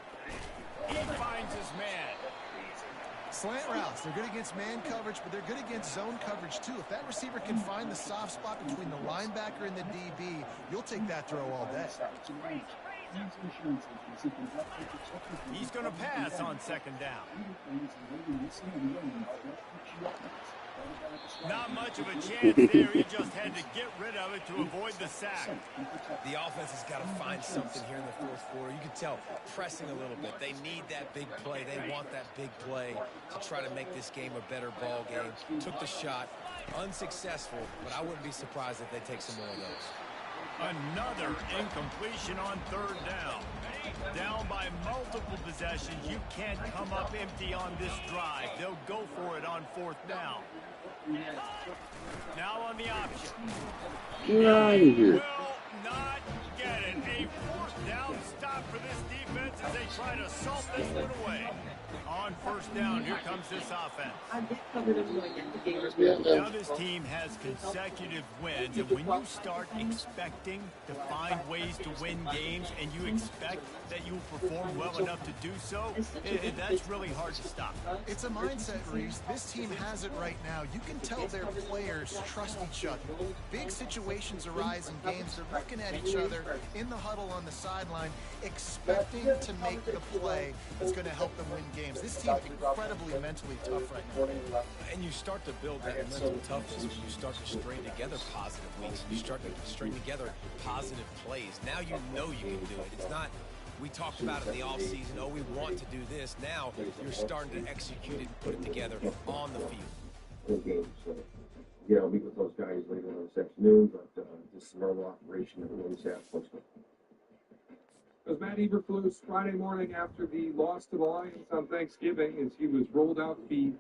He finds his man. Slant routes, they're good against man coverage, but they're good against zone coverage too. If that receiver can find the soft spot between the linebacker and the DB, you'll take that throw all day. He's going to pass on 2nd down. Not much of a chance there. He just had to get rid of it to avoid the sack. The offense has got to find something here in the 4th quarter. You can tell pressing a little bit. They need that big play. They want that big play to try to make this game a better ball game. Took the shot. Unsuccessful, but I wouldn't be surprised if they take some more of those. Another incompletion on 3rd down. Down by multiple possessions. You can't come up empty on this drive. They'll go for it on 4th down. Now on the option. Get out of here. Will not get it. A 4th down stop for this defense as they try to salt this one away. On 1st down, here comes this offense. Now this team has consecutive wins, and when you start expecting to find ways to win games and you expect that you will perform well enough to do so, that's really hard to stop. It's a mindset, Reeves. This team has it right now. You can tell their players trust each other. Big situations arise in games. They're looking at each other in the huddle on the sideline, expecting to make the play that's going to help them win games. This team's incredibly mentally tough right now. And you start to build that mental toughness when you start to string together positive weeks. You start to string together positive plays. Now you know you can do it. It's not, we talked about it in the offseason, oh, we want to do this. Now you're starting to execute it and put it together on the field. Games, so, yeah, I'll meet with those guys later on this afternoon, but this is a normal operation that we always have. It was Matt Eberflus Friday morning after the loss to the Lions on Thanksgiving as he was rolled out to be,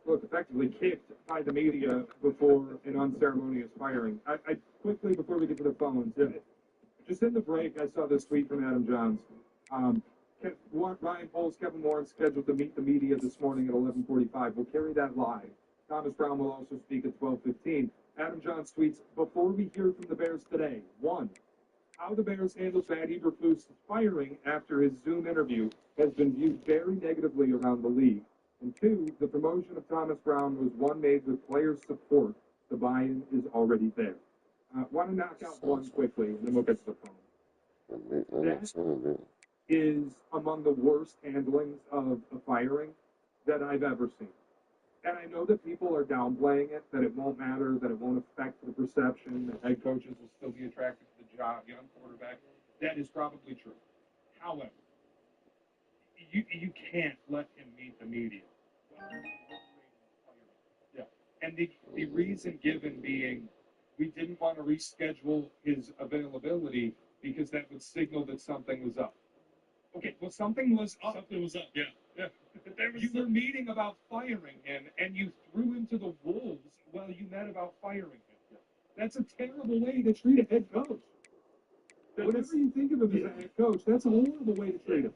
effectively kicked by the media before an unceremonious firing. I quickly, before we get to the phones, just in the break, I saw this tweet from Adam Johns. Ryan Poles, Kevin Warren scheduled to meet the media this morning at 11:45. We'll carry that live. Thomas Brown will also speak at 12:15. Adam Johns tweets, before we hear from the Bears today, 1, how the Bears handled Matt Eberflus' firing after his Zoom interview has been viewed very negatively around the league. And 2, the promotion of Thomas Brown was one made with players' support. The buy-in is already there. Want to knock out one quickly, and then we'll get to the phone. That is among the worst handlings of a firing that I've ever seen. And I know that people are downplaying it, that it won't matter, that it won't affect the perception, that head coaches will still be attracted to the job, young quarterback. That is probably true. However, you can't let him meet the media. Yeah. And the reason given being we didn't want to reschedule his availability because that would signal that something was up. Okay, well, something was up. Something was up, yeah. You were meeting about firing him, and you threw him to the wolves while you met about firing him. That's a terrible way to treat a head coach. Whatever you think of him as a head coach, that's a horrible way to treat him.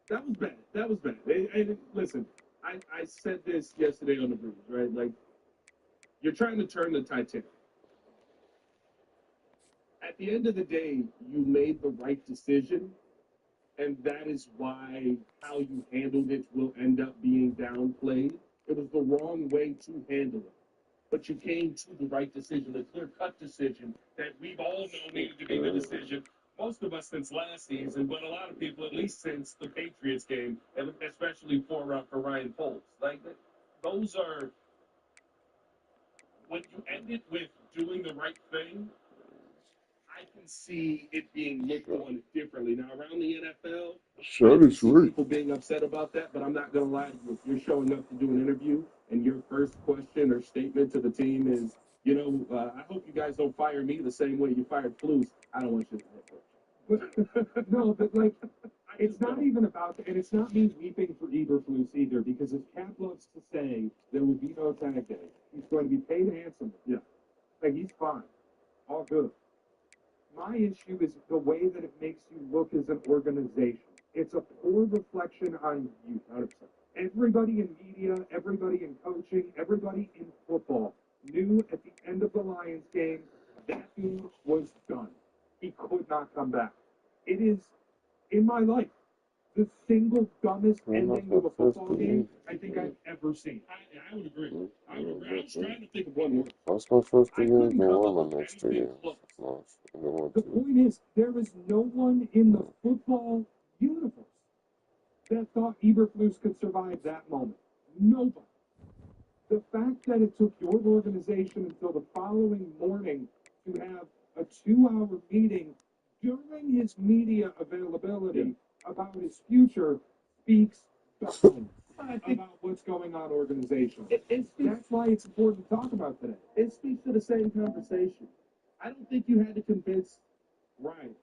That was bad. That was bad. And listen, I said this yesterday on the Bruise, right? Like, you're trying to turn the Titanic. at the end of the day, you made the right decision, and that is why how you handled it will end up being downplayed. It was the wrong way to handle it. But you came to the right decision, a clear-cut decision that we've all known needed to be the decision, most of us since last season, but a lot of people at least since the Patriots game, and especially for Ryan Poles. Like, those are, when you end it with doing the right thing, I can see it being looked on differently. Now, around the NFL, I can see people being upset about that, but I'm not going to lie to you. If you're showing up to do an interview and your first question or statement to the team is, I hope you guys don't fire me the same way you fired Flus, I don't want you to But, no, but like, it's not even about, and it's not me weeping for Eberflus either, because as Cap loves to say, there will be no tag day. He's going to be paid handsomely. Yeah. Like, he's fine. All good. My issue is the way that it makes you look as an organization. It's a poor reflection on you. 100%. Everybody in media, everybody in coaching, everybody in football knew at the end of the Lions game that dude was done. He could not come back. It is, in my life, the single dumbest ending to a football game I think I've ever seen. I would agree. I was trying to think of one more. That's my first year. Then one my next 2 years. The point is, there is no one in the football universe that thought Eberflus could survive that moment. Nobody. The fact that it took your organization until the following morning to have a 2-hour meeting during his media availability about his future speaks volumes about what's going on organizationally. That's why it's important to talk about today. It speaks to the same conversation. I don't think you had to convince Ryan.